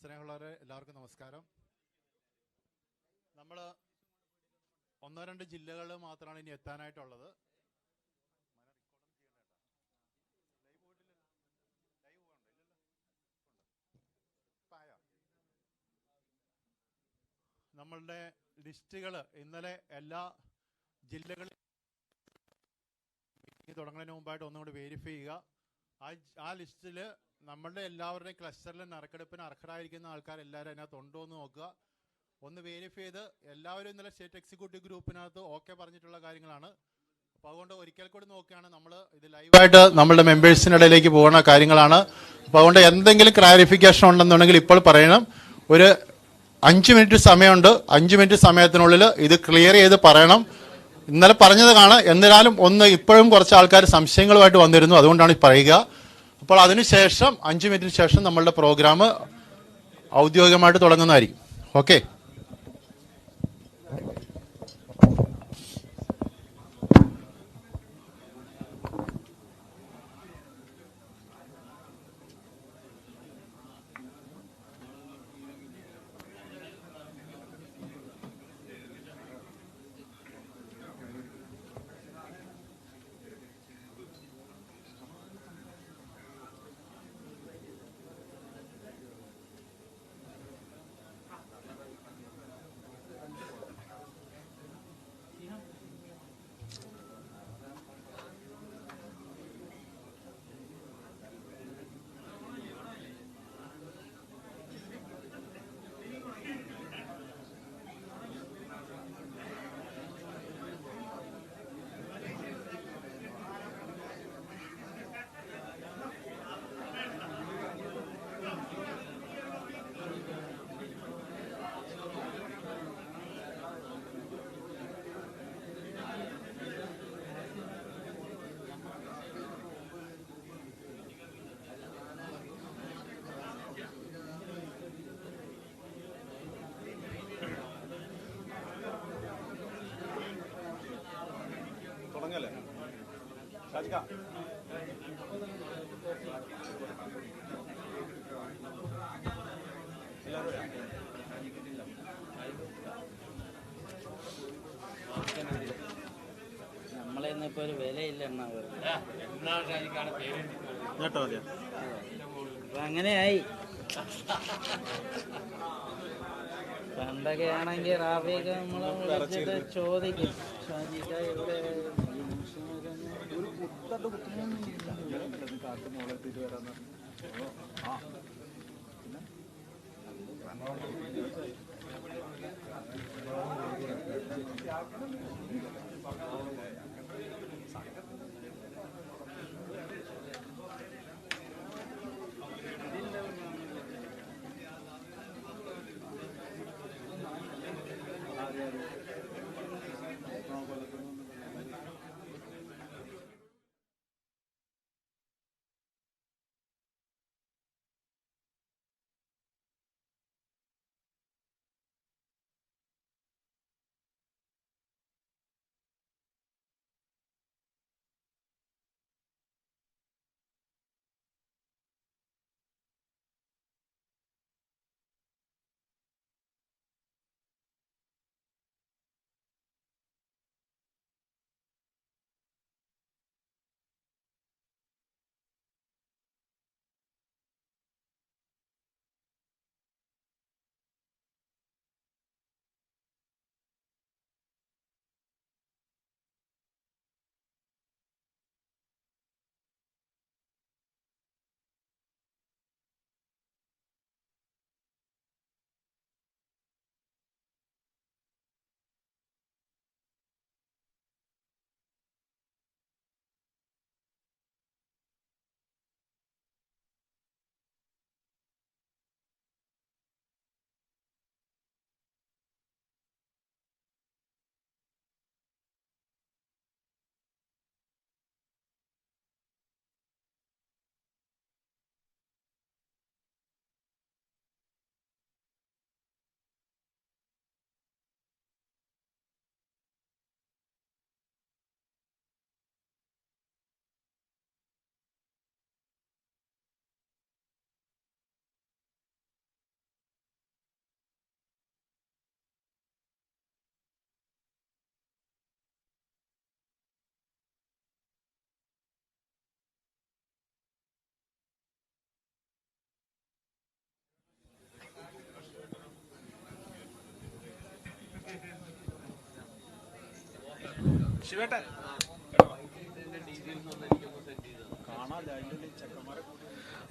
സ്നേഹമുള്ളവരെ എല്ലാവർക്കും നമസ്കാരം. നമ്മൾ ഒന്നോ രണ്ട് ജില്ലകൾ മാത്രമാണ് ഇനി എത്താനായിട്ടുള്ളത്. നമ്മളുടെ ലിസ്റ്റുകൾ ഇന്നലെ എല്ലാ ജില്ലകളിൽ തുടങ്ങുന്നതിന് മുമ്പായിട്ട് ഒന്നുകൂടി വെരിഫൈ ചെയ്യുക. ആ ലിസ്റ്റിൽ നമ്മളുടെ എല്ലാവരുടെയും ക്ലസ്റ്ററിൽ നറുക്കെടുപ്പിന് അർഹരായിരിക്കുന്ന ആൾക്കാർ എല്ലാവരും അതിനകത്ത് ഉണ്ടോ എന്ന് നോക്കുക. ഒന്ന് വെരിഫൈ ചെയ്ത് എല്ലാവരും ഇന്നലെ സ്റ്റേറ്റ് എക്സിക്യൂട്ടീവ് ഗ്രൂപ്പിനകത്ത് ഓക്കെ പറഞ്ഞിട്ടുള്ള കാര്യങ്ങളാണ്. അപ്പോൾ അതുകൊണ്ട് ഒരിക്കൽ കൂടി നോക്കുകയാണ്, നമ്മൾ ഇത് ലൈവായിട്ട് നമ്മളുടെ മെമ്പേഴ്സിനിടയിലേക്ക് പോകുന്ന കാര്യങ്ങളാണ്. അപ്പോൾ അതുകൊണ്ട് എന്തെങ്കിലും ക്ലാരിഫിക്കേഷൻ ഉണ്ടെന്നുണ്ടെങ്കിൽ ഇപ്പോൾ പറയണം. ഒരു 5 മിനിറ്റ് സമയമുണ്ട്. 5 മിനിറ്റ് സമയത്തിനുള്ളിൽ ഇത് ക്ലിയർ ചെയ്ത് പറയണം. ഇന്നലെ പറഞ്ഞത് കാണാം, എന്നിരുന്നാലും ഇപ്പോഴും കുറച്ച് ആൾക്കാർ സംശയങ്ങളുമായിട്ട് വന്നിരുന്നു, അതുകൊണ്ടാണ് പറയുക. അപ്പോൾ അതിനുശേഷം 5 മിനിറ്റിന് ശേഷം നമ്മളുടെ പ്രോഗ്രാം ഔദ്യോഗികമായിട്ട് തുടങ്ങുന്നതായിരിക്കും. ഓക്കെ. നമ്മളെന്നിപ്പോ ഒരു വിലയില്ല അങ്ങനെയായി. പണ്ടൊക്കെ ആണെങ്കിൽ റാഫിയൊക്കെ നമ്മളെ വിളിച്ചിട്ട് ചോദിക്കും, ഷാജിക്ക ഇവിടെ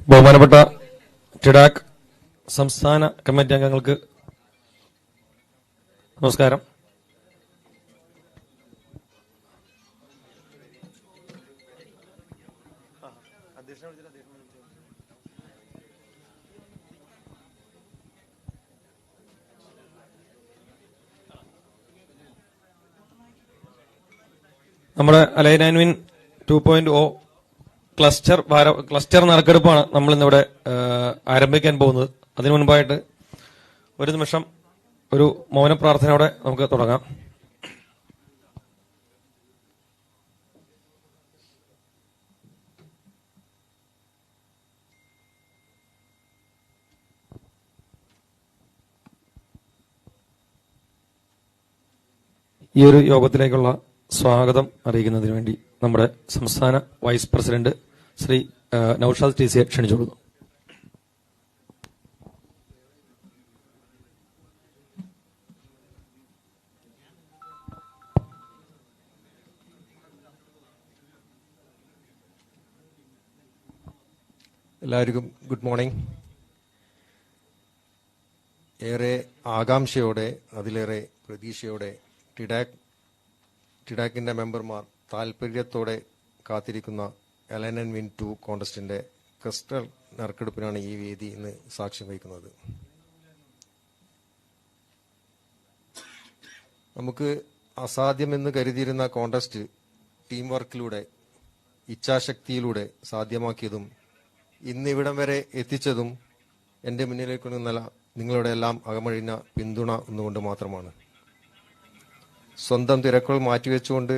ബഹുമാനപ്പെട്ട ടിഡാക് സംസ്ഥാന കമ്മിറ്റി അംഗങ്ങൾക്ക് നമസ്കാരം. നമ്മുടെ അലൈൻ ആൻഡ് വിൻ 2.0 ക്ലസ്റ്റർ നറുക്കെടുപ്പാണ് നമ്മൾ ഇന്നിവിടെ ആരംഭിക്കാൻ പോകുന്നത്. അതിനു മുൻപായിട്ട് ഒരു നിമിഷം ഒരു മൗന പ്രാർത്ഥനയോടെ നമുക്ക് തുടങ്ങാം. ഈ ഒരു യോഗത്തിലേക്കുള്ള സ്വാഗതം അറിയിക്കുന്നതിന് വേണ്ടി നമ്മുടെ സംസ്ഥാന വൈസ് പ്രസിഡന്റ് ശ്രീ നൌഷാദ് ടി.സിയെ ക്ഷണിച്ചുകൊള്ളുന്നു. എല്ലാവർക്കും ഗുഡ് മോർണിംഗ്. ഏറെ ആകാംക്ഷയോടെ അതിലേറെ പ്രതീക്ഷയോടെ ടിഡാക്കിന്റെ മെമ്പർമാർ താൽപര്യത്തോടെ കാത്തിരിക്കുന്ന അലൈൻ ആൻഡ് വിൻ 2 കോൺടെസ്റ്റിന്റെ ക്ലസ്റ്റർ നറുക്കെടുപ്പിനാണ് ഈ വേദി ഇന്ന് സാക്ഷ്യം വഹിക്കുന്നത്. നമുക്ക് അസാധ്യമെന്ന് കരുതിയിരുന്ന കോൺടെസ്റ്റ് ടീം വർക്കിലൂടെ ഇച്ഛാശക്തിയിലൂടെ സാധ്യമാക്കിയതും ഇന്നിവിടം വരെ എത്തിച്ചതും എൻ്റെ മുന്നിലേക്ക് നിങ്ങളുടെ എല്ലാം അകമഴിഞ്ഞ പിന്തുണ ഒന്നുകൊണ്ട് മാത്രമാണ്. സ്വന്തം തിരക്കുകൾ മാറ്റിവെച്ചുകൊണ്ട്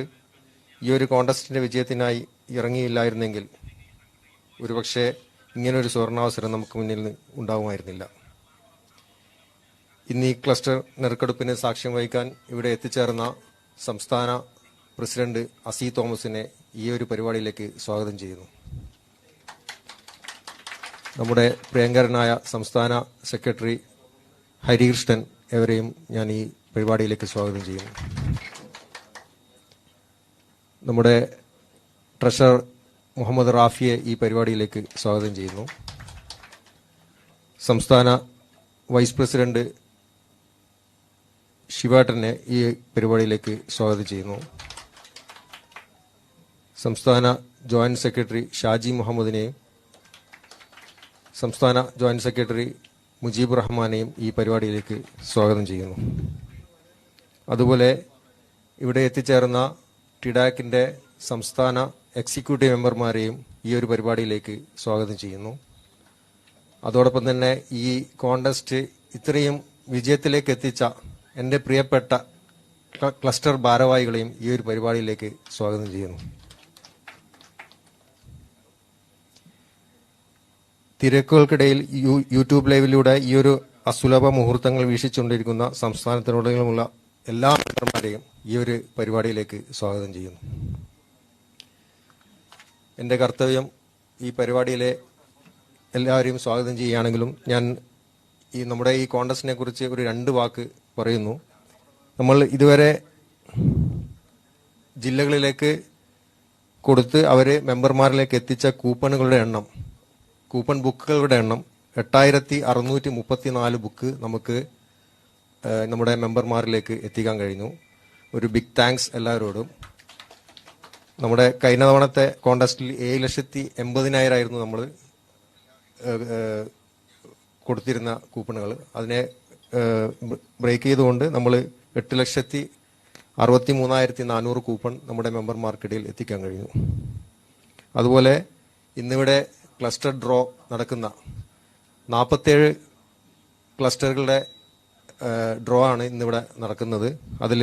ഈ ഒരു കോൺടെസ്റ്റിന്റെ വിജയത്തിനായി ഇറങ്ങിയില്ലായിരുന്നെങ്കിൽ ഒരുപക്ഷെ ഇങ്ങനൊരു സുവർണാവസരം നമുക്ക് മുന്നിൽ ഉണ്ടാവുമായിരുന്നില്ല. ഇന്ന് ഈ ക്ലസ്റ്റർ നറുക്കെടുപ്പിന് സാക്ഷ്യം വഹിക്കാൻ ഇവിടെ എത്തിച്ചേർന്ന സംസ്ഥാന പ്രസിഡന്റ് അസി തോമസിനെ ഈ ഒരു പരിപാടിയിലേക്ക് സ്വാഗതം ചെയ്യുന്നു. നമ്മുടെ പ്രിയങ്കരനായ സംസ്ഥാന സെക്രട്ടറി ഹരികൃഷ്ണൻ എവരെയും ഞാൻ ഈ പരിപാടിയിലേക്ക് സ്വാഗതം ചെയ്യുന്നു. നമ്മുടെ ട്രഷറർ മുഹമ്മദ് റാഫിയെ ഈ പരിപാടിയിലേക്ക് സ്വാഗതം ചെയ്യുന്നു. സംസ്ഥാന വൈസ് പ്രസിഡന്റ് ശിവേട്ടനെ ഈ പരിപാടിയിലേക്ക് സ്വാഗതം ചെയ്യുന്നു. സംസ്ഥാന ജോയിന്റ് സെക്രട്ടറി ഷാജി മുഹമ്മദിനെയും സംസ്ഥാന ജോയിന്റ് സെക്രട്ടറി മുജീബ് റഹ്മാനെയും ഈ പരിപാടിയിലേക്ക് സ്വാഗതം ചെയ്യുന്നു. അതുപോലെ ഇവിടെ എത്തിച്ചേർന്ന ടിഡാക്കിന്റെ സംസ്ഥാന എക്സിക്യൂട്ടീവ് മെമ്പർമാരെയും ഈ ഒരു പരിപാടിയിലേക്ക് സ്വാഗതം ചെയ്യുന്നു. അതോടൊപ്പം തന്നെ ഈ കോൺടെസ്റ്റ് ഇത്രയും വിജയത്തിലേക്ക് എത്തിച്ച എൻ്റെ പ്രിയപ്പെട്ട ക്ലസ്റ്റർ ഭാരവാഹികളെയും ഈ ഒരു പരിപാടിയിലേക്ക് സ്വാഗതം ചെയ്യുന്നു. തിരക്കുകൾക്കിടയിൽ യൂട്യൂബ് ലൈവിലൂടെ ഈ ഒരു അസുലഭ മുഹൂർത്തങ്ങൾ വീക്ഷിച്ചുകൊണ്ടിരിക്കുന്ന സംസ്ഥാനത്തിനുടനീളമുള്ള എല്ലാ മെമ്പർമാരെയും ഈ ഒരു പരിപാടിയിലേക്ക് സ്വാഗതം ചെയ്യുന്നു. എൻ്റെ കർത്തവ്യം ഈ പരിപാടിയിലെ എല്ലാവരെയും സ്വാഗതം ചെയ്യുകയാണെങ്കിലും ഞാൻ നമ്മുടെ ഈ കോൺടെസ്റ്റിനെ കുറിച്ച് ഒരു 2 വാക്ക് പറയുന്നു. നമ്മൾ ഇതുവരെ ജില്ലകളിലേക്ക് കൊടുത്ത് അവരെ മെമ്പർമാരിലേക്ക് എത്തിച്ച കൂപ്പൺ ബുക്കുകളുടെ എണ്ണം 8634 ബുക്ക് നമുക്ക് നമ്മുടെ മെമ്പർമാരിലേക്ക് എത്തിക്കാൻ കഴിഞ്ഞു. ഒരു ബിഗ് താങ്ക്സ് എല്ലാവരോടും. നമ്മുടെ കഴിഞ്ഞ തവണത്തെ കോൺടെസ്റ്റിൽ 7,80,000 ആയിരുന്നു നമ്മൾ കൊടുത്തിരുന്ന കൂപ്പണുകൾ. അതിനെ ബ്രേക്ക് ചെയ്തുകൊണ്ട് നമ്മൾ 8,63,400 കൂപ്പൺ നമ്മുടെ മെമ്പർമാർക്കിടയിൽ എത്തിക്കാൻ കഴിഞ്ഞു. അതുപോലെ ഇന്നിവിടെ ക്ലസ്റ്റർ ഡ്രോ നടക്കുന്ന 47 ക്ലസ്റ്ററുകളുടെ ഡ്രോ ആണ് ഇന്നിവിടെ നടക്കുന്നത്. അതിൽ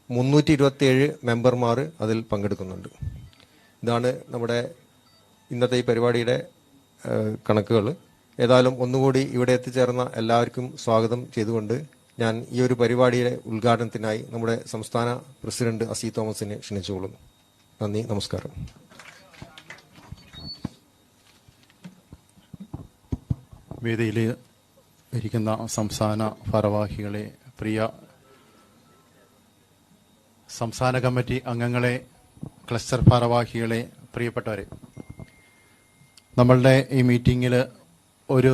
327 മെമ്പർമാർ അതിൽ പങ്കെടുക്കുന്നുണ്ട്. ഇതാണ് നമ്മുടെ ഇന്നത്തെ ഈ പരിപാടിയുടെ കണക്കുകൾ. ഏതായാലും ഒന്നുകൂടി ഇവിടെ എത്തിച്ചേർന്ന എല്ലാവർക്കും സ്വാഗതം ചെയ്തുകൊണ്ട് ഞാൻ ഈ ഒരു പരിപാടിയുടെ ഉദ്ഘാടനത്തിനായി നമ്മുടെ സംസ്ഥാന പ്രസിഡന്റ് അസി തോമസിനെ ക്ഷണിച്ചുകൊള്ളുന്നു. നന്ദി, നമസ്കാരം. വേദിയിൽ ഇരിക്കുന്ന സംസ്ഥാന ഭാരവാഹികളെ, പ്രിയ സംസ്ഥാന കമ്മിറ്റി അംഗങ്ങളെ, ക്ലസ്റ്റർ ഭാരവാഹികളെ, പ്രിയപ്പെട്ടവരെ, നമ്മളുടെ ഈ മീറ്റിങ്ങിൽ ഒരു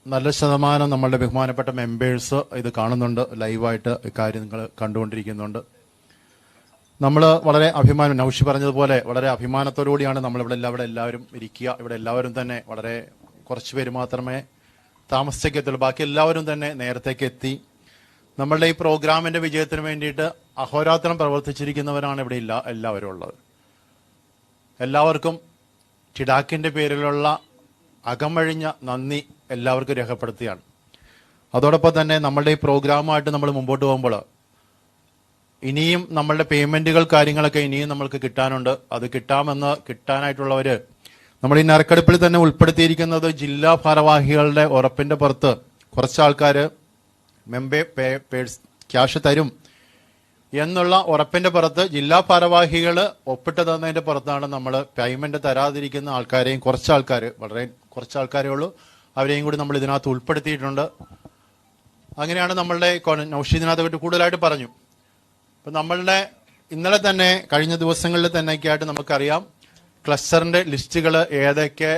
നല്ല ശതമാനം നമ്മളുടെ ബഹുമാനപ്പെട്ട മെമ്പേഴ്സ് ഇത് കാണുന്നുണ്ട്, ലൈവായിട്ട് കാര്യങ്ങൾ കണ്ടുകൊണ്ടിരിക്കുന്നുണ്ട്. നമ്മൾ വളരെ അഭിമാനം, നൗഷി പറഞ്ഞതുപോലെ വളരെ അഭിമാനത്തോടുകൂടിയാണ് നമ്മളിവിടെ എല്ലാവരും ഇരിക്കുക. ഇവിടെ എല്ലാവരും തന്നെ വളരെ കുറച്ച് പേര് മാത്രമേ താമസിച്ചെത്തുള്ളൂ, ബാക്കി എല്ലാവരും തന്നെ നേരത്തേക്ക് എത്തി. നമ്മളുടെ ഈ പ്രോഗ്രാമിന്റെ വിജയത്തിന് വേണ്ടിയിട്ട് അഹോരാത്രം പ്രവർത്തിച്ചിരിക്കുന്നവരാണ് ഇവിടെ എല്ലാവരും ഉള്ളത്. എല്ലാവർക്കും ടിഡാക്കിന്റെ പേരിലുള്ള അകമഴിഞ്ഞ നന്ദി എല്ലാവർക്കും രേഖപ്പെടുത്തുകയാണ്. അതോടൊപ്പം തന്നെ നമ്മളുടെ ഈ പ്രോഗ്രാമായിട്ട് നമ്മൾ മുമ്പോട്ട് പോകുമ്പോൾ ഇനിയും നമ്മളുടെ പേയ്മെന്റുകൾ കാര്യങ്ങളൊക്കെ ഇനിയും നമ്മൾക്ക് കിട്ടാനുണ്ട്. അത് കിട്ടാനായിട്ടുള്ളവര് നമ്മൾ ഈ നറുക്കെടുപ്പിൽ തന്നെ ഉൾപ്പെടുത്തിയിരിക്കുന്നത് ജില്ലാ ഭാരവാഹികളുടെ ഉറപ്പിന്റെ പുറത്ത് കുറച്ച് ആൾക്കാർ ക്യാഷ് തരും എന്നുള്ള ഉറപ്പിന്റെ പുറത്ത് ജില്ലാ ഭാരവാഹികൾ ഒപ്പിട്ട് തന്നതിന്റെ പുറത്താണ് നമ്മൾ പേയ്മെന്റ് തരാതിരിക്കുന്ന ആൾക്കാരെയും വളരെ കുറച്ച് ആൾക്കാരേ ഉള്ളൂ, അവരെയും കൂടി നമ്മൾ ഇതിനകത്ത് ഉൾപ്പെടുത്തിയിട്ടുണ്ട്. അങ്ങനെയാണ് നമ്മളുടെ നൗഷീദിനകത്ത് കൂടുതലായിട്ട് പറഞ്ഞു. അപ്പൊ നമ്മളുടെ ഇന്നലെ തന്നെ കഴിഞ്ഞ ദിവസങ്ങളിൽ തന്നെയൊക്കെയായിട്ട് നമുക്കറിയാം ക്ലസ്റ്ററിന്റെ ലിസ്റ്റുകൾ ഏതൊക്കെ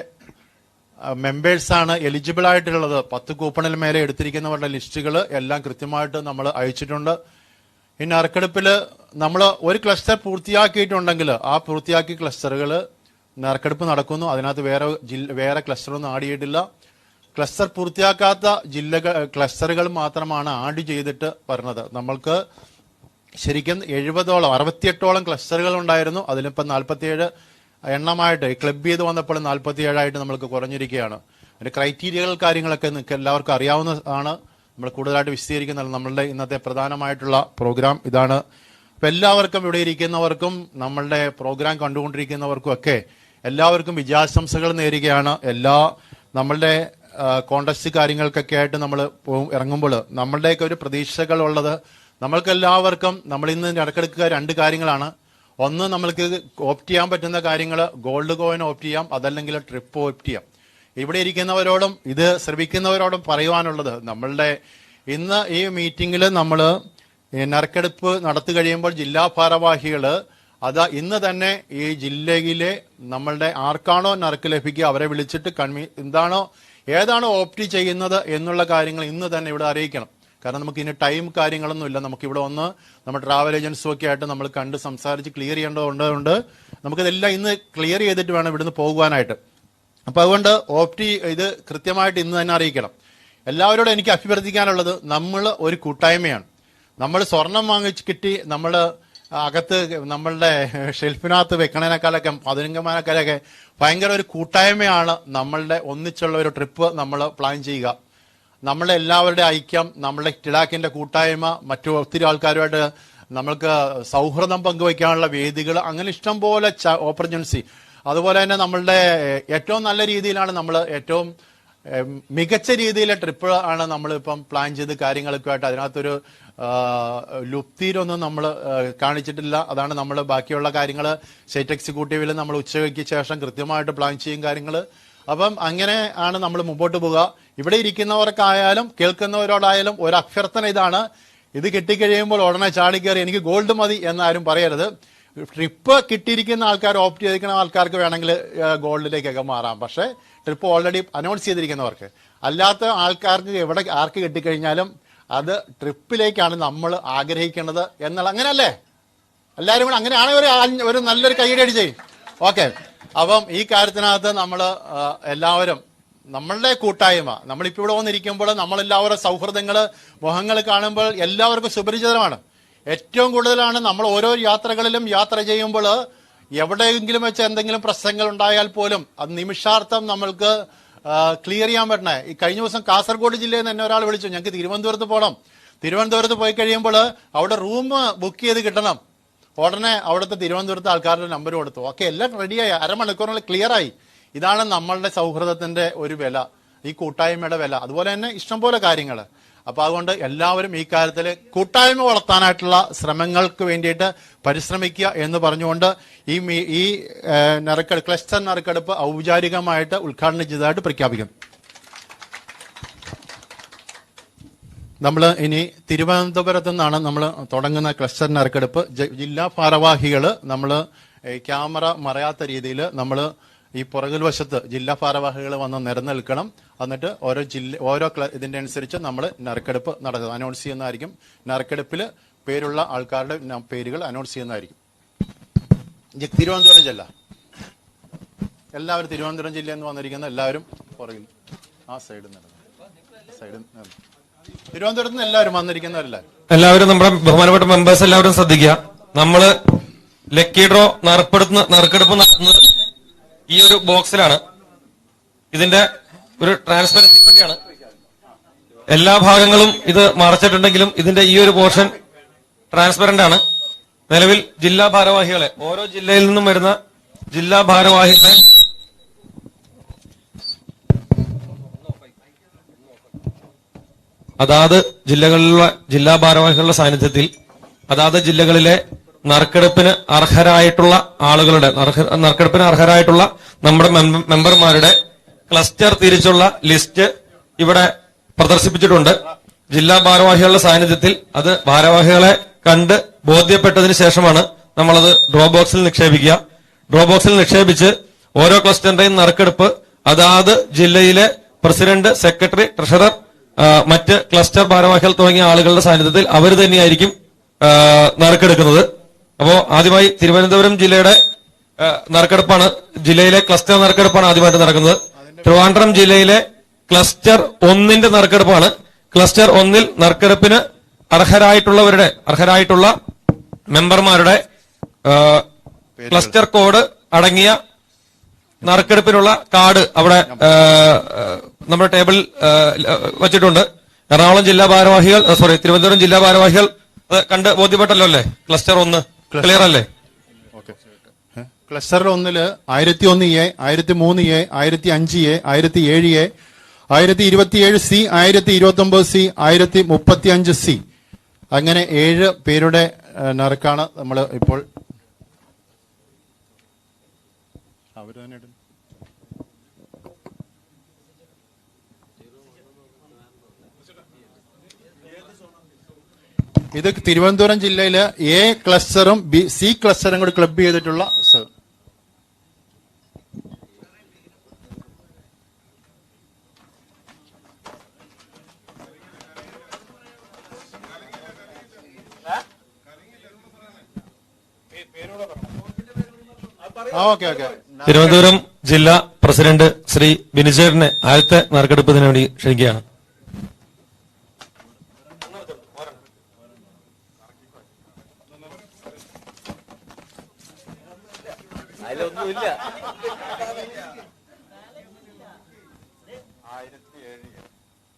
മെമ്പേഴ്സാണ് എലിജിബിൾ ആയിട്ടുള്ളത്. 10 കൂപ്പണിൽ മേലെ എടുത്തിരിക്കുന്നവരുടെ ലിസ്റ്റുകൾ എല്ലാം കൃത്യമായിട്ട് നമ്മൾ അയച്ചിട്ടുണ്ട്. ഈ നറുക്കെടുപ്പിൽ നമ്മൾ ഒരു ക്ലസ്റ്റർ പൂർത്തിയാക്കിയിട്ടുണ്ടെങ്കിൽ ആ പൂർത്തിയാക്കിയ ക്ലസ്റ്ററുകൾ നറുക്കെടുപ്പ് നടക്കുന്നു. അതിനകത്ത് വേറെ ക്ലസ്റ്ററൊന്നും ആഡ് ചെയ്തിട്ടില്ല. ക്ലസ്റ്റർ പൂർത്തിയാക്കാത്ത ക്ലസ്റ്ററുകൾ മാത്രമാണ് ആഡ് ചെയ്തിട്ട് വരുന്നത്. നമ്മൾക്ക് ശരിക്കും 68ഓളം ക്ലസ്റ്ററുകൾ ഉണ്ടായിരുന്നു. അതിലിപ്പോൾ 47 എണ്ണമായിട്ട് ക്ലബ് ചെയ്ത് വന്നപ്പോൾ 47 നമ്മൾക്ക് കുറഞ്ഞിരിക്കുകയാണ്. അതിന്റെ ക്രൈറ്റീരിയകൾ കാര്യങ്ങളൊക്കെ നിങ്ങൾക്ക് എല്ലാവർക്കും അറിയാവുന്നതാണ്. നമ്മൾ കൂടുതലായിട്ട് വിശദീകരിക്കുന്നില്ല. നമ്മളുടെ ഇന്നത്തെ പ്രധാനമായിട്ടുള്ള പ്രോഗ്രാം ഇതാണ്. അപ്പൊ എല്ലാവർക്കും, ഇവിടെ ഇരിക്കുന്നവർക്കും നമ്മളുടെ പ്രോഗ്രാം കണ്ടുകൊണ്ടിരിക്കുന്നവർക്കും ഒക്കെ എല്ലാവർക്കും വിജയാശംസകൾ നേരുകയാണ്. നമ്മളുടെ കോണ്ടസ്റ്റ് കാര്യങ്ങൾക്കൊക്കെ ആയിട്ട് നമ്മൾ ഇറങ്ങുമ്പോൾ നമ്മളുടെയൊക്കെ ഒരു പ്രതീക്ഷകളുള്ളത് നമ്മൾക്ക് എല്ലാവർക്കും, നമ്മൾ ഇന്ന് നറുക്കെടുക്കുക 2 കാര്യങ്ങളാണ്. ഒന്ന്, നമ്മൾക്ക് ഓപ്റ്റ് ചെയ്യാൻ പറ്റുന്ന കാര്യങ്ങൾ ഗോൾഡ് കോയിൻ ഓപ്റ്റ് ചെയ്യാം, അതല്ലെങ്കിൽ ട്രിപ്പ് ഓപ്റ്റ് ചെയ്യാം. ഇവിടെ ഇരിക്കുന്നവരോടും ഇത് ശ്രമിക്കുന്നവരോടും പറയുവാനുള്ളത്, നമ്മളുടെ ഇന്ന് ഈ മീറ്റിംഗിൽ നമ്മൾ നറുക്കെടുപ്പ് നടത്തി കഴിയുമ്പോൾ ജില്ലാ ഭാരവാഹികൾ ഇന്ന് തന്നെ ഈ ജില്ലയിലെ നമ്മളുടെ ആർക്കാണോ നറുക്ക് ലഭിക്കുക അവരെ വിളിച്ചിട്ട് ഏതാണോ ഓപ്റ്റ് ചെയ്യുന്നത് എന്നുള്ള കാര്യങ്ങൾ ഇന്ന് തന്നെ ഇവിടെ അറിയിക്കണം. കാരണം നമുക്ക് ഇനി ടൈം കാര്യങ്ങളൊന്നുമില്ല. നമുക്കിവിടെ നമ്മുടെ ട്രാവൽ ഏജൻസും ഒക്കെ ആയിട്ട് നമ്മൾ കണ്ട് സംസാരിച്ച് ക്ലിയർ ചെയ്യേണ്ടതുകൊണ്ട് നമുക്കിതെല്ലാം ഇന്ന് ക്ലിയർ ചെയ്തിട്ട് വേണം ഇവിടുന്ന് പോകുവാനായിട്ട്. അപ്പൊ അതുകൊണ്ട് ഇത് കൃത്യമായിട്ട് ഇന്ന് തന്നെ അറിയിക്കണം. എല്ലാവരോടും എനിക്ക് അഭ്യർത്ഥിക്കാനുള്ളത്, നമ്മൾ ഒരു കൂട്ടായ്മയാണ്. നമ്മൾ സ്വർണം വാങ്ങിച്ച് കിട്ടി നമ്മൾ അകത്ത് നമ്മളുടെ ഷെൽഫിനകത്ത് വെക്കണേനേക്കാളൊക്കെ പതിനങ്കമാനക്കാലൊക്കെ ഭയങ്കര ഒരു കൂട്ടായ്മയാണ്. നമ്മളുടെ ഒന്നിച്ചുള്ള ഒരു ട്രിപ്പ് നമ്മൾ പ്ലാൻ ചെയ്യുക. നമ്മളെ എല്ലാവരുടെ ഐക്യം, നമ്മളുടെ ടിഡാക്കിന്റെ കൂട്ടായ്മ, മറ്റു ഒത്തിരി ആൾക്കാരുമായിട്ട് നമ്മൾക്ക് സൗഹൃദം പങ്കുവയ്ക്കാനുള്ള വേദികൾ, അങ്ങനെ ഇഷ്ടം പോലെ ഓപ്പർച്യൂണിറ്റി. അതുപോലെ തന്നെ നമ്മളുടെ ഏറ്റവും നല്ല രീതിയിലാണ് ഏറ്റവും മികച്ച രീതിയിലെ ട്രിപ്പ് ആണ് നമ്മളിപ്പം പ്ലാൻ ചെയ്ത് കാര്യങ്ങളൊക്കെ ആയിട്ട് അതിനകത്തൊരു ലുപ്തിയിലൊന്നും നമ്മൾ കാണിച്ചിട്ടില്ല. അതാണ് നമ്മൾ ബാക്കിയുള്ള കാര്യങ്ങൾ സ്റ്റേറ്റ് എക്സിക്യൂട്ടീവിൽ നമ്മൾ ഉച്ചയ്ക്ക് ശേഷം കൃത്യമായിട്ട് പ്ലാൻ ചെയ്യും കാര്യങ്ങൾ. അപ്പം അങ്ങനെ ആണ് നമ്മൾ മുമ്പോട്ട് പോവുക. ഇവിടെ ഇരിക്കുന്നവർക്കായാലും കേൾക്കുന്നവരോടായാലും ഒരു അഭ്യർത്ഥന ഇതാണ്, ഇത് കിട്ടിക്കഴിയുമ്പോൾ ഉടനെ ചാടിക്കയറി എനിക്ക് ഗോൾഡ് മതി എന്നാരും പറയരുത്. ട്രിപ്പ് കിട്ടിയിരിക്കുന്ന ആൾക്കാർ, ഓപ്റ്റ് ചെയ്തിരിക്കുന്ന ആൾക്കാർക്ക് വേണമെങ്കിൽ ഗോൾഡിലേക്കൊക്കെ മാറാം. പക്ഷേ ട്രിപ്പ് ഓൾറെഡി അനൗൺസ് ചെയ്തിരിക്കുന്നവർക്ക്, അല്ലാത്ത ആൾക്കാർക്ക് ആർക്ക് കിട്ടിക്കഴിഞ്ഞാലും അത് ട്രിപ്പിലേക്കാണ് നമ്മൾ ആഗ്രഹിക്കേണ്ടത് എന്നുള്ള, അങ്ങനെയല്ലേ എല്ലാവരും കൂടെ? അങ്ങനെയാണെങ്കിൽ ഒരു നല്ലൊരു കൈയടി ചെയ്യും. ഓക്കെ. അപ്പം ഈ കാര്യത്തിനകത്ത് നമ്മൾ എല്ലാവരും നമ്മളുടെ കൂട്ടായ്മ, നമ്മളിപ്പോൾ ഇവിടെ വന്നിരിക്കുമ്പോൾ നമ്മളെല്ലാവരും സൗഹൃദങ്ങൾ, മുഖങ്ങൾ കാണുമ്പോൾ എല്ലാവർക്കും സുപരിചിതമാണ്. ഏറ്റവും കൂടുതലാണ് നമ്മൾ ഓരോ യാത്രകളിലും യാത്ര ചെയ്യുമ്പോൾ എവിടെയെങ്കിലും വെച്ച് എന്തെങ്കിലും പ്രശ്നങ്ങൾ ഉണ്ടായാൽ പോലും അത് നിമിഷാർത്ഥം നമ്മൾക്ക് ക്ലിയർ ചെയ്യാൻ പറ്റണേ. ഈ കഴിഞ്ഞ ദിവസം കാസർഗോഡ് ജില്ലയിൽ നിന്ന് എന്നെ ഒരാൾ വിളിച്ചു, ഞങ്ങൾക്ക് തിരുവനന്തപുരത്ത് പോകണം. തിരുവനന്തപുരത്ത് പോയി കഴിയുമ്പോൾ അവിടെ റൂം ബുക്ക് ചെയ്ത് കിട്ടണം. ഉടനെ അവിടുത്തെ തിരുവനന്തപുരത്തെ ആൾക്കാരുടെ നമ്പർ കൊടുത്തു. ഓക്കെ, എല്ലാം റെഡിയായി, അരമണിക്കൂറിനുള്ളിൽ ക്ലിയർ ആയി. ഇതാണ് നമ്മളുടെ സൗഹൃദത്തിന്റെ ഒരു വില, ഈ കൂട്ടായ്മയുടെ വില. അതുപോലെ തന്നെ ഇഷ്ടംപോലെ കാര്യങ്ങൾ. അപ്പൊ അതുകൊണ്ട് എല്ലാവരും ഈ കാര്യത്തിൽ കൂട്ടായ്മ വളർത്താനായിട്ടുള്ള ശ്രമങ്ങൾക്ക് വേണ്ടിയിട്ട് പരിശ്രമിക്കുക എന്ന് പറഞ്ഞുകൊണ്ട് ഈ ക്ലസ്റ്റർ നറുക്കെടുപ്പ് ഔപചാരികമായിട്ട് ഉദ്ഘാടനം ചെയ്തതായിട്ട് പ്രഖ്യാപിക്കുന്നു. നമ്മൾ ഇനി തിരുവനന്തപുരത്ത് നിന്നാണ് നമ്മൾ തുടങ്ങുന്ന ക്ലസ്റ്റർ നറുക്കെടുപ്പ്. ജില്ലാ ഭാരവാഹികൾ നമ്മൾ ക്യാമറ മറയാത്ത രീതിയിൽ നമ്മൾ ഈ പുറകിൽ വശത്ത് ജില്ലാ ഭാരവാഹികൾ വന്ന് നിരനിൽക്കണം. എന്നിട്ട് ഓരോ ഇതിന്റെ അനുസരിച്ച് നമ്മൾ നറുക്കെടുപ്പ് നടത്തുന്നത് അനൗൺസ് ചെയ്യുന്നതായിരിക്കും. നറുക്കെടുപ്പിൽ പേരുള്ള ആൾക്കാരുടെ പേരുകൾ അനൗൺസ് ചെയ്യുന്നതായിരിക്കും. തിരുവനന്തപുരം ജില്ല എല്ലാവരും തിരുവനന്തപുരം ജില്ലയിൽ നിന്ന് വന്നിരിക്കുന്ന എല്ലാവരും പുറകിൽ ആ സൈഡിൽ തിരുവനന്തപുരത്ത് നിന്ന് എല്ലാവരും വന്നിരിക്കുന്നവരെല്ലാവരും നമ്മുടെ ബഹുമാനപ്പെട്ട മെമ്പേഴ്സ് എല്ലാവരും ശ്രദ്ധിക്കുക. നമ്മള് ലക്കി ഡ്രോ നറുക്കെടുപ്പ് നടത്തുന്നത് ഈ ഒരു ബോക്സിലാണ്. ഇതിന്റെ ഒരു ട്രാൻസ്പെറൻസിക്ക് വേണ്ടിയാണ്. എല്ലാ ഭാഗങ്ങളും ഇത് മറച്ചിട്ടുണ്ടെങ്കിലും ഇതിന്റെ ഈ ഒരു പോർഷൻ ട്രാൻസ്പെറന്റ് ആണ്. നിലവിൽ ജില്ലാ ഭാരവാഹികളെ ഓരോ ജില്ലയിൽ നിന്നും വരുന്ന ജില്ലാ ഭാരവാഹികളെ അതാത് ജില്ലകളിലുള്ള ജില്ലാ ഭാരവാഹികളുടെ സാന്നിധ്യത്തിൽ അതാത് ജില്ലകളിലെ നറുക്കെടുപ്പിന് അർഹരായിട്ടുള്ള ആളുകളുടെ നമ്മുടെ മെമ്പർമാരുടെ ക്ലസ്റ്റർ തിരിച്ചുള്ള ലിസ്റ്റ് ഇവിടെ പ്രദർശിപ്പിച്ചിട്ടുണ്ട്. ജില്ലാ ഭാരവാഹികളുടെ സാന്നിധ്യത്തിൽ അത് ഭാരവാഹികളെ കണ്ട് ബോധ്യപ്പെട്ടതിന് ശേഷമാണ് നമ്മളത് ഡ്രോ ബോക്സിൽ നിക്ഷേപിക്കുക. ഡ്രോ ബോക്സിൽ നിക്ഷേപിച്ച് ഓരോ ക്ലസ്റ്ററിന്റെയും നറുക്കെടുപ്പ് അതാത് ജില്ലയിലെ പ്രസിഡന്റ്, സെക്രട്ടറി, ട്രഷറർ, മറ്റ് ക്ലസ്റ്റർ ഭാരവാഹികൾ തുടങ്ങിയ ആളുകളുടെ സാന്നിധ്യത്തിൽ അവർ തന്നെയായിരിക്കും നറുക്കെടുക്കുന്നത്. അപ്പോ ആദ്യമായി തിരുവനന്തപുരം ജില്ലയുടെ നറുക്കെടുപ്പാണ്, ജില്ലയിലെ ക്ലസ്റ്റർ നറുക്കെടുപ്പാണ് ആദ്യമായിട്ട് നടക്കുന്നത്. ട്രിവാൻഡ്രം ജില്ലയിലെ ക്ലസ്റ്റർ 1 നറുക്കെടുപ്പാണ്. ക്ലസ്റ്റർ 1 നറുക്കെടുപ്പിന് അർഹരായിട്ടുള്ള മെമ്പർമാരുടെ ക്ലസ്റ്റർ കോഡ് അടങ്ങിയ നറുക്കെടുപ്പിനുള്ള കാർഡ് അവിടെ നമ്മുടെ ടേബിൾ വച്ചിട്ടുണ്ട്. എറണാകുളം ജില്ലാ ഭാരവാഹികൾ തിരുവനന്തപുരം ജില്ലാ ഭാരവാഹികൾ അത് കണ്ട് ബോധ്യപ്പെട്ടല്ലോ അല്ലേ? ക്ലസ്റ്റർ 1 ക്ലിയർ അല്ലേ? Cluster 1 1001A, 1003A, 1005A, 1007A, 1027C, 1029C, 1035C അങ്ങനെ 7 പേരുടെ നറുക്കാണ് നമ്മൾ ഇപ്പോൾ അവര് തന്നെ ഇടുന്നു. ഇത് തിരുവനന്തപുരം ജില്ലയിലെ A ക്ലസ്റ്ററും C ക്ലസ്റ്ററും കൂടി ക്ലബ് ചെയ്തിട്ടുള്ള തിരുവനന്തപുരം ജില്ലാ പ്രസിഡന്റ് ശ്രീ ബിനിചേറിനെ ആദ്യത്തെ നറുക്കെടുപ്പതിന് വേണ്ടി ക്ഷണിക്കുകയാണ്.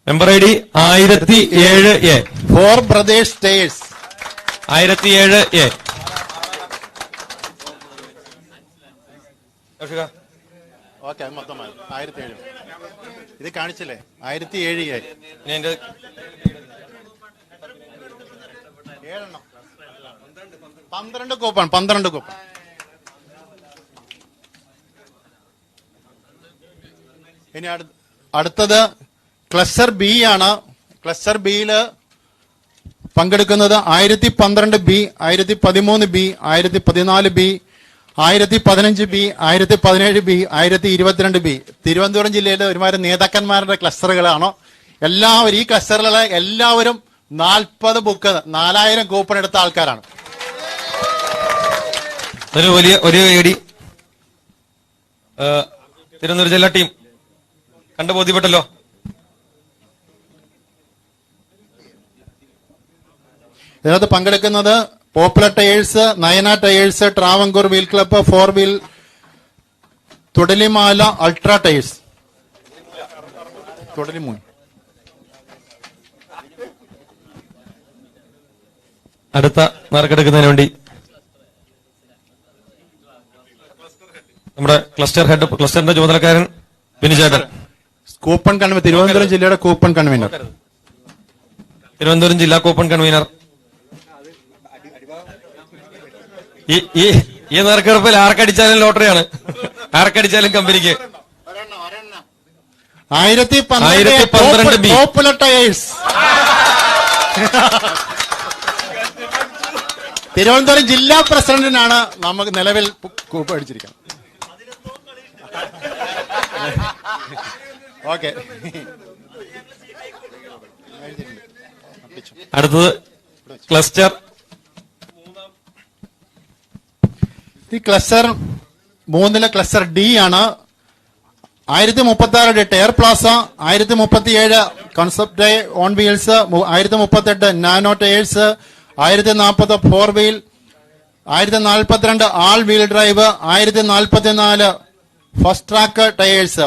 Member I D 1007A four brothers stars 1007A. Okay, മൊത്തമായി 1007. ഇത് കാണിച്ചില്ലേ 1007A. 12 കൂപ്പൺ. ഇനി അടുത്തത് ക്ലസ്റ്റർ B ആണ്. ക്ലസ്റ്റർ ബിയില് പങ്കെടുക്കുന്നത് 1012B, 1013B, 1014B, 1015B, 1017B, 1022B. Thiruvananthapuram ജില്ലയിലെ ഒരുമാതിരി നേതാക്കന്മാരുടെ ക്ലസ്റ്ററുകളാണ് എല്ലാവരും. ഈ ക്ലസ്റ്ററിലെ എല്ലാവരും 40 ബുക്ക് 4000 കൂപ്പൺ എടുത്ത ആൾക്കാരാണ്. ഒരു വലിയ ഐഡി തിരുവനന്തപുരം ജില്ലാ ടീം കണ്ടു ബോധ്യപ്പെട്ടല്ലോ. ഇതിനകത്ത് പങ്കെടുക്കുന്നത് popular tyres, Nayana tyres, Travancore wheel club, 4 wheel, തുടലിമാല, അൾട്രാ ടയേഴ്സ്. അടുത്ത നറുക്കെടുക്കുന്നതിന് വേണ്ടി നമ്മുടെ ക്ലസ്റ്ററിന്റെ ചുമതലക്കാരൻ ബിനിചേട്ടൻ, കൂപ്പൺ കൺവീനർ, തിരുവനന്തപുരം ജില്ലയുടെ കൂപ്പൺ കൺവീനർ, തിരുവനന്തപുരം ജില്ലാ കൂപ്പൺ കൺവീനർ. ഈ നറുക്കെടുപ്പിൽ ആർക്കടിച്ചാലും ലോട്ടറിയാണ്, ആർക്കടിച്ചാലും കമ്പനിക്ക്. 1012B popular tyres. തിരുവനന്തപുരം ജില്ലാ പ്രസിഡന്റിനാണ് നമുക്ക് നിലവിൽ കൂപ്പ് അടിച്ചിരിക്കുന്നത്. ഓക്കെ, അടുത്തത് ക്ലസ്റ്റർ. ഈ ക്ലസ്റ്റർ 3 ക്ലസ്റ്റർ ഡി ആണ്. 1036 tyre plaza, 1037 concept on wheels, 1038 nano tyres, 1040 4 wheel, 1042 all wheel drive, 1044 first track tyres.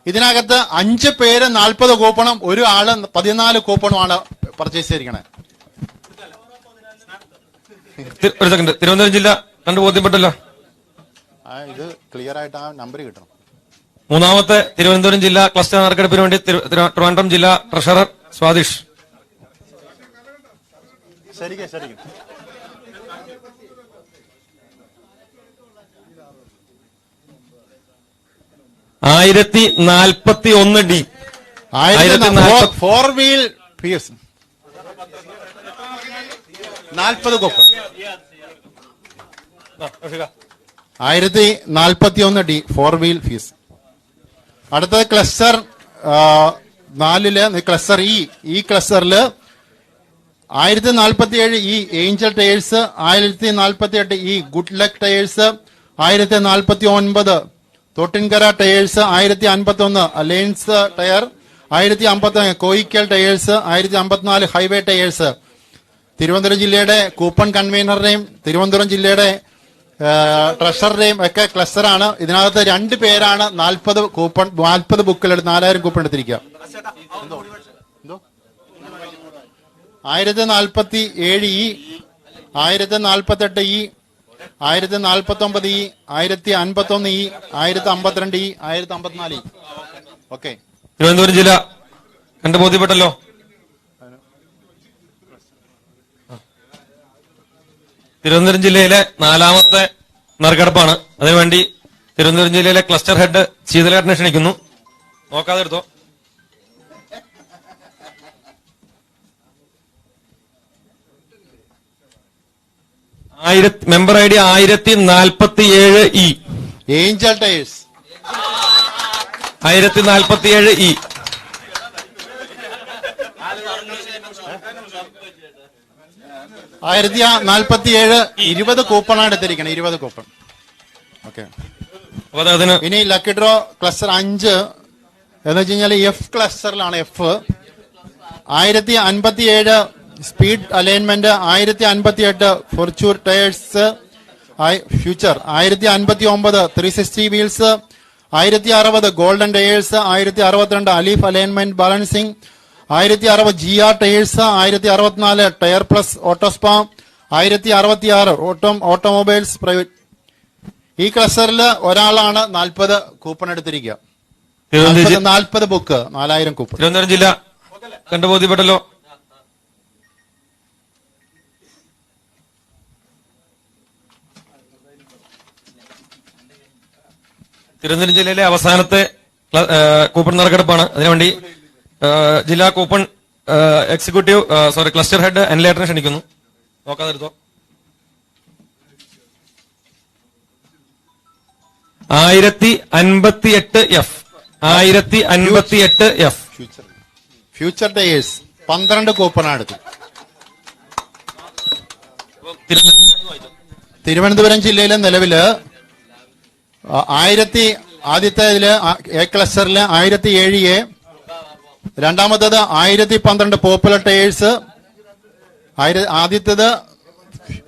ഇതിനകത്ത് 5 പേര് 40 കൂപ്പണും 1 ആള് 14 കൂപ്പണുമാണ് പർച്ചേസ് ചെയ്തിരിക്കണേ. ഒരു സെക്കൻഡ്, തിരുവനന്തപുരം ജില്ല കണ്ടു ബോധ്യപ്പെട്ടല്ലോ. ഇത് ക്ലിയർ ആയിട്ട് ആ നമ്പർ കിട്ടണം. മൂന്നാമത്തെ തിരുവനന്തപുരം ജില്ലാ ക്ലസ്റ്റർ നറുക്കെടുപ്പിന് വേണ്ടി ട്രിവാൻഡ്രം ജില്ലാ ട്രഷറർ സ്വാദിഷ്. ശരിക്കും 1041 D. 4 wheel fees 40 coupon. 1041 D 4 wheel fees. അടുത്തത് ക്ലസ്റ്റർ 4 ക്ലസ്റ്റർ ഈ ക്ലസ്റ്ററില് 1047 angel tyres, 1048 good luck tyres, 1049 Thottinkara tyres, 1051 alliance tyre, 1051 Koickal tyres, 1054 highway tyres. Thiruvananthapuram ജില്ലയുടെ കൂപ്പൺ കൺവീനറുടെയും തിരുവനന്തപുരം ജില്ലയുടെ ട്രഷററുടെയും ഒക്കെ ക്ലസ്റ്ററാണ്. ഇതിനകത്ത് 2 പേരാണ് 40 കൂപ്പൺ 40 ബുക്കിലെടുത്ത് 4000 കൂപ്പൺ എടുത്തിരിക്കുക. 1047 1048 1049 1051 1052 1054. ഓക്കെ, തിരുവനന്തപുരം ജില്ല കണ്ടു ബോധ്യപ്പെട്ടല്ലോ. തിരുവനന്തപുരം ജില്ലയിലെ 4ാമത്തെ നറുക്കെടുപ്പാണ്. അതിനുവേണ്ടി തിരുവനന്തപുരം ജില്ലയിലെ ക്ലസ്റ്റർ ഹെഡ് ശീതലേട്ടനെ ക്ഷണിക്കുന്നു. നോക്കാതെ എടുത്തോ. Member I D 1047 angel tyres 1047 1047 20 കൂപ്പണാണ് എടുത്തിരിക്കണം. 20 കൂപ്പൺ. ഓക്കെ, ഇനി ലക്കി ഡ്രോ ക്ലസ്റ്റർ 5 എന്ന് വെച്ച് കഴിഞ്ഞാൽ എഫ് ക്ലസ്റ്ററിലാണ്. F 1057 speed alignment, 1058 fortune tyres future, 1059 360 wheels, 1060 golden tyres, 1062 Aleef alignment balancing, 1060 GR tyres, 1064 tyre plus auto spa, 1066 automobiles private. ഈ ക്ലസ്റ്ററിൽ ഒരാളാണ് 40 കൂപ്പൺ എടുത്തിരിക്കുക. 40 ബുക്ക് 4000 കൂപ്പൺ. തിരുവനന്തപുരം ജില്ല കണ്ടു ബോധ്യപ്പെട്ടല്ലോ. തിരുവനന്തപുരം ജില്ലയിലെ അവസാനത്തെ കൂപ്പൺ നറുക്കെടുപ്പാണ്. അതിനുവേണ്ടി ജില്ലാ കൂപ്പൺ എക്സിക്യൂട്ടീവ് ക്ലസ്റ്റർ ഹെഡ് അനിലേട്ടനെ ക്ഷണിക്കുന്നു. നോക്കാതെ എടുത്തോ. 1058 F 1058 F ഫ്യൂച്ചർ ടയേഴ്സ് 12 കൂപ്പണാണ് എടുത്തത്. തിരുവനന്തപുരം ജില്ലയിലെ നിലവില് ആദ്യത്തെ ഇതില് എ ക്ലസ്റ്ററില് 1007 രണ്ടാമത്തേത് 1012 പോപ്പുലർ ടയേഴ്സ്. ആദ്യത്തേത്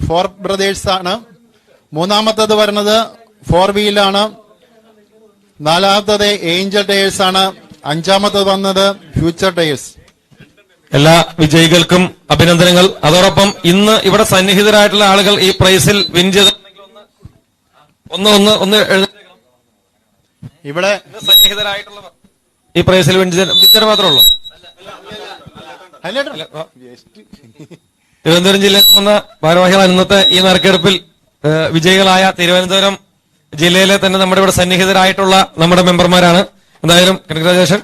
4 ബ്രദേഴ്സ് ആണ്. മൂന്നാമത്തേത് വരുന്നത് 4 വീലാണ്. 4ാമത്തേത് ഏഞ്ചൽ ടയേഴ്സ് ആണ്. 5ാമത്തേത് വന്നത് ഫ്യൂച്ചർ ടയേഴ്സ്. എല്ലാ വിജയികൾക്കും അഭിനന്ദനങ്ങൾ. അതോടൊപ്പം ഇന്ന് ഇവിടെ സന്നിഹിതരായിട്ടുള്ള ആളുകൾ ഈ പ്രൈസിൽ വിൻ ചെയ്ത ഒന്ന് ഇവിടെ സന്നിഹിതരായിട്ടുള്ളവർ ഈ പ്രൈസിൽ വിൻ ചെയ്ത മാത്രമേ ഉള്ളൂ. തിരുവനന്തപുരം ജില്ലയിൽ വന്ന ഭാരവാഹികൾ ഇന്നത്തെ ഈ നറുക്കെടുപ്പിൽ വിജയികളായ തിരുവനന്തപുരം ജില്ലയിലെ തന്നെ നമ്മുടെ ഇവിടെ സന്നിഹിതരായിട്ടുള്ള നമ്മുടെ മെമ്പർമാരാണ്. എന്തായാലും കൺഗ്രാജുലേഷൻ.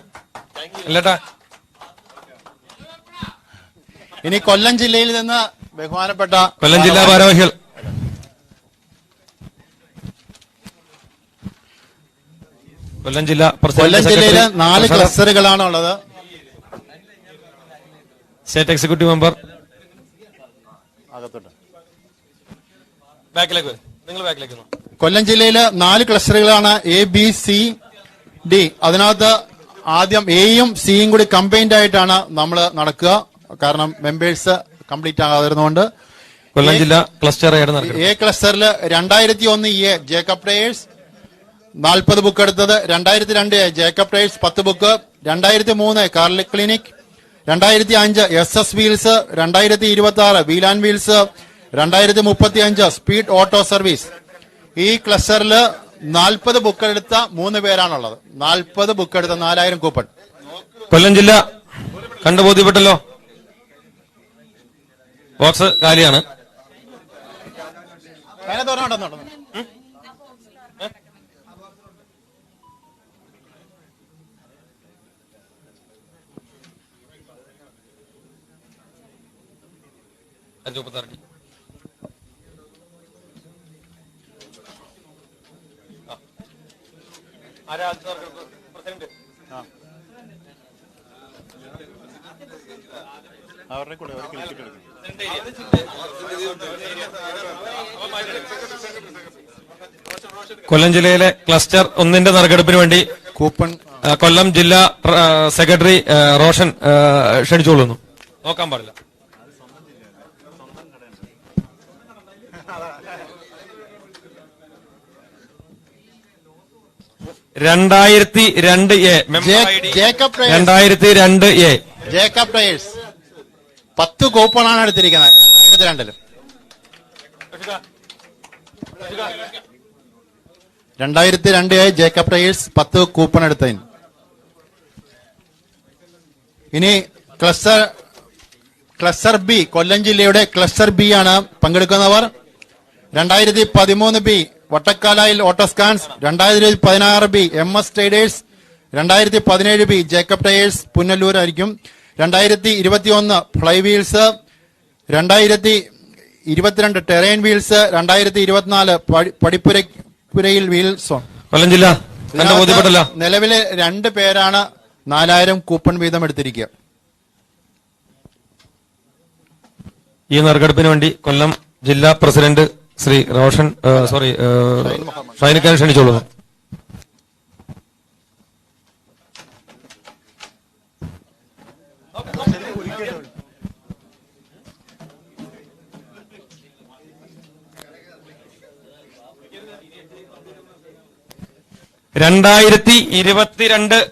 അല്ലേട്ടാ, ഇനി കൊല്ലം ജില്ലയിൽ നിന്ന് ബഹുമാനപ്പെട്ട കൊല്ലം ജില്ലാ ഭാരവാഹികൾ. കൊല്ലം ജില്ലയിലെ 4 ക്ലസ്റ്ററുകളാണ് ഉള്ളത്. സ്റ്റേറ്റ് എക്സിക്യൂട്ടീവ് മെമ്പർ ബാക്കിലേക്ക്. കൊല്ലം ജില്ലയിലെ 4 ക്ലസ്റ്ററുകളാണ് ABCD. അതിനകത്ത് ആദ്യം എയും സിയും കൂടി കമ്പൈൻഡ് ആയിട്ടാണ് നമ്മൾ നടക്കുക. കാരണം മെമ്പേഴ്സ് കംപ്ലീറ്റ് ആകാതിരുന്നുകൊണ്ട്. കൊല്ലം ജില്ലാ ക്ലസ്റ്റർ എ ക്ലസ്റ്ററിൽ 2001 എ ജേക്കബ് ടയേഴ്സ് 40 ബുക്ക് എടുത്തത്, 2002 Jacob tyres 10 book, 2003 Carly clinic, 2005 SS wheels, 2026 wheel and wheels, 2035 speed auto service. ഈ ക്ലസ്റ്ററിൽ 40 ബുക്ക് എടുത്ത 3 പേരാണുള്ളത്. 40 ബുക്ക് എടുത്ത 4000 കൂപ്പൺ. കൊല്ലം ജില്ല കണ്ടുബോധ്യപ്പെട്ടല്ലോ. ബോക്സ് കാലിയാണ്. അവരുടെ കൂടെ കൊല്ലം ജില്ലയിലെ ക്ലസ്റ്റർ 1 നറുക്കെടുപ്പിന് വേണ്ടി കൂപ്പൺ കൊല്ലം ജില്ലാ സെക്രട്ടറി റോഷൻ ക്ഷണിച്ചുകൊള്ളുന്നു. നോക്കാൻ പാടില്ല. ജേക്കബ് 2002 എ ജേക്കബ് ടയേഴ്സ് 10 കൂപ്പണാണ് എടുത്തിരിക്കുന്നത്. 2002 ജേക്കബ് ടയേഴ്സ് 10 കൂപ്പൺ എടുത്തതിന്. ഇനി ക്ലസ്റ്റർ ബി, കൊല്ലം ജില്ലയുടെ ക്ലസ്റ്റർ ബി ആണ് പങ്കെടുക്കുന്നവർ. 2013 B Vattakkalayil auto scans, 2016 B MS traders, 2017 B Jacob tyres Punalur ആയിരിക്കും, 2021 fly wheels, 2022 terrain wheels, 2024 Padippurayil wheels. Kollam ജില്ല ബോധ്യപ്പെട്ടല്ലോ. നിലവിലെ 2 പേരാണ് 4000 കൂപ്പൺ വീതം എടുത്തിരിക്കുക. ഈ നറുക്കെടുപ്പിന് വേണ്ടി കൊല്ലം ജില്ലാ പ്രസിഡന്റ് ശ്രീ റോഷൻ ഷൈനിക്കാൻ ക്ഷണിച്ചോളൂ.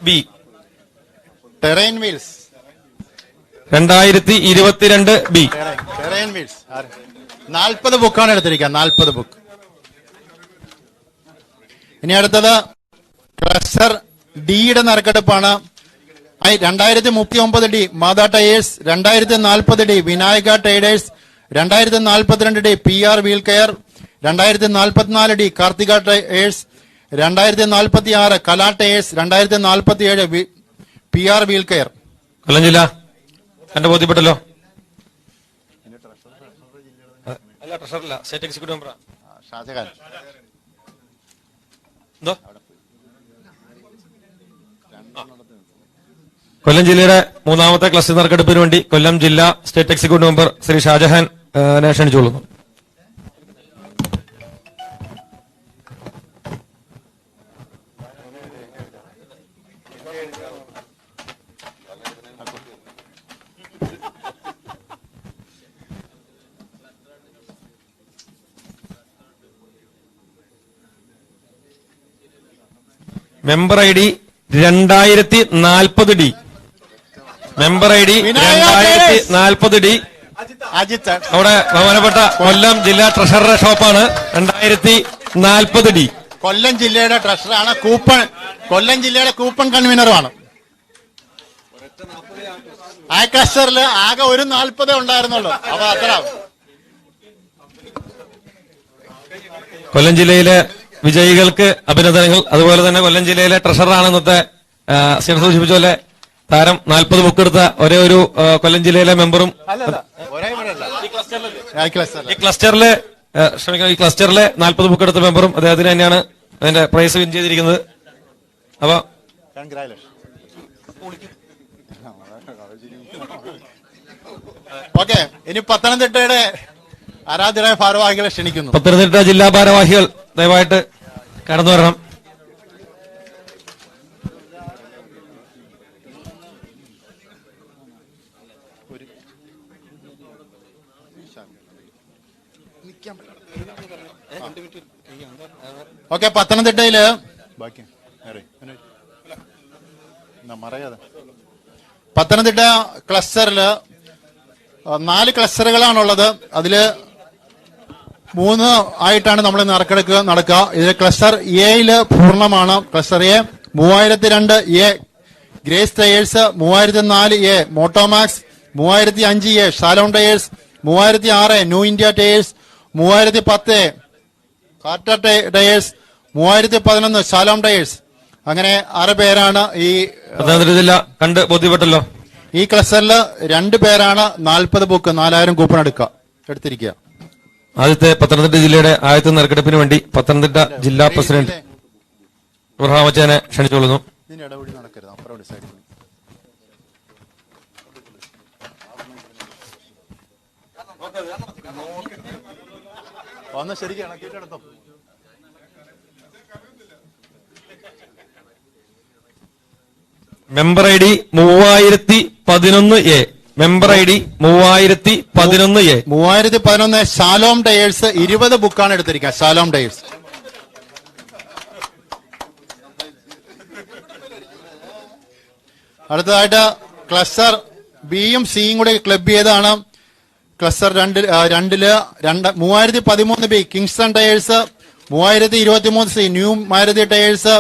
B terrain wheels 2022 B terrain wheels 40 ബുക്കാണ് എടുത്തിരിക്കുക. 40 ബുക്ക്. ഇനി അടുത്തത് ക്ലസ്റ്റർ ഡിയുടെ നറുക്കെടുപ്പാണ്. 2039 D Matha tyres, 2040 D Vinayaka traders, 2042 D PR wheel care, 2044 D Karthika tyres, 2046 Kala tyres, 2047 PR wheel care. Kollam ജില്ല എന്റെ ബോധ്യപ്പെട്ടല്ലോ. ട്രഷറല്ല, സ്റ്റേറ്റ് എക്സിക്യൂട്ടീവ് മെമ്പറാ ഷാജഹാൻ. എന്തോ കൊല്ലം ജില്ലയുടെ 3ാമത്തെ ക്ലസ്റ്റർ നറുക്കെടുപ്പിന് വേണ്ടി കൊല്ലം ജില്ലാ state executive member Shri Shajahan ക്ഷണിച്ചോളുന്നു. Member ID 2040 D member ID 2040 D Ajith അവിടെ ബഹുമാനപ്പെട്ട കൊല്ലം ജില്ലാ ട്രഷററുടെ ഷോപ്പാണ്. 2040 ഡി കൊല്ലം ജില്ലയുടെ ട്രഷറാണ്. കൊല്ലം ജില്ലയുടെ കൂപ്പൺ കൺവീനറുമാണ്. ആ ക്ലസ്റ്ററിൽ ആകെ ഒരു 40 ഉണ്ടായിരുന്നുള്ളൂ. അപ്പൊ അത്ര കൊല്ലം ജില്ലയിലെ വിജയികൾക്ക് അഭിനന്ദനങ്ങൾ. അതുപോലെ തന്നെ കൊല്ലം ജില്ലയിലെ ട്രഷററാണ് ഇന്നത്തെ സൂചിപ്പിച്ച പോലെ താരം 40 ബുക്ക് എടുത്ത ഒരേ ഒരു കൊല്ലം ജില്ലയിലെ മെമ്പറും ഈ ക്ലസ്റ്ററിലെ ഈ ക്ലസ്റ്ററിലെ 40 ബുക്ക് എടുത്ത മെമ്പറും അദ്ദേഹത്തിന് തന്നെയാണ് അതിന്റെ പ്രൈസ് വിൻ ചെയ്തിരിക്കുന്നത്. അപ്പൊ ഓക്കെ, ഇനി പത്തനംതിട്ടയുടെ ആരാധ്യരായ ഭാരവാഹികളെ ക്ഷണിക്കുന്നു. പത്തനംതിട്ട ജില്ലാ ഭാരവാഹികൾ ദയവായിട്ട് കടന്നു വരണം. ഓക്കെ, പത്തനംതിട്ടയില് പത്തനംതിട്ട ക്ലസ്റ്ററില് 4 ക്ലസ്റ്ററുകളാണുള്ളത്. അതില് 3 ആയിട്ടാണ് നമ്മൾ നടക്കുക. ഇതിൽ ക്ലസ്റ്റർ എയില് പൂർണ്ണമാണ്. Cluster A 3002 A grace tyres, 3004 A motomax, 3005 A Shalom tyres, 3006 new India tyres, 3010 Carter tyres, 3011 Shalom tyres. അങ്ങനെ 6 പേരാണ് ഈ പത്തനംതിട്ട ജില്ല കണ്ട് ബോധ്യപ്പെട്ടല്ലോ. ഈ ക്ലസ്റ്ററിൽ 2 പേരാണ് 40 ബുക്ക് 4000 കൂപ്പൺ എടുത്തിരിക്കുക. ആദ്യത്തെ പത്തനംതിട്ട ജില്ലയുടെ ആദ്യത്തെ നറുക്കെടുപ്പിന് വേണ്ടി പത്തനംതിട്ട ജില്ലാ പ്രസിഡന്റ് ഇബ്രഹാമച്ചാനെ ക്ഷണിച്ചുകൊള്ളുന്നു. നടക്കരുത്, അപ്പുറം സൈഡിൽ വന്ന് ശരിക്കും ഇണക്കിയിട്ടെടുത്തോ. Member I D 3011 A member I D 3011 A 3011 Shalom tyres 20 ബുക്കാണ് എടുത്തിരിക്കുക. Shalom tyres. അടുത്തതായിട്ട് ക്ലസ്റ്റർ ബിയും സിയും കൂടി ക്ലബ് ചെയ്താണ്. Cluster 2 3013 B Kingston tyres, 3023 C new Maruti tyres,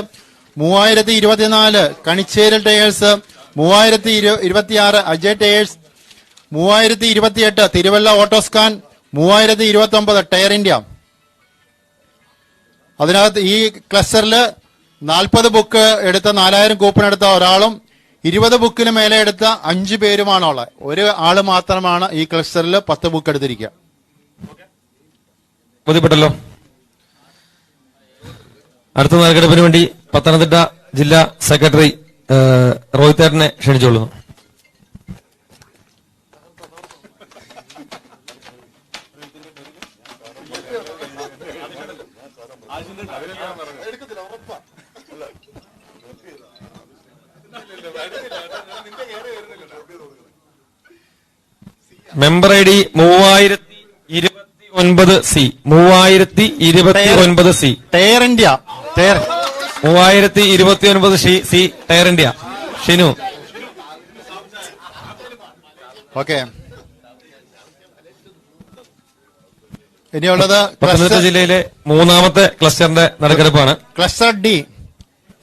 3024 Kanichery tyres, 3026 Ajay tyres, 3028 Thiruvalla autoscan, 3029 tyre India. അതിനകത്ത് ഈ ക്ലസ്റ്ററിൽ 40 ബുക്ക് എടുത്ത 4000 കൂപ്പൺ എടുത്ത ഒരാളും 20 ബുക്കിന് മേലെ എടുത്ത 5 പേരുമാണുള്ളത്. ഒരു ആള് മാത്രമാണ് ഈ ക്ലസ്റ്ററിൽ 10 ബുക്ക് എടുത്തിരിക്കുക. ബോധ്യപ്പെട്ടല്ലോ. അടുത്ത നറുക്കെടുപ്പിന് വേണ്ടി പത്തനംതിട്ട ജില്ലാ സെക്രട്ടറി റോഹിത്തേട്ടനെ ക്ഷണിച്ചുകൊള്ളുന്നു. Member I D 3029 C 3029 C tyre India 3029 C tyre India Shinu. Okay, ഇനിയുള്ളത് പത്തനംതിട്ട ജില്ലയിലെ 3ാമത്തെ ക്ലസ്റ്ററിന്റെ നറുക്കെടുപ്പാണ്. Cluster D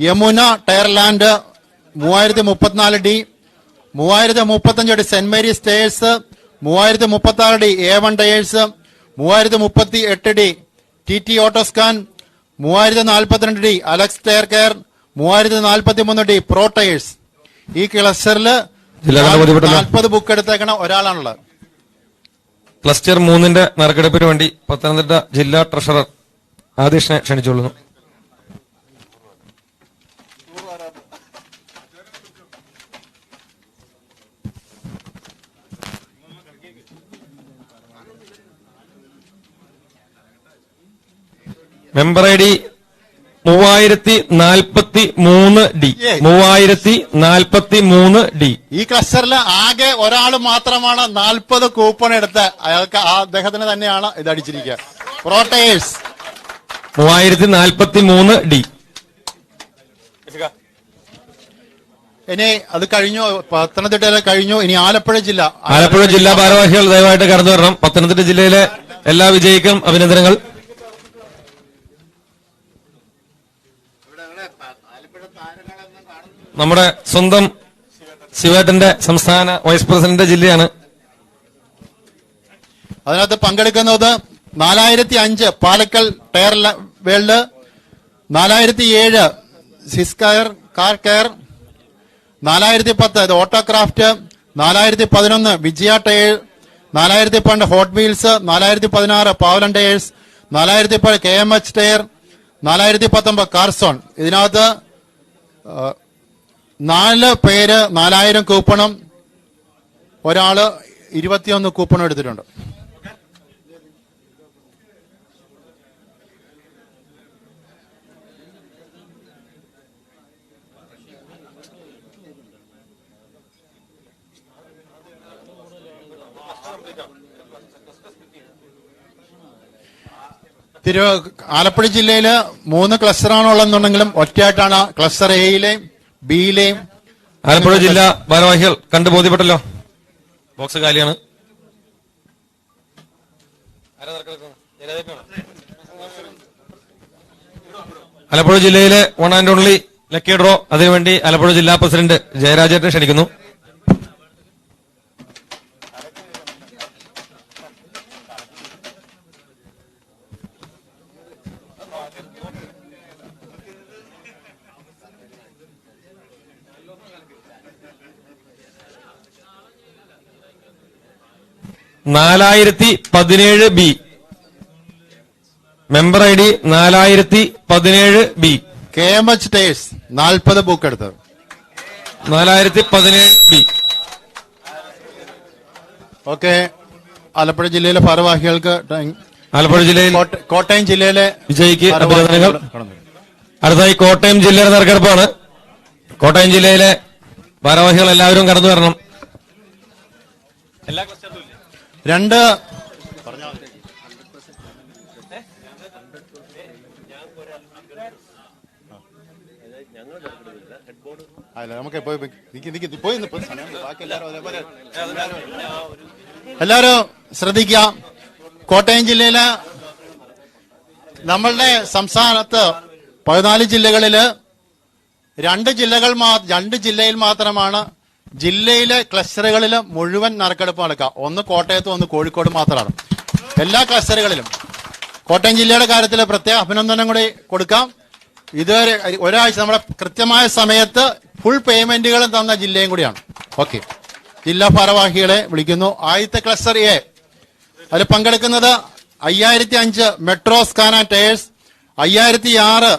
Yamuna tyreland 3034 D, 3035 D Saint Mary's tyres, 3036 D A1 tyres, 3038 D TT autoscan, 3042 D Alex tyre care, 3043 D pro tyres. ഈ ക്ലസ്റ്ററിൽ 40 book എടുത്തേക്കണ ഒരാളാണുള്ളത്. Cluster 3ന്റെ നറുക്കെടുപ്പിന് വേണ്ടി പത്തനംതിട്ട ജില്ലാ treasurer ആദിഷിനെ ക്ഷണിച്ചുകൊള്ളുന്നു. Member I D 3043 D 3043 D. ഈ ക്ലസ്റ്ററിൽ ആകെ ഒരാൾ മാത്രമാണ് 40 കൂപ്പൺ എടുത്ത് അയാൾക്ക് അദ്ദേഹത്തിന് തന്നെയാണ് ഇത് അടിച്ചിരിക്കുക. പ്രോട്ടയേഴ്സ് 3043 ഡി. ഇനി അത് കഴിഞ്ഞു, പത്തനംതിട്ടയിലെ കഴിഞ്ഞു. ഇനി ആലപ്പുഴ ജില്ല ഭാരവാഹികൾ ദയവായിട്ട് കടന്നു വരണം. പത്തനംതിട്ട ജില്ലയിലെ എല്ലാ വിജയിക്കും അഭിനന്ദനങ്ങൾ. നമ്മുടെ സ്വന്തം ശിവേട്ടന്റെ സംസ്ഥാന വൈസ് പ്രസിഡന്റ് ജില്ലയാണ്. അതിനകത്ത് പങ്കെടുക്കുന്നത് 4005 പാലക്കൽ ടയർ വേൾഡ്, 4007 സിസ്കയർ കാർ കെയർ, 4010 ഇത് autocraft, 4011 Vijaya tyre, 4012 hot wheels, 4016 പാവലൻ ടയേഴ്സ്, 4010 KMH ടയർ, 4019 കാർസോൺ. ഇതിനകത്ത് 4 പേര് 4000 കൂപ്പണും ഒരാള് 21 കൂപ്പണും എടുത്തിട്ടുണ്ട്. ആലപ്പുഴ ജില്ലയില് 3 ക്ലസ്റ്ററാണ് ഉള്ളതെന്നുണ്ടെങ്കിലും ഒറ്റയായിട്ടാണ് ക്ലസ്റ്റർ എയിലെയും ബിയിലെയും. ആലപ്പുഴ ജില്ലാ ഭാരവാഹികൾ കണ്ടു ബോധ്യപ്പെട്ടല്ലോ. ബോക്സ് കാലിയാണ്. ആലപ്പുഴ ജില്ലയിലെ one and only lucky draw, അതിനുവേണ്ടി ആലപ്പുഴ ജില്ലാ പ്രസിഡന്റ് ജയരാജേട്ടനെ ക്ഷണിക്കുന്നു. (4017) member ID 4017 KMH tyres 40 book എടുത്തത്. 4017 ഓക്കെ. ആലപ്പുഴ ജില്ലയിലെ ഭാരവാഹികൾക്ക് ആലപ്പുഴ ജില്ലയിൽ കോട്ടയം ജില്ലയിലെ വിജയിക്ക് അഭിനന്ദനങ്ങൾ. അടുത്തായി കോട്ടയം ജില്ലയുടെ നറുക്കെടുപ്പാണ്. കോട്ടയം ജില്ലയിലെ ഭാരവാഹികൾ എല്ലാവരും കടന്നു വരണം. രണ്ട് എല്ലാരും ശ്രദ്ധിക്കുക. കോട്ടയം ജില്ലയില് നമ്മളുടെ സംസ്ഥാനത്ത് 14 ജില്ലകളില് 2 ജില്ലയിൽ മാത്രമാണ് ജില്ലയിലെ ക്ലസ്റ്ററുകളിൽ മുഴുവൻ നറുക്കെടുപ്പ് നടക്കുക. ഒന്ന് കോട്ടയത്തും ഒന്ന് കോഴിക്കോട് മാത്രമാണ്. എല്ലാ ക്ലസ്റ്ററുകളിലും കോട്ടയം ജില്ലയുടെ കാര്യത്തിൽ പ്രത്യേക അഭിനന്ദനം കൂടി കൊടുക്കാം. ഇതുവരെ ഒരാഴ്ച നമ്മുടെ കൃത്യമായ സമയത്ത് ഫുൾ പേയ്മെന്റുകളും തന്ന ജില്ലയും കൂടിയാണ്. ഓക്കെ, ജില്ലാ ഭാരവാഹികളെ വിളിക്കുന്നു. ആദ്യത്തെ ക്ലസ്റ്റർ എ, അതിൽ പങ്കെടുക്കുന്നത് 5005 മെട്രോ സ്കാന tyres, 5006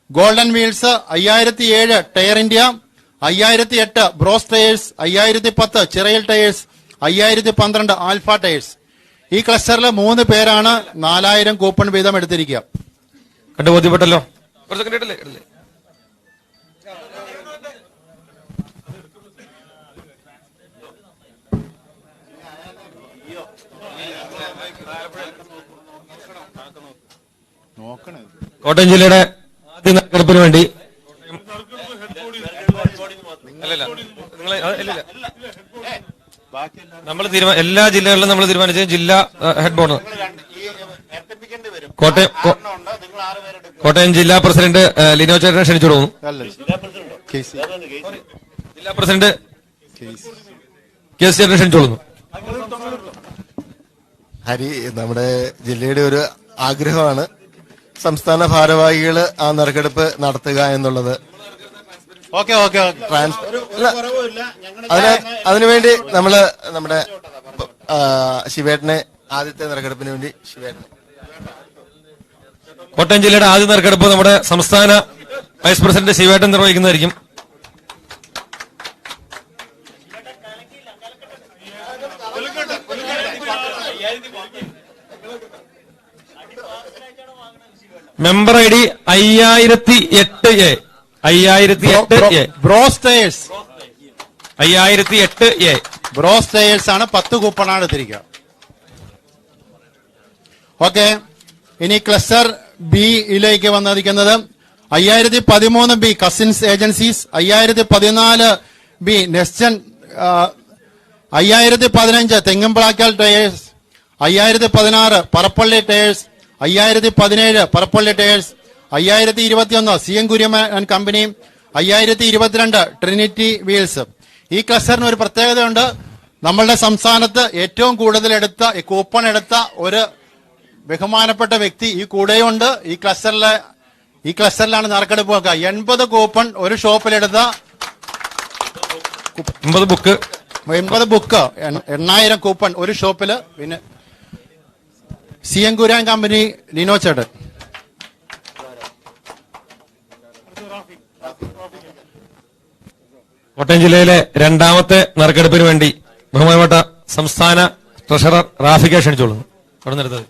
golden wheels, 5007 tyre India, 5008 bros tyres, 5010 Chirayil tyres, 5012 alpha tyres. ഈ ക്ലസ്റ്ററിൽ 3 പേരാണ് 4000 കൂപ്പൺ വീതം എടുത്തിരിക്കുക. കണ്ടു ബോധ്യപ്പെട്ടല്ലോ. കോട്ടയം ജില്ലയുടെ ആദ്യ നറുക്കെടുപ്പിന് വേണ്ടി നമ്മൾ എല്ലാ ജില്ലകളിലും നമ്മൾ തീരുമാനിച്ചത് ജില്ലാ ഹെഡ് ബോർഡ് കോട്ടയം ജില്ലാ പ്രസിഡന്റ് ലിനോ ചേട്ടനെ ക്ഷണിച്ചു കൊടുക്കുന്നു. ജില്ലാ പ്രസിഡന്റ് KC ചേട്ടനെ ക്ഷണിച്ചു കൊടുക്കുന്നു. ഹരി, നമ്മുടെ ജില്ലയുടെ ഒരു ആഗ്രഹമാണ് സംസ്ഥാന ഭാരവാഹികള് ആ നറുക്കെടുപ്പ് നടത്തുക എന്നുള്ളത്. അതിനുവേണ്ടി നമ്മള് നമ്മുടെ ശിവേട്ടനെ ആദ്യത്തെ നറുക്കെടുപ്പിന് വേണ്ടി ശിവേട്ടനെ. കോട്ടയം ജില്ലയുടെ ആദ്യ നറുക്കെടുപ്പ് നമ്മുടെ സംസ്ഥാന വൈസ് പ്രസിഡന്റ് ശിവേട്ടൻ നിർവഹിക്കുന്നതായിരിക്കും. Member ID 5008A. 5008A bros tyres 5008A bros tyres ആണ്. 10 കൂപ്പണാണ് എടുത്തിരിക്കുക. ഓക്കെ, ഇനി ക്ലസ്റ്റർ ബിയിലേക്ക് വന്നിരിക്കുന്നത് 5013B കസിൻസ് ഏജൻസീസ്, 5014B നെസ്റ്റൻ, 5015 Thengumplakkal tyres, 5016 Parappally tyres, 5017 Parappally tyres, 5021 CM Kurian and company, 5022 Trinity wheels. ഈ ക്ലസ്റ്ററിന് ഒരു പ്രത്യേകതയുണ്ട്. നമ്മളുടെ സംസ്ഥാനത്ത് ഏറ്റവും കൂടുതൽ കൂപ്പൺ എടുത്ത ഒരു ബഹുമാനപ്പെട്ട വ്യക്തി ഈ കൂടെയുണ്ട്. ഈ ക്ലസ്റ്ററിലാണ് നറുക്കെടുപ്പ് വെക്കുക. 80 കൂപ്പൺ ഒരു ഷോപ്പിലെടുത്ത 50 ബുക്ക് 80 ബുക്ക്, 8000 കൂപ്പൺ ഒരു ഷോപ്പില്. പിന്നെ CN കുര്യൻ കമ്പനി ലിനോ ചേട്ടൻ. കോട്ടയം ജില്ലയിലെ രണ്ടാമത്തെ നറുക്കെടുപ്പിന് വേണ്ടി ബഹുമാനപ്പെട്ട സംസ്ഥാന ട്രഷറർ റാഫിക്കെ ക്ഷണിച്ചോളൂ. അവിടെ നിന്നെടുത്തത്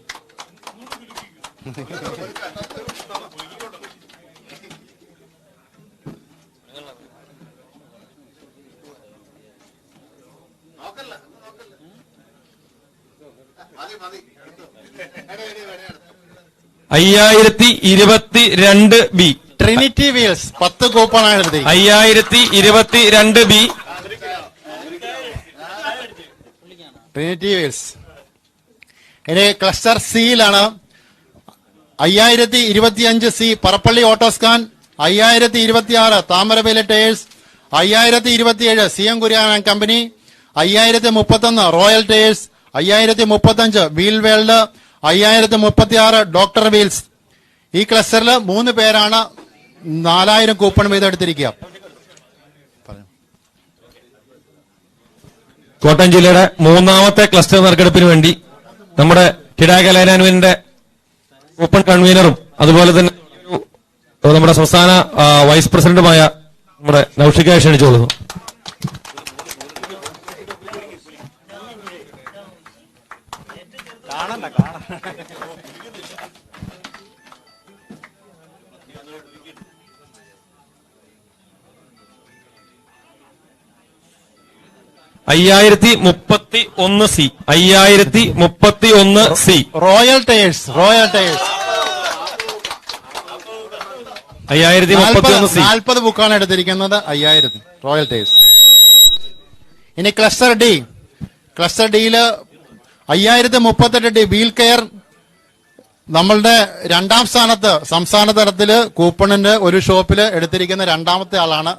$5022 ട്രിനിറ്റി വീൽസ് 10 കൂപ്പണാണ് എടുത്തത്. 5022 ട്രിനിറ്റി വീൽസ്. ഇനി ക്ലസ്റ്റർ സിയിലാണ് 5025C Parappally autoscan, 5026 Thamaravela tyres, 5027 CN Kurian company, 5031 royal tyres, 5035 wheel world, 5036 doctor wheels. ഈ ക്ലസ്റ്ററിൽ 3 പേരാണ് 4000 കൂപ്പൺ വീതം എടുത്തിരിക്കുക. കോട്ടയം ജില്ലയുടെ മൂന്നാമത്തെ ക്ലസ്റ്റർ നറുക്കെടുപ്പിന് വേണ്ടി നമ്മുടെ കിടാകലാനുവിന്റെ ഓപ്പൺ കൺവീനറും അതുപോലെ തന്നെ നമ്മുടെ സംസ്ഥാന വൈസ് പ്രസിഡന്റുമായ നമ്മുടെ നൌഷിക ക്ഷണിച്ചുകൊള്ളുന്നു. $5031C 5031C royal tyres 5031C 40 ബുക്കാണ് എടുത്തിരിക്കുന്നത്. 5000 റോയൽ ടയേഴ്സ്. ഇനി ക്ലസ്റ്റർ ഡിയില് 5038 വീൽ കെയർ. നമ്മളുടെ രണ്ടാം സ്ഥാനത്ത് സംസ്ഥാന തലത്തില് കൂപ്പണിന്റെ ഒരു ഷോപ്പില് എടുത്തിരിക്കുന്ന രണ്ടാമത്തെ ആളാണ്.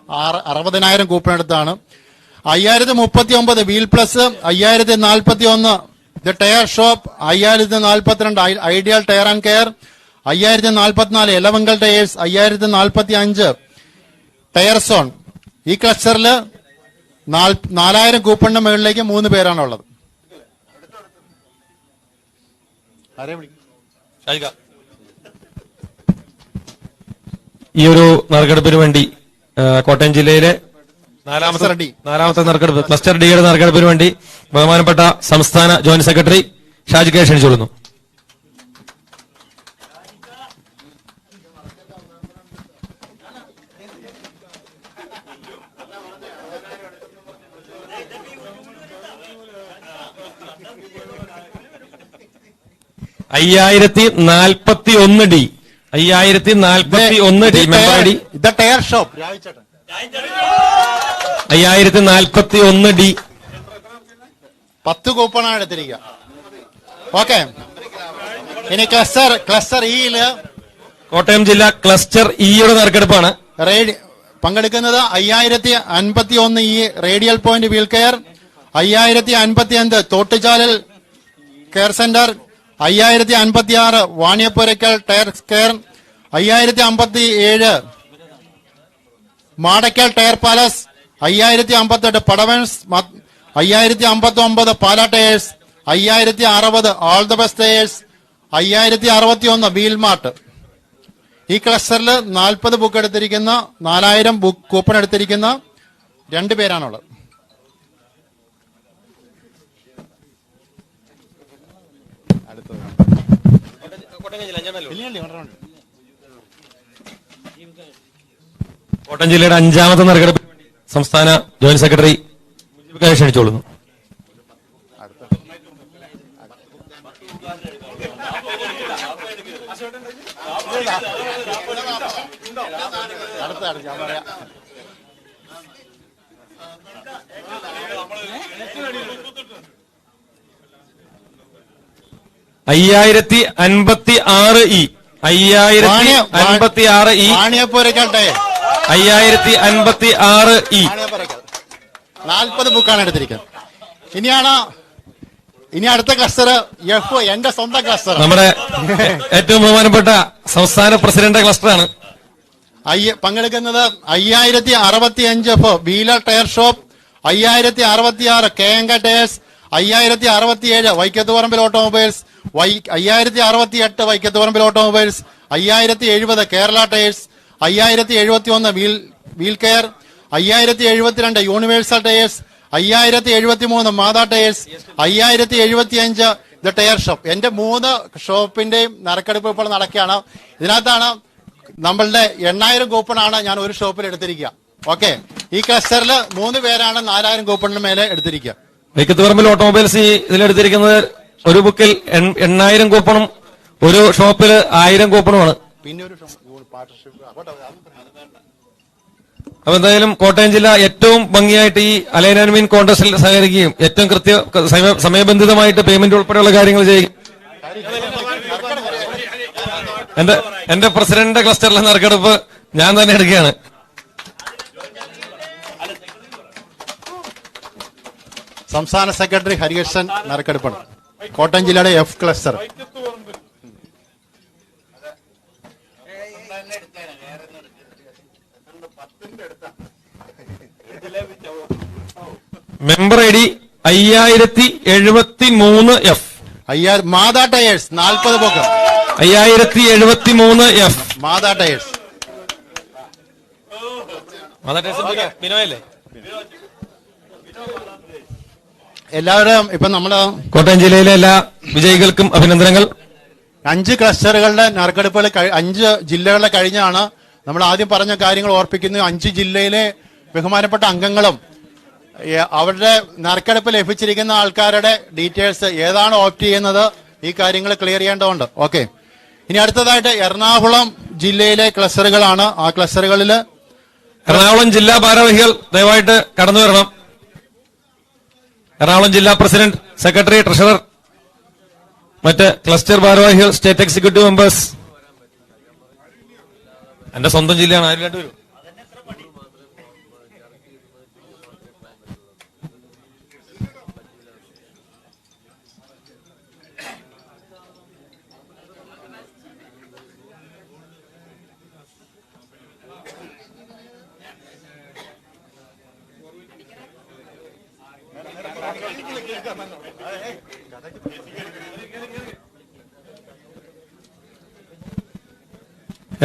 60,000 കൂപ്പൺ എടുത്താണ്. 5039 wheel plus, 5041 the tyre shop, 5042 ideal tyre and care, 5044 Elavankal tyres, 5045 tyre zone. ഈ ക്ലസ്റ്ററിൽ 4000 കൂപ്പണിന്റെ മുകളിലേക്ക് 3 പേരാണുള്ളത്. ഈ ഒരു നറുക്കെടുപ്പിന് വേണ്ടി കോട്ടയം ജില്ലയിലെ നാലാമത്തെ നറുക്കെടുപ്പ് ക്ലസ്റ്റർ ഡിയുടെ നറുക്കെടുപ്പിന് വേണ്ടി ബഹുമാനപ്പെട്ട സംസ്ഥാന ജോയിന്റ് സെക്രട്ടറി ഷാജി കെ ക്ഷണിച്ചുകൊള്ളുന്നു. $5041D 5041D member I D the tyre shop 5041D 10 കൂപ്പണാണ് എടുത്തിരിക്കുക. ഓക്കെ. ഇനി ക്ലസ്റ്റർ ഇയില് കോട്ടയം ജില്ല ക്ലസ്റ്റർ ഇയുടെ നറുക്കെടുപ്പാണ്. പങ്കെടുക്കുന്നത് 5051 radial point wheel care, 5055 Thottuchalal care centre, 5056 Vaniyapurackal tyre care, 5057 Madakkal tyre palace, 5058 Padavans, 5059 Pala tyres, 5060 all the best tyres, 5061 wheel mart. ഈ ക്ലസ്റ്ററിൽ 40 ബുക്ക് എടുത്തിരിക്കുന്ന 4000 ബുക്ക് കൂപ്പൺ എടുത്തിരിക്കുന്ന 2 പേരാണുള്ളത്. കോട്ടയം ജില്ലയുടെ 5ാമത്തെ നറുക്കെടുപ്പ് സംസ്ഥാന joint secretary ക്ഷണിച്ചോളുന്നു. $5056E 5056E Vaniyapurakkal 5056E 40 ബുക്കാണ് എടുത്തിരിക്കുന്നത്. ഇനി അടുത്ത ക്ലസ്റ്റർ എഫ്, എന്റെ സ്വന്തം ക്ലസ്റ്റർ, നമ്മുടെ ഏറ്റവും ബഹുമാനപ്പെട്ട സംസ്ഥാന പ്രസിഡന്റ് ക്ലസ്റ്ററാണ്. പങ്കെടുക്കുന്നത് 5065 wheeler tyre shop, 5066 KNK tyres, 5067 Vaikkathuparambil automobiles, 5068 Vaikkathuparambil automobiles, 5070 Kerala tyres, 5071 wheel care, 5072 universal tyres, 5073 Matha tyres, 5075 the tyre shop. എന്റെ 3 ഷോപ്പിന്റെയും നറുക്കെടുപ്പ് ഇപ്പോൾ നടക്കുകയാണ്. ഇതിനകത്താണ് നമ്മളുടെ 8000 കൂപ്പണാണ് ഞാൻ ഒരു ഷോപ്പിൽ എടുത്തിരിക്കുക. ഓക്കെ, ഈ ക്ലസ്റ്ററിൽ 3 പേരാണ് 4000 കൂപ്പണിന് മേലെ എടുത്തിരിക്കുക. വൈക്കത്തുപറമ്പിൽ ഓട്ടോമൊബൈൽസ് ഇതിലെടുത്തിരിക്കുന്നത് ഒരു ബുക്കിൽ 8000 കൂപ്പണും ഒരു ഷോപ്പിൽ 1000 കൂപ്പണുമാണ്. പിന്നെ ഒരു പാർട്ണർഷിപ്പ്. അപ്പൊ എന്തായാലും കോട്ടയം ജില്ല ഏറ്റവും ഭംഗിയായിട്ട് ഈ അലൈൻമെന്റ് കോൺടെസ്റ്റിൽ സഹകരിക്കുകയും ഏറ്റവും സമയബന്ധിതമായിട്ട് പേയ്മെന്റ് ഉൾപ്പെടെയുള്ള കാര്യങ്ങൾ ചെയ്യും. എന്റെ പ്രസിഡന്റിന്റെ ക്ലസ്റ്ററിലെ നറുക്കെടുപ്പ് ഞാൻ തന്നെ എടുക്കുകയാണ്. സംസ്ഥാന സെക്രട്ടറി ഹരികൃഷ്ണൻ നറുക്കെടുപ്പാണ്. കോട്ടയം ജില്ലയുടെ F cluster. Member I D 5073F. Matha tyres 40 book. 5073F Matha tyres. എല്ലാവരും ഇപ്പൊ നമ്മള് കോട്ടയം ജില്ലയിലെ എല്ലാ വിജയികൾക്കും അഭിനന്ദനങ്ങൾ. 5 ക്ലസ്റ്ററുകളുടെ നറുക്കെടുപ്പുകൾ 5 ജില്ലകളിലെ കഴിഞ്ഞാണ്. നമ്മൾ ആദ്യം പറഞ്ഞ കാര്യങ്ങൾ ഓർപ്പിക്കുന്നു. 5 ജില്ലയിലെ ബഹുമാനപ്പെട്ട അംഗങ്ങളും അവരുടെ നറുക്കെടുപ്പ് ലഭിച്ചിരിക്കുന്ന ആൾക്കാരുടെ ഡീറ്റെയിൽസ് ഏതാണ് ഓപ്റ്റ് ചെയ്യുന്നത്, ഈ കാര്യങ്ങൾ ക്ലിയർ ചെയ്യേണ്ടതുണ്ട്. ഓക്കെ, ഇനി അടുത്തതായിട്ട് എറണാകുളം ജില്ലയിലെ ക്ലസ്റ്ററുകളാണ്. ആ ക്ലസ്റ്ററുകളിൽ എറണാകുളം ജില്ലാ ഭാരവാഹികൾ ദയവായിട്ട് കടന്നു വരണം. എറണാകുളം ജില്ലാ പ്രസിഡന്റ്, സെക്രട്ടറി, ട്രഷറർ, മറ്റ് ക്ലസ്റ്റർ ഭാരവാഹികൾ, സ്റ്റേറ്റ് എക്സിക്യൂട്ടീവ് മെമ്പേഴ്സ്. എന്റെ സ്വന്തം ജില്ലയാണ്, ആരും രണ്ടുപേരും.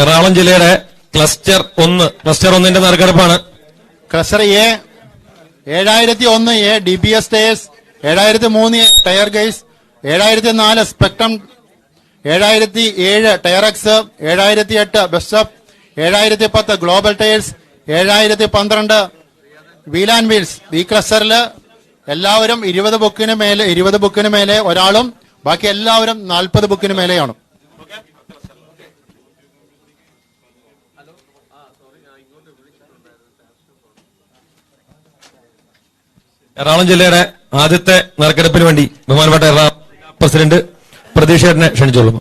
എറണാകുളം ജില്ലയുടെ ക്ലസ്റ്റർ 1ന്റെ നറുക്കെടുപ്പാണ്. Cluster A 7001 A DBS tyres, 7003 tyre guys, 7004 spectrum, 7007 Tyrex, 7008 Bestup, 7010 global tyres, 7012 wheel and wheels. ഈ ക്ലസ്റ്ററിൽ എല്ലാവരും 20 ബുക്കിന് മേലെ ഒരാളും ബാക്കി എല്ലാവരും 40 ബുക്കിന് മേലെയാണ്. എറണാകുളം ജില്ലയുടെ ആദ്യത്തെ നറുക്കെടുപ്പിന് വേണ്ടി ബഹുമാനപ്പെട്ട എറണാകുളം പ്രസിഡന്റ് പ്രതീക്ഷേട്ടനെ ക്ഷണിച്ചോളും.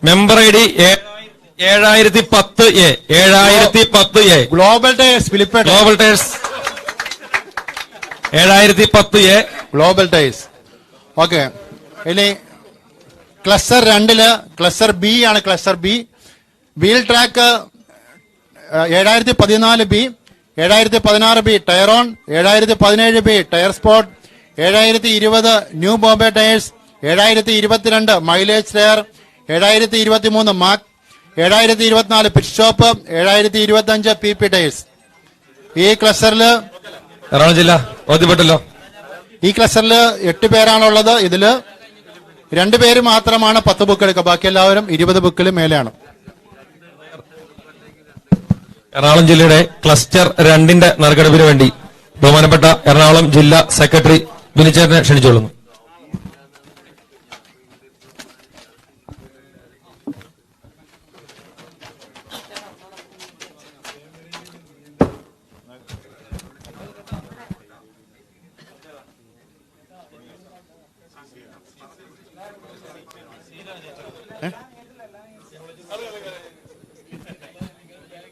Member I D 7010A. Global tyres 7010A global tyres. Okay, ഇനി ക്ലസ്റ്റർ 2 ക്ലസ്റ്റർ ബി ആണ്. Cluster B wheel track 7014B, 7016B Tyreon, 7017B tyre spot, 7020 new Bombay tyres, 7022 mileage tyre, 7023 Mac, 7024 pit stop, 7025 PP tyres. ഈ ക്ലസ്റ്ററിൽ എറണാകുളം ജില്ല ബോധ്യപ്പെട്ടല്ലോ. ഈ ക്ലസ്റ്ററിൽ 8 പേരാണുള്ളത്. ഇതില് 2 പേര് മാത്രമാണ് 10 book എടുക്കുക. ബാക്കി എല്ലാവരും 20 ബുക്കിൽ മേലെയാണ്. എറണാകുളം ജില്ലയുടെ ക്ലസ്റ്റർ 2ന്റെ നറുക്കെടുപ്പിന് വേണ്ടി ബഹുമാനപ്പെട്ട എറണാകുളം ജില്ലാ സെക്രട്ടറി ബിനിച്ചേട്ടനെ ക്ഷണിച്ചോളുന്നു.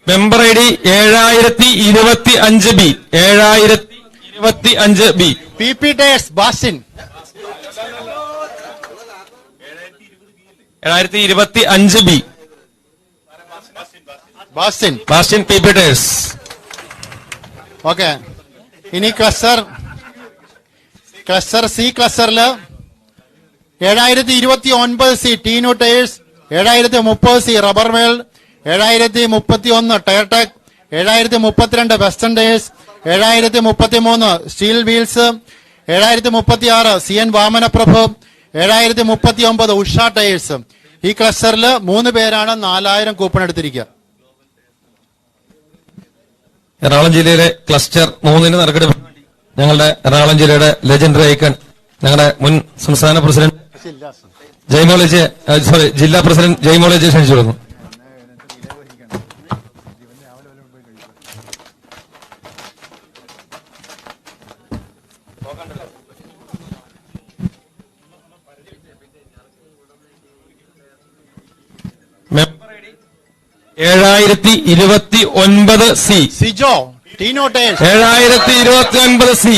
Member I D 7025B. PP tyres Bastin. 7025 B Bastin. Bastin PP tyres. Okay. ഇനി ക്ലസ്റ്റർ സി ക്ലസ്റ്ററില് 7029 C Teenu tyres, 7030 C rubber world, 7031 tyre tech, 7032 western tyres, 7033 steel wheels, 7036 CN Vamanaprabhu, 7039 Usha tyres. ഈ ക്ലസ്റ്ററിൽ 3 പേരാണ് 4000 കൂപ്പൺ എടുത്തിരിക്കുക. എറണാകുളം ജില്ലയിലെ ക്ലസ്റ്റർ 3 നറുക്കെടുപ്പ് ഞങ്ങളുടെ എറണാകുളം ജില്ലയുടെ ലെജൻഡറി ഐക്കൺ ഞങ്ങളുടെ മുൻ സംസ്ഥാന പ്രസിഡന്റ് ജില്ലാ പ്രസിഡന്റ് ജയ്മോളേജ് ക്ഷണിച്ചു കൊടുക്കുന്നു. Member I D 7029 C Sijo ടീനോ tyres. 7029 C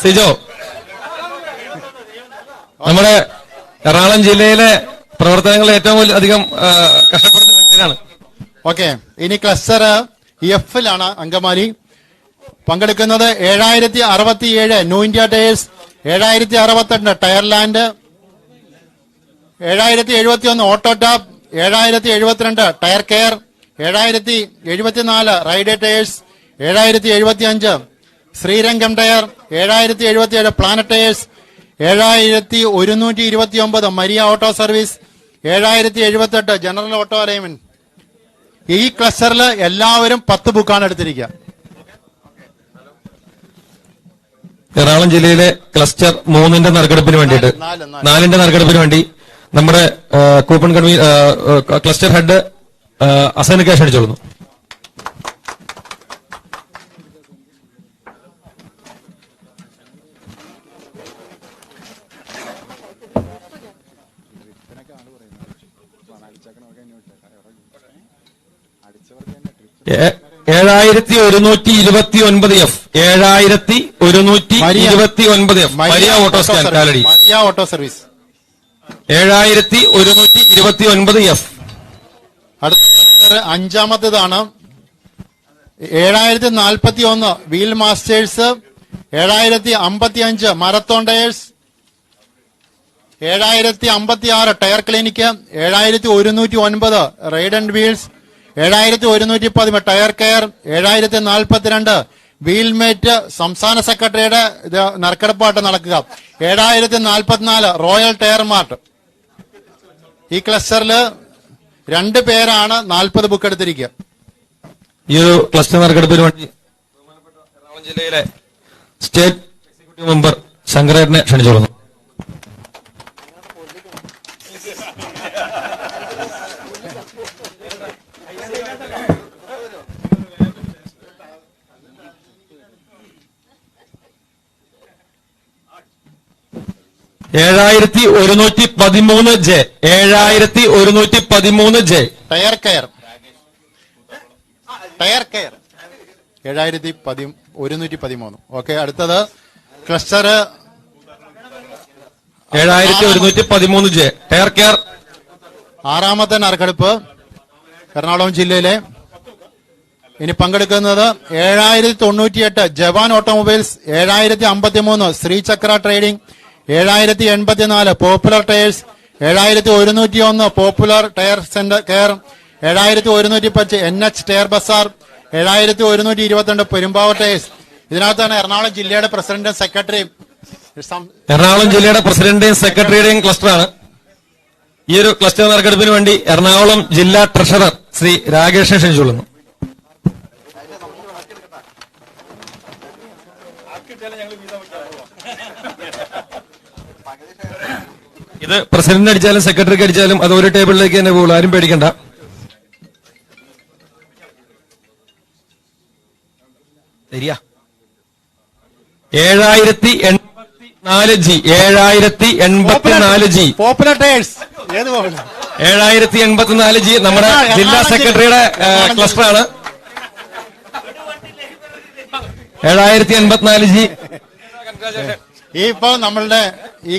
Sijo. നമ്മുടെ എറണാകുളം ജില്ലയിലെ പ്രവർത്തനങ്ങൾ ഏറ്റവും അധികം കഷ്ടപ്പെടുന്ന വ്യക്തിയാണ്. ഓക്കെ. ഇനി ക്ലസ്റ്റർ എഫിലാണ് അങ്കമാലി പങ്കെടുക്കുന്നത്. 7067 new India tyres, 7068 tyreland, 7071 auto tap, 7072 tyre care, 7074 ride tyres, 7075 Srirangam tyre, 7077 planet tyres, 7129 Maria auto service, 7078 general auto alignment. ഈ ക്ലസ്റ്ററിൽ എല്ലാവരും 10 ബുക്കാണ് എടുത്തിരിക്കുക. എറണാകുളം ജില്ലയിലെ ക്ലസ്റ്റർ 3 നറുക്കെടുപ്പിന് വേണ്ടിയിട്ട് 4 നറുക്കെടുപ്പിന് വേണ്ടി നമ്മുടെ കൂപ്പൺ ക്ലസ്റ്റർ ഹെഡ് അസൈൻ ക്യാഷ് അടിച്ചോളുന്നു. ഏഴായിരത്തി 7129 F 7129 F Maria auto stand Kalady. Maria auto service 7129 F. അടുത്ത ക്ലസ്റ്റർ 5-ാമത്തേതാണ്. 7041 wheel masters, 7055 marathon tyres, 7056 tyre clinic, 7109 ride and wheels, 7110 tyre care, 7042 wheel mate. സംസ്ഥാന സെക്രട്ടറിയുടെ നറുക്കെടുപ്പായിട്ട് നടക്കുക. 7044 റോയൽ ടയർ മാർട്ട്. ഈ ക്ലസ്റ്ററിൽ 2 പേരാണ് 40 ബുക്ക് എടുത്തിരിക്കുക. ഈ ഒരു ക്ലസ്റ്റർ നറുക്കെടുപ്പിന് വേണ്ടി എറണാകുളം ജില്ലയിലെ സ്റ്റേറ്റ് എക്സിക്യൂട്ടീവ് മെമ്പർ ശങ്കരേട്ടനെ ക്ഷണിച്ചോളുന്നു. ഏഴായിരത്തി 7113 J 7113 J tyre care 7113. Okay. അടുത്തത് ക്ലസ്റ്റർ 7113 ജെ ടയർ കെയർ. 6-ാമത്തെ നറുക്കെടുപ്പ് എറണാകുളം ജില്ലയിലെ. ഇനി പങ്കെടുക്കുന്നത് 7098 Jawan automobiles, 7053 Sreechakra trading, 7084 popular tyres, 7101 popular tyre centre care, 7110 NH tyre bazaar, 7122 Perumbavoor tyres. ഇതിനകത്താണ് എറണാകുളം ജില്ലയുടെ പ്രസിഡന്റും സെക്രട്ടറിയും. എറണാകുളം ജില്ലയുടെ പ്രസിഡന്റേയും സെക്രട്ടറിയുടെയും ക്ലസ്റ്ററാണ്. ഈ ഒരു ക്ലസ്റ്റർ നറുക്കെടുപ്പിന് വേണ്ടി എറണാകുളം ജില്ലാ ട്രഷറർ ശ്രീ രാകേഷിനെ ക്ഷണിച്ചുകൊള്ളുന്നു. ഇത് പ്രസിഡന്റ് അടിച്ചാലും സെക്രട്ടറിക്ക് അടിച്ചാലും അത് ഒരു ടേബിളിലേക്ക് തന്നെ പോകുള്ളൂ. ആരും പേടിക്കണ്ട. ശരിയാ. 7084 G 7084 G popular tyres. 7084 G നമ്മുടെ ജില്ലാ സെക്രട്ടറിയുടെ ക്ലസ്റ്ററാണ്. 7084 ജി ഈ ഇപ്പൊ നമ്മളുടെ ഈ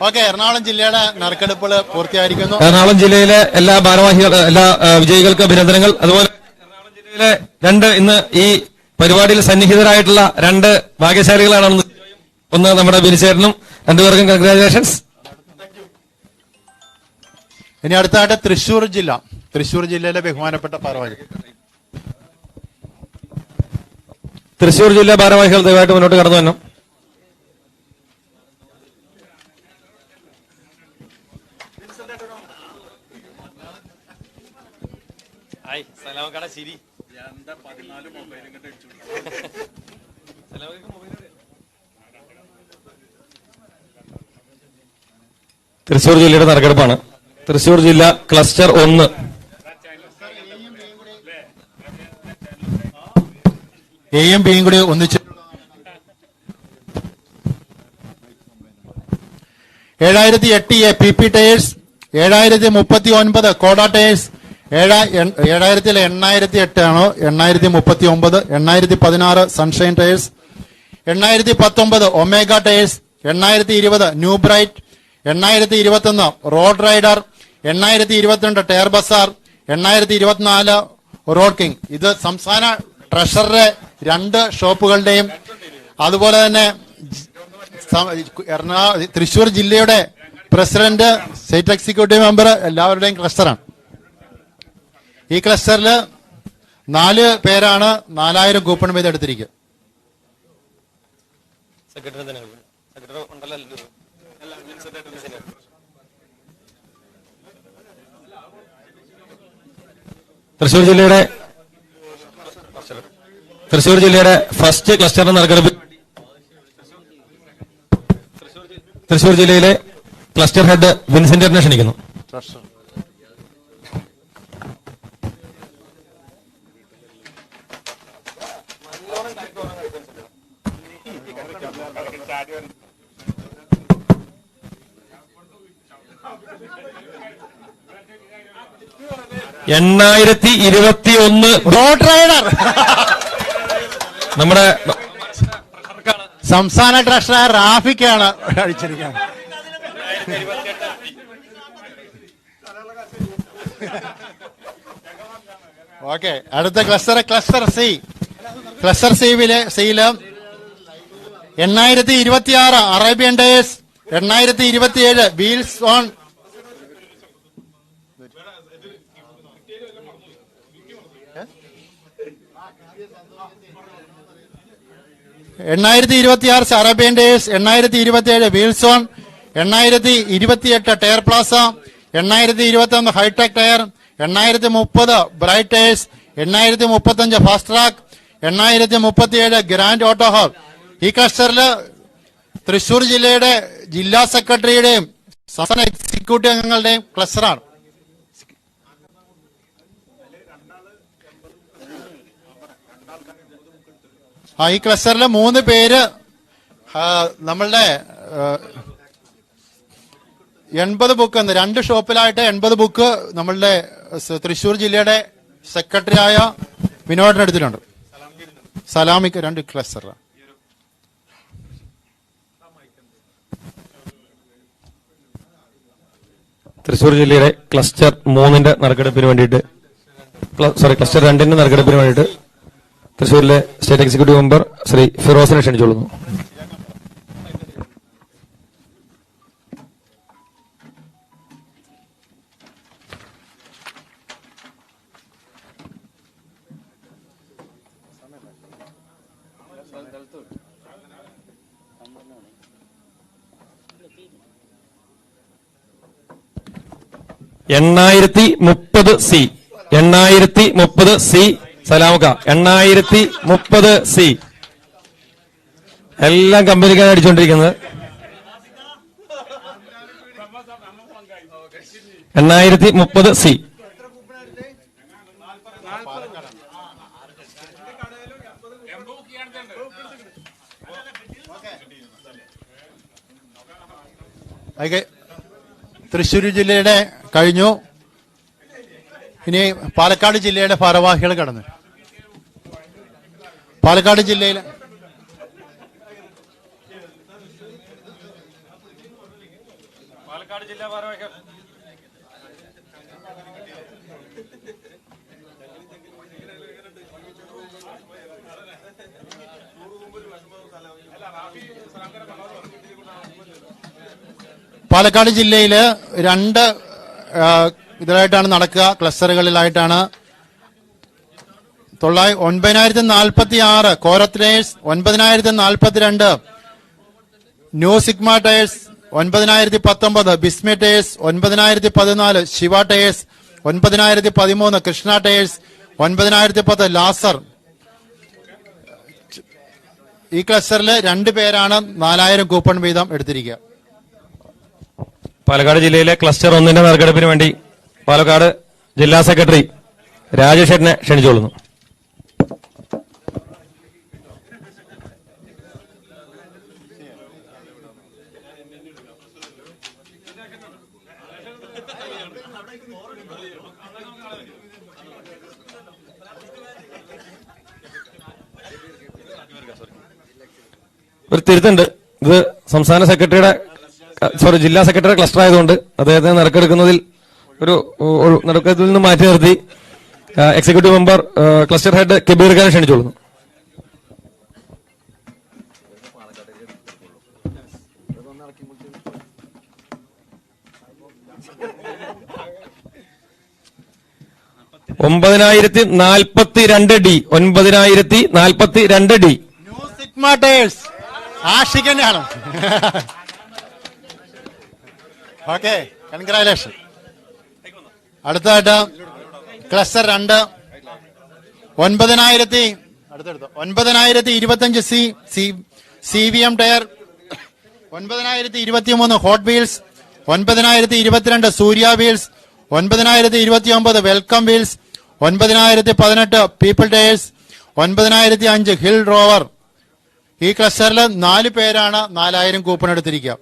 ഓക്കെ, എറണാകുളം ജില്ലയുടെ നറുക്കെടുപ്പുകൾ പൂർത്തിയായിരിക്കുന്നു. എറണാകുളം ജില്ലയിലെ എല്ലാ എല്ലാ വിജയികൾക്ക് അഭിനന്ദനങ്ങൾ. അതുപോലെ എറണാകുളം ജില്ലയിലെ ഇന്ന് ഈ പരിപാടിയിൽ സന്നിഹിതരായിട്ടുള്ള 2 ഭാഗ്യശാലികളാണ്. ഒന്ന് നമ്മുടെ ബിനിച്ചേട്ടനും, 2 പേർക്കും കൺഗ്രാജുലേഷൻസ്. ഇനി അടുത്തായിട്ട് തൃശൂർ ജില്ലയിലെ ബഹുമാനപ്പെട്ട ഭാരവാഹികൾ. തൃശൂർ ജില്ലാ ഭാരവാഹികൾ ദയവായിട്ട് മുന്നോട്ട് കടന്നു വന്നു. തൃശൂർ ജില്ലയുടെ നറുക്കെടുപ്പാണ്. തൃശൂർ ജില്ല ക്ലസ്റ്റർ 1. എയും ബിയും കൂടി ഒന്നിച്ച് 7008 PP ടയേഴ്സ്, 7039 കോഡ ടയേഴ്സ്, 8008 ആണോ 8039, 8016 sunshine tyres, 8019 omega tyres, 8020 new bright, 8021 road rider, 8022 tyre bazaar, 8024 road king. ഇത് സംസ്ഥാന ട്രഷററെ 2 ഷോപ്പുകളുടെയും അതുപോലെ തന്നെ തൃശൂർ ജില്ലയുടെ പ്രസിഡന്റ്, സ്റ്റേറ്റ് എക്സിക്യൂട്ടീവ് മെമ്പർ എല്ലാവരുടെയും ക്ലസ്റ്ററാണ്. ഈ ക്ലസ്റ്ററിൽ 4 പേരാണ് 4000 കൂപ്പൺ വീതം എടുത്തിരിക്കുക. തൃശൂർ ജില്ലയുടെ ഫസ്റ്റ് ക്ലസ്റ്ററിന് നറുക്കെടുപ്പ് തൃശൂർ ജില്ലയിലെ ക്ലസ്റ്റർ ഹെഡ് വിൻസെന്റിനെ ക്ഷണിക്കുന്നു. $821 റോഡ് റൈഡർ നമ്മുടെ സംസ്ഥാന ട്രഷറർ റാഫിക്കാണ് അടിച്ചിരിക്കുന്നത്. ഓക്കെ, അടുത്ത ക്ലസ്റ്റർ സി. ക്ലസ്റ്റർ സിയില് 8026 Arabian days, 8027 wheels on, 8026 Arabian days, 8027 wheels on, 8028 tyre plaza, 8021 hi tech tyre, 8030 bright tyres, 8035 fast track, 8037 grand auto hall. ഈ ക്ലസ്റ്ററിൽ തൃശൂർ ജില്ലയുടെ ജില്ലാ സെക്രട്ടറിയുടെയും സംസ്ഥാന എക്സിക്യൂട്ടീവ് അംഗങ്ങളുടെയും ക്ലസ്റ്ററാണ്. ഈ ക്ലസ്റ്ററിൽ 3 പേര് നമ്മളുടെ 80 ബുക്ക് 2 ഷോപ്പിലായിട്ട് 80 ബുക്ക് നമ്മളുടെ തൃശൂർ ജില്ലയുടെ സെക്രട്ടറി ആയ വിനോദിന് എടുത്തിട്ടുണ്ട്. സലാമിക്ക് 2 ക്ലസ്റ്റർ. തൃശൂർ ജില്ലയുടെ ക്ലസ്റ്റർ 3 നറുക്കെടുപ്പിന് വേണ്ടിയിട്ട് ക്ലസ്റ്റർ 2 നറുക്കെടുപ്പിന് വേണ്ടിയിട്ട് തൃശൂരിലെ സ്റ്റേറ്റ് എക്സിക്യൂട്ടീവ് മെമ്പർ ശ്രീ ഫിറോസിനെ ക്ഷണിച്ചോളുന്നു. $830 സലാമുക്ക 8030 എല്ലാം കമ്പനിക്കാണ് അടിച്ചുകൊണ്ടിരിക്കുന്നത്. 8030 തൃശ്ശൂർ ജില്ലയുടെ കഴിഞ്ഞു. ഇനി പാലക്കാട് ജില്ലയുടെ ഭാരവാഹികൾ കടന്നു. പാലക്കാട് ജില്ലയിലെ പാലക്കാട് ജില്ലാ ഭാരവാഹികൾ പാലക്കാട് ജില്ലയില് രണ്ട് ഇതിലായിട്ടാണ് നടക്കുക, ക്ലസ്റ്ററുകളിലായിട്ടാണ്. 9046 Korath tyres, 9042 new sigma tyres, 9019 Bismi tyres, 9014 Shiva tyres, 9013 Krishna tyres, 9010 laser. ഈ ക്ലസ്റ്ററിൽ 2 പേരാണ് 4000 കൂപ്പൺ വീതം എടുത്തിരിക്കുക. പാലക്കാട് ജില്ലയിലെ ക്ലസ്റ്റർ 1 നറുക്കെടുപ്പിന് വേണ്ടി പാലക്കാട് ജില്ലാ സെക്രട്ടറി രാജേഷേട്ടനെ ക്ഷണിച്ചുകൊള്ളുന്നു. ഒരു തിരുത്തുണ്ട്. ഇത് സംസ്ഥാന സെക്രട്ടറിയുടെ ജില്ലാ സെക്രട്ടറി ക്ലസ്റ്റർ ആയതുകൊണ്ട് അദ്ദേഹത്തെ നറുക്കെടുക്കുന്നതിൽ നറുക്കെടുപ്പിൽ നിന്ന് മാറ്റി നിർത്തി executive member cluster head Kabir Khan ക്ഷണിച്ചോളുന്നു. $9042 $9042 ന്യൂ സിഗ്മ ടയേഴ്സ് ആഷിഖന്നെയാണ്. Okay, congratulation. അടുത്തതായിട്ട് cluster 2 9025 CVM tyre, 9023 hot wheels, 9022 Surya wheels, 9029 welcome wheels, 9018 people tyres, 9005 hill rover. ഈ ക്ലസ്റ്ററിൽ 4 പേരാണ് 4000 കൂപ്പൺ എടുത്തിരിക്കുക.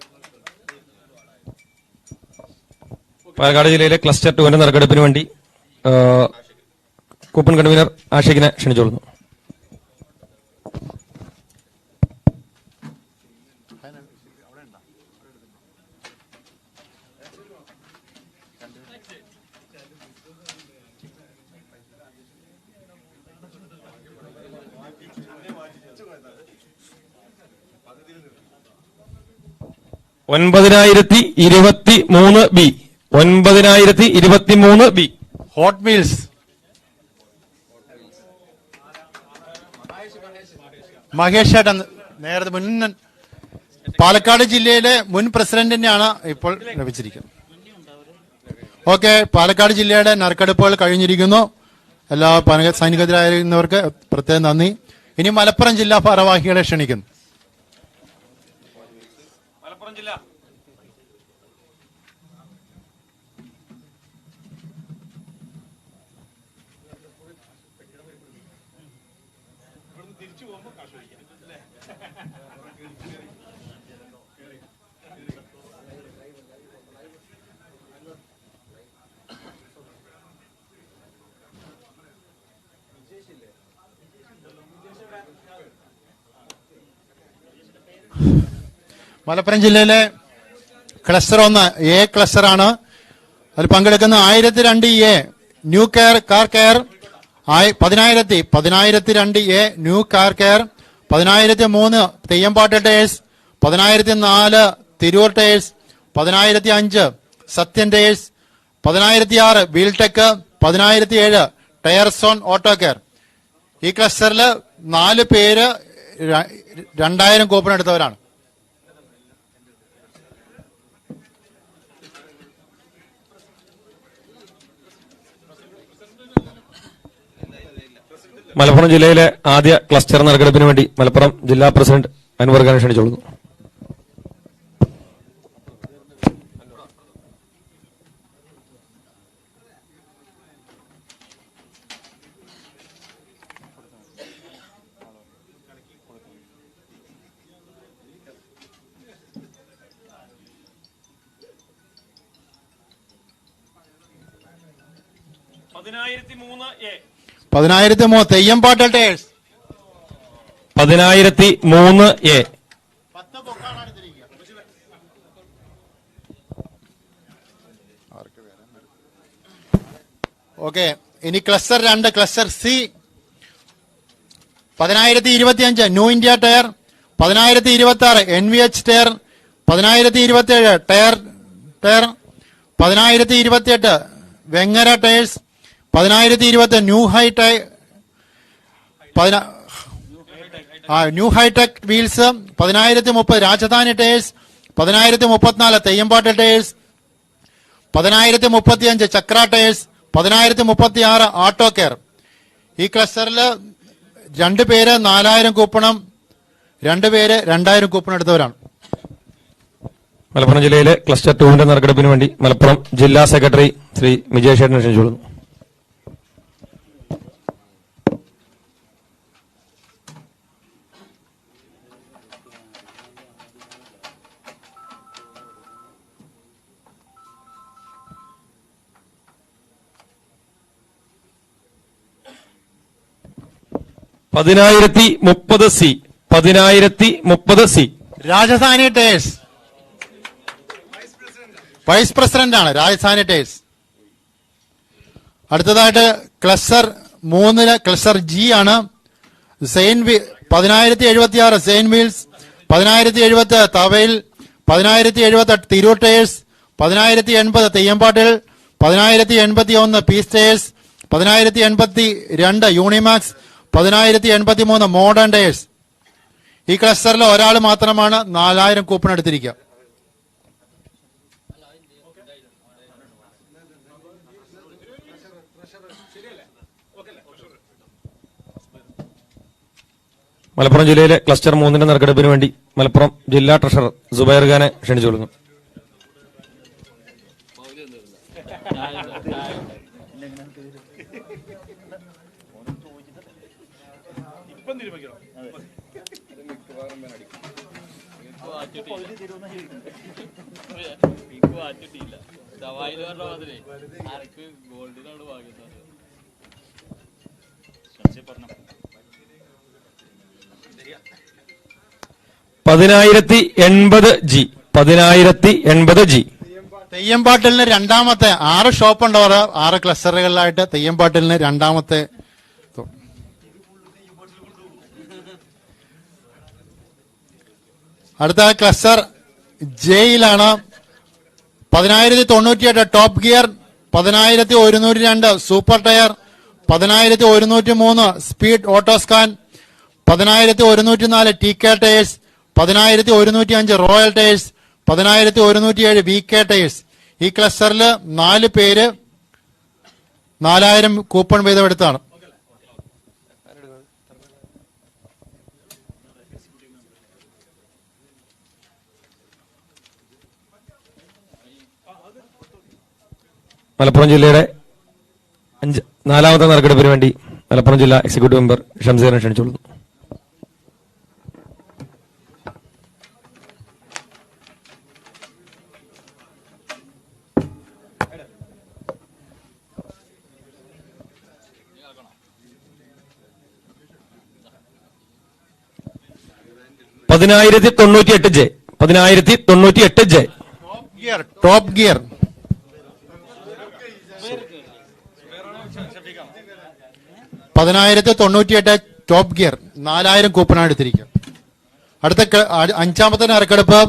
പാലക്കാട് ജില്ലയിലെ ക്ലസ്റ്റർ 2 നറുക്കെടുപ്പിന് വേണ്ടി കൂപ്പൺ കൺവീനർ ആഷിഖിനെ ക്ഷണിച്ചോളുന്നു. $9023 ഹോട്ട് വീൽസ് മഹേഷ് ചേട്ടൻ നേരത്തെ പാലക്കാട് ജില്ലയിലെ മുൻ പ്രസിഡന്റ് തന്നെയാണ് ഇപ്പോൾ ലഭിച്ചിരിക്കുന്നത്. ഓക്കെ, പാലക്കാട് ജില്ലയുടെ നറുക്കെടുപ്പുകൾ കഴിഞ്ഞിരിക്കുന്നു. എല്ലാ സൈനികരായിരുന്നവർക്ക് പ്രത്യേകം നന്ദി. ഇനി മലപ്പുറം ജില്ലാ ഭാരവാഹികളെ ക്ഷണിക്കുന്നു. മലപ്പുറം ജില്ല മലപ്പുറം ജില്ലയിലെ ക്ലസ്റ്റർ 1 എ ക്ലസ്റ്റർ ആണ്. അതിൽ പങ്കെടുക്കുന്ന 1002 new car care, 1002 new car care, 1003 Theyyampattu tyres, 1004 Tirur tyres, 1005 Sathyan tyres, 1006 wheel tech, 1007 tyre zone auto care. ഈ ക്ലസ്റ്ററിൽ 4 പേര് 2000 കൂപ്പൺ എടുത്തവരാണ്. മലപ്പുറം ജില്ലയിലെ ആദ്യ ക്ലസ്റ്റർ നറുക്കെടുപ്പിന് വേണ്ടി മലപ്പുറം ജില്ലാ പ്രസിഡന്റ് അൻവർ ഖാൻ ക്ഷണിച്ചോളുന്നു. 1003 തെയ്യംപാട്ട് ടയേഴ്സ്. 1003A. ഓക്കെ, ഇനി cluster 2 cluster C 10,025 new India tyre, 10,026 NVH tyre, 10,027 tyre 10,028 Vengara tyres, 10,020 new hi tech wheels, 10,030 Rajadhani tyres, 10,034 Theyyampattu tyres, 10,035 Chakra tyres, 10,036 auto care. ഈ ക്ലസ്റ്ററിൽ 2 പേര് 4,000 കൂപ്പണും 2 പേര് 2,000 കൂപ്പൺ എടുത്തവരാണ്. മലപ്പുറം ജില്ലയിലെ ക്ലസ്റ്റർ 2 നറുക്കെടുപ്പിന് വേണ്ടി മലപ്പുറം ജില്ലാ സെക്രട്ടറി ശ്രീ വിജയ് ഷേട്ടനെ ക്ഷണിച്ചുകൊള്ളുന്നു. $10,030C Rajadhani tyres. Vice president ആണ് രാജധാനി ടയേഴ്സ്. അടുത്തതായിട്ട് ക്ലസ്റ്റർ 3 ക്ലസ്റ്റർ ജി ആണ്. 10,076 Zain wheels, 10,070 Thavayil, 10,078 Tirur tyres, 10,080 Theyyampattil, 10,081 peace tyres, 10,082 Unimax, 10,083 modern tyres. ഈ ക്ലസ്റ്ററിൽ ഒരാൾ മാത്രമാണ് 4,000 കൂപ്പൺ എടുത്തിരിക്കുക. മലപ്പുറം ജില്ലയിലെ ക്ലസ്റ്റർ 3 നറുക്കെടുപ്പിന് വേണ്ടി മലപ്പുറം ജില്ലാ ട്രഷറർ സുബൈർ ഖാനെ ക്ഷണിച്ചുകൊള്ളുന്നു. $10,080G. തെയ്യമ്പാട്ടിലിന് രണ്ടാമത്തെ 6 ഷോപ്പ് ഉണ്ട്, 6 ക്ലസ്റ്ററുകളിലായിട്ട് തെയ്യമ്പാട്ടിലിന് രണ്ടാമത്തെ. അടുത്ത ക്ലസ്റ്റർ ജെയിലാണ്. 10,098 top gear, 10,102 super tyre, 10,103 speed auto scan, 10,104 TK tyres, 10,105 royal tyres, 10,107 VK tyres. ഈ ക്ലസ്റ്ററിൽ 4 പേര് 4,000 കൂപ്പൺ വീതം എടുത്താണ്. മലപ്പുറം ജില്ലയുടെ 4ാമത്തെ നറുക്കെടുപ്പിന് വേണ്ടി മലപ്പുറം ജില്ലാ എക്സിക്യൂട്ടീവ് മെമ്പർ ഷംസീറിനെ ക്ഷണിച്ചുകൊള്ളുന്നു. $10,098J. Top gear 10,098 top gear 4,000 കൂപ്പണാണ് എടുത്തിരിക്കുക. അടുത്ത 5ാമത്തെ നറുക്കെടുപ്പ്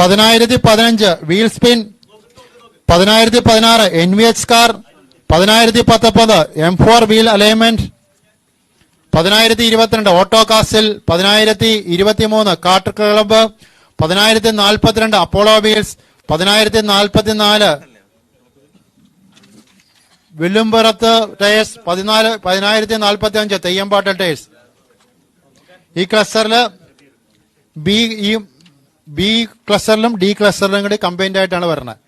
10,015 wheel spin, 10,016 NVH car, 10,019 M4 wheel alignment, 10,022 auto castle, 10,023 cutter club, 10,042 Apollo wheels, 10,044 Villumpurath tyres, 10,045 Theyyampattu tyres. ഈ ക്ലസ്റ്ററിൽ ബി ക്ലസ്റ്ററിലും ഡി ക്ലസ്റ്ററിലും കൂടി കമ്പൈൻഡ് ആയിട്ടാണ് വരുന്നത്.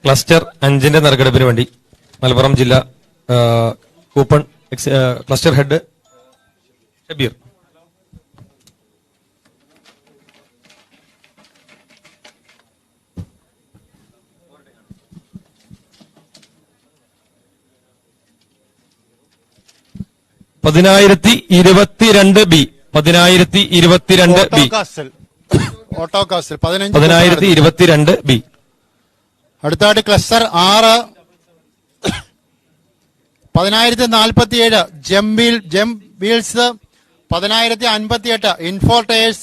ക്ലസ്റ്റർ 5 നറുക്കെടുപ്പിന് വേണ്ടി മലപ്പുറം ജില്ലാ coupon cluster head Shabeer. 1022 B. 1022 B. Auto castle 1022 B. അടുത്തായിട്ട് cluster 6 10,047 gem wheels 10,058 info tyres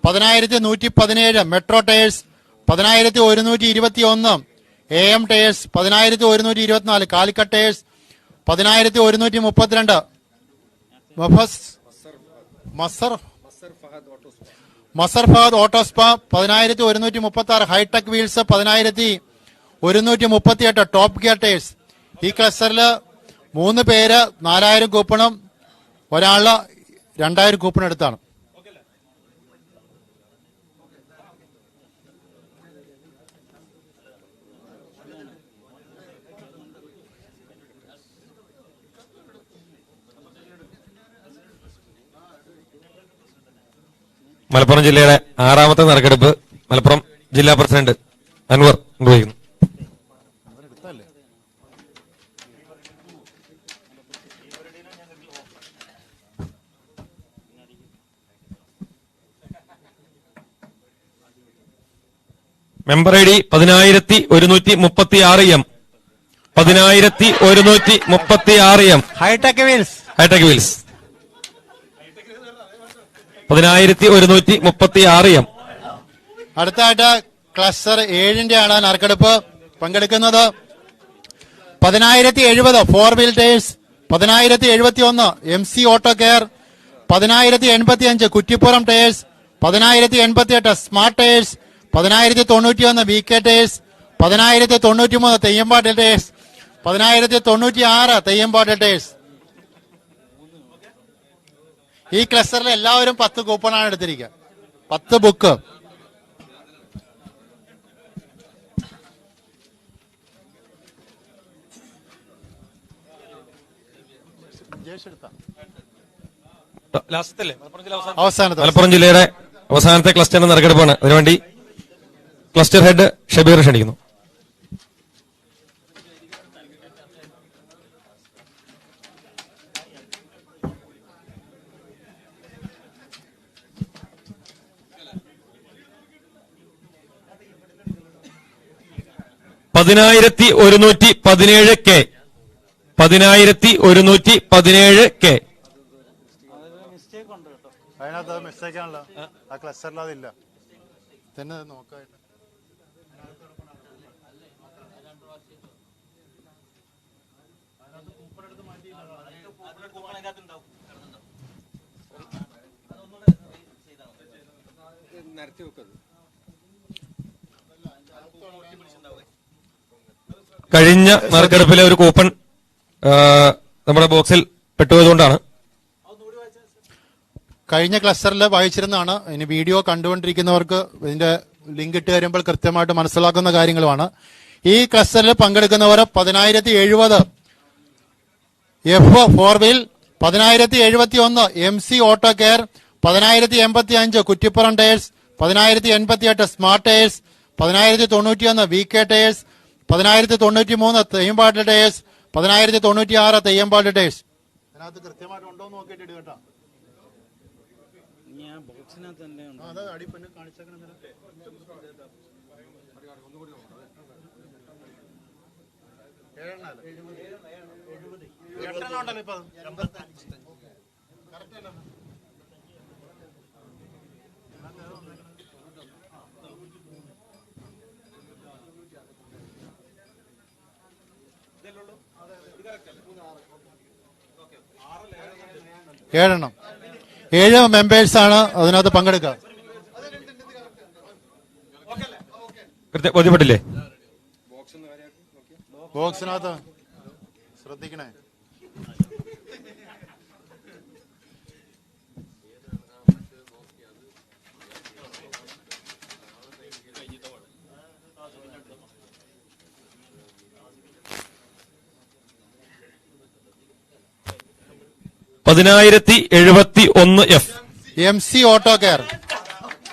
10,117 metro tyres 10,121 AM tyres 10,124 Calicut tyres 10,132 Mazhar Fahad auto spa 10,136 hi tech wheels 10,138 top gear tyres. ഈ ക്ലസ്റ്ററിൽ 3 പേര് 4,000 കൂപ്പണും ഒരാള് 2,000 കൂപ്പൺ എടുത്താണ്. മലപ്പുറം ജില്ലയുടെ 6ാമത്തെ നറുക്കെടുപ്പ് മലപ്പുറം ജില്ലാ പ്രസിഡന്റ് അൻവർ നിർവഹിക്കുന്നു. Member I D 10,136 M. 10,136 M. Hi tech wheels 10,136 M. അടുത്തായിട്ട് ക്ലസ്റ്റർ 7ന്റെ ആണ് നറുക്കെടുപ്പ് പങ്കെടുക്കുന്നത്. 10,070 four wheel tyres 10,071 MC auto care 10,085 Kuttippuram tyres 10,088 smart tyres 10,091 VK tyres 10,093 Theyyampattu tyres 10,096 Theyyampattu tyres. ഈ ക്ലസ്റ്ററിൽ എല്ലാവരും 10 കൂപ്പണാണ് എടുത്തിരിക്കുക. 10 ബുക്ക്. അവസാനത്തെ മലപ്പുറം ജില്ലയുടെ അവസാനത്തെ ക്ലസ്റ്ററിന്റെ നറുക്കെടുപ്പാണ്. അതിനുവേണ്ടി ക്ലസ്റ്റർ ഹെഡ് ഷബീർ ക്ഷണിക്കുന്നു. $10,117 കെ. 10,117 കെ. അതിനകത്ത് മിസ്റ്റേക്ക് ആണല്ലോ. ആ ക്ലസ്റ്ററിൽ അതില്ല. തന്നെ നോക്കായിട്ട് കഴിഞ്ഞ നറുക്കെടുപ്പിലെ ഒരു കൂപ്പൺ നമ്മുടെ ബോക്സിൽ പെട്ടുപോയതുകൊണ്ടാണ്. കഴിഞ്ഞ ക്ലസ്റ്ററിൽ വായിച്ചിരുന്നതാണ്. ഇനി വീഡിയോ കണ്ടുകൊണ്ടിരിക്കുന്നവർക്ക് ഇതിന്റെ ലിങ്ക് ഇട്ട് തരുമ്പോൾ കൃത്യമായിട്ട് മനസ്സിലാക്കുന്ന കാര്യങ്ങളുമാണ്. ഈ ക്ലസ്റ്ററിൽ പങ്കെടുക്കുന്നവർ 10,070 F four wheel 10,071 MC auto care 10,085 Kuttippuram tyres 10,088 smart tyres 10,091 VK tyres 10,093 Theyyampattu tyres 10,096 Theyyampattu tyres. അതിനകത്ത് കൃത്യമായിട്ട് ഉണ്ടോ എന്ന് നോക്കിയിട്ട് ഇടുക കേട്ടോ. ഏഴെണ്ണം 7 മെമ്പേഴ്സാണ് അതിനകത്ത് പങ്കെടുക്കുക. ബോധ്യപ്പെട്ടില്ലേ? ബോക്സിനകത്ത് ശ്രദ്ധിക്കണേ. $10,071 F. MC auto care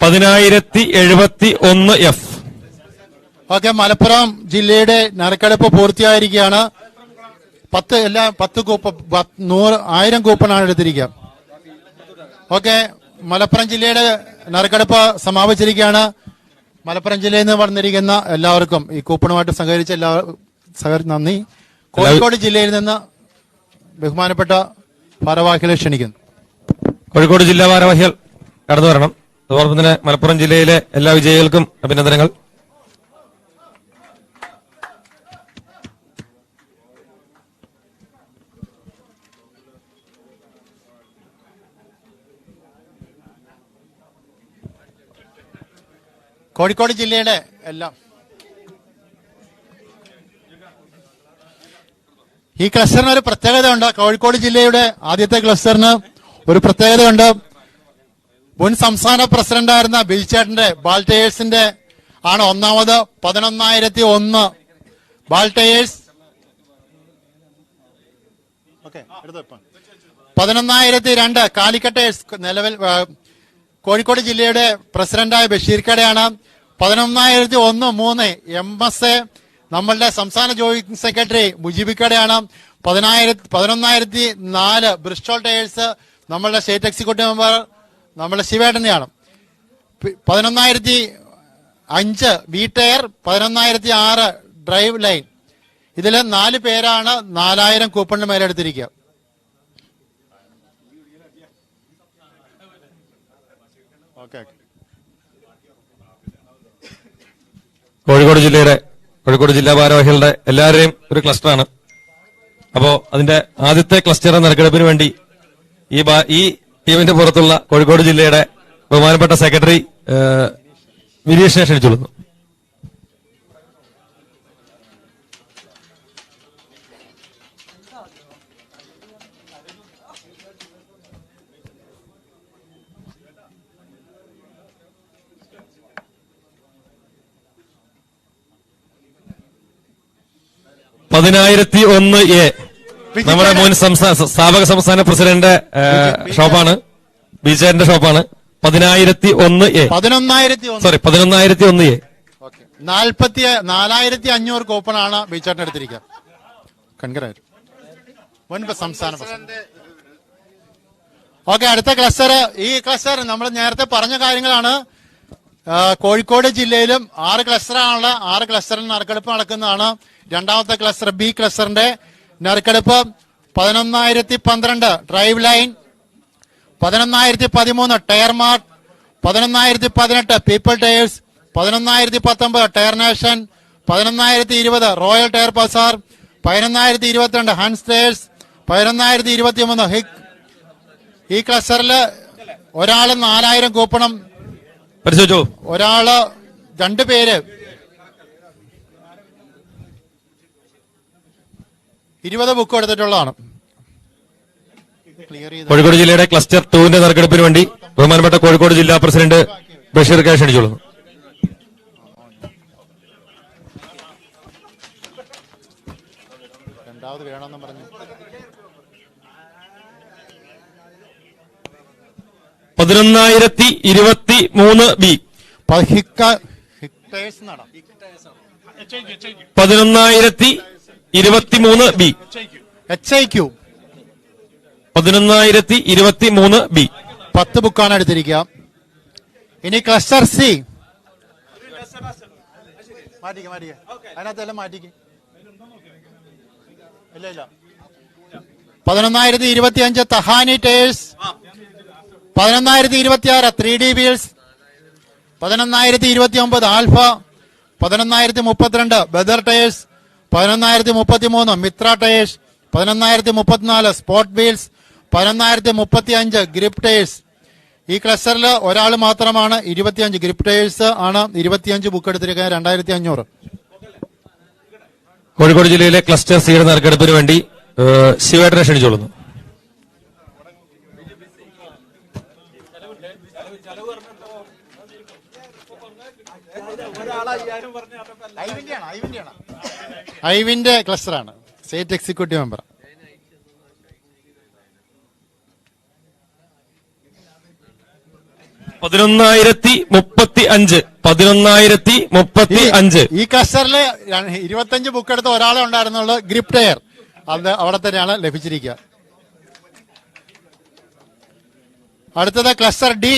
10,071 F. Okay, Malappuram ജില്ലയുടെ നറുക്കെടുപ്പ് പൂർത്തിയായിരിക്കുകയാണ്. 10 കൂപ്പൺ 1000 കൂപ്പണാണ് എടുത്തിരിക്കുക. ഓക്കെ, മലപ്പുറം ജില്ലയുടെ നറുക്കെടുപ്പ് സമാപിച്ചിരിക്കുകയാണ്. മലപ്പുറം ജില്ലയിൽ നിന്ന് വന്നിരിക്കുന്ന എല്ലാവർക്കും ഈ കൂപ്പണുമായിട്ട് സഹകരിച്ച നന്ദി. കോഴിക്കോട് ജില്ലയിൽ നിന്ന് ബഹുമാനപ്പെട്ട ഭാരവാഹികളെ ക്ഷണിക്കുന്നു. കോഴിക്കോട് ജില്ലാ ഭാരവാഹികൾ കടന്നു വരണം. അതോടൊപ്പം തന്നെ മലപ്പുറം ജില്ലയിലെ എല്ലാ വിജയികൾക്കും അഭിനന്ദനങ്ങൾ. കോഴിക്കോട് ജില്ലയുടെ എല്ലാം ഈ ക്ലസ്റ്ററിന് ഒരു പ്രത്യേകതയുണ്ട്. കോഴിക്കോട് ജില്ലയുടെ ആദ്യത്തെ ക്ലസ്റ്ററിന് ഒരു പ്രത്യേകതയുണ്ട്. മുൻ സംസ്ഥാന പ്രസിഡന്റായിരുന്ന ബിൽചേട്ടന്റെ ബാൾട്ടയേഴ്സിന്റെ ആണ് ഒന്നാമത്. 11,001 ബാൾട്ടയേഴ്സ്. 11,002 കാലിക്കട്ടേഴ്സ്. നിലവിൽ കോഴിക്കോട് ജില്ലയുടെ പ്രസിഡന്റായ ബഷീർക്കടയാണ്. 11,001 MS നമ്മളുടെ സംസ്ഥാന ജോയിന്റ് സെക്രട്ടറി മുജീബിക്കടയാണ്. 11,004 ബ്രിസ്റ്റോൾ ടയേഴ്സ് നമ്മളുടെ സ്റ്റേറ്റ് എക്സിക്യൂട്ടീവ് മെമ്പർ നമ്മളുടെ ശിവേട്ടനെയാണ്. 11,005 വി ടയർ. 11,006 drive line. ഇതിൽ 4 പേരാണ് 4,000 കൂപ്പണിന് മേലെടുത്തിരിക്കുക. കോഴിക്കോട് ജില്ലാ ഭാരവാഹികളുടെ എല്ലാവരുടെയും ഒരു ക്ലസ്റ്ററാണ്. അപ്പോ അതിന്റെ ആദ്യത്തെ ക്ലസ്റ്റർ നറുക്കെടുപ്പിന് വേണ്ടി ഈ ടീമിന്റെ പുറത്തുള്ള കോഴിക്കോട് ജില്ലയുടെ ബഹുമാനപ്പെട്ട സെക്രട്ടറി വിരീഷിനെ ക്ഷണിച്ചുകൊള്ളുന്നു. A നമ്മുടെ മുൻ സ്ഥാപക സംസ്ഥാന പ്രസിഡന്റ് ഷോപ്പാണ്, ബിജേന്റെ ഷോപ്പാണ്. 11,001 A. 11,001 A. 4,500 കൂപ്പണാണ് ബിജേട്ടൻ എടുത്തിരിക്കുക. കൺഗ്രാറ്റ്. മുൻപ് സംസ്ഥാന പ്രസിഡന്റ്. ഓക്കെ, അടുത്ത ക്ലസ്റ്റർ. ഈ ക്ലസ്റ്റർ നമ്മൾ നേരത്തെ പറഞ്ഞ കാര്യങ്ങളാണ്. കോഴിക്കോട് ജില്ലയിലും 6 ക്ലസ്റ്ററാണുള്ള. 6 ക്ലസ്റ്ററിൽ നറുക്കെടുപ്പ് നടക്കുന്നതാണ്. രണ്ടാമത്തെ ക്ലസ്റ്റർ ബി ക്ലസ്റ്ററിന്റെ നറുക്കെടുപ്പ് 11,012 drive line. 11,013 tyre mart. 11,018 people tyres. 11,019 tyre nation. 11,020 royal tyre bazaar. 11,022 ഹൺസ് ടയേഴ്സ്. 11,023 ഹിക്. ഈ ക്ലസ്റ്ററിൽ ഒരാള് 4,000 കൂപ്പണം. ഒരാള് 2 പേര് 20 ബുക്ക് എടുത്തിട്ടുള്ളതാണ്. കോഴിക്കോട് ജില്ലയുടെ ക്ലസ്റ്റർ 2ന്റെ നറുക്കെടുപ്പിന് വേണ്ടി ബഹുമാനപ്പെട്ട കോഴിക്കോട് ജില്ലാ പ്രസിഡന്റ് ബഷീർ കെ ക്ഷണിച്ചോളുന്നു. രണ്ടാമത് വേണമെന്ന് പറഞ്ഞു. 11,023 B. 11,023 B. HIQ 11,023 B. 10 ബുക്കാണ് എടുത്തിരിക്കുക. ഇനി ക്ലസ്റ്റർ സി. അതിനകത്തെല്ലാം മാറ്റിക്ക്. ഇല്ല 11,025 Thahani tyres. 11,026 3D wheels. 11,029 alpha. 11,032 Badar tyres. 11,033 Mithra tyres. 11,034 spot wheels. 11,035 grip tyres. ഈ ക്ലസ്റ്ററിൽ ഒരാൾ മാത്രമാണ് 25 ഗ്രിപ്പ് ടയേഴ്സ് ആണ്. 25 ബുക്ക് എടുത്തിരിക്കുന്നത്. 2,500. കോഴിക്കോട് ജില്ലയിലെ ക്ലസ്റ്റർ സിയുടെ നറുക്കെടുപ്പിന് വേണ്ടി ശിവേട്ടനെ ക്ഷണിച്ചോളുന്നു. ഐവിന്റെ ക്ലസ്റ്ററാണ്. State executive member. 11,035. 11,035. ഈ ക്ലസ്റ്ററിൽ 25 ബുക്ക് എടുത്ത ഒരാളെ ഉണ്ടായിരുന്നുള്ളൂ. Grip tyre. അത് അവിടെ തന്നെയാണ് ലഭിച്ചിരിക്കുക. അടുത്തത് cluster D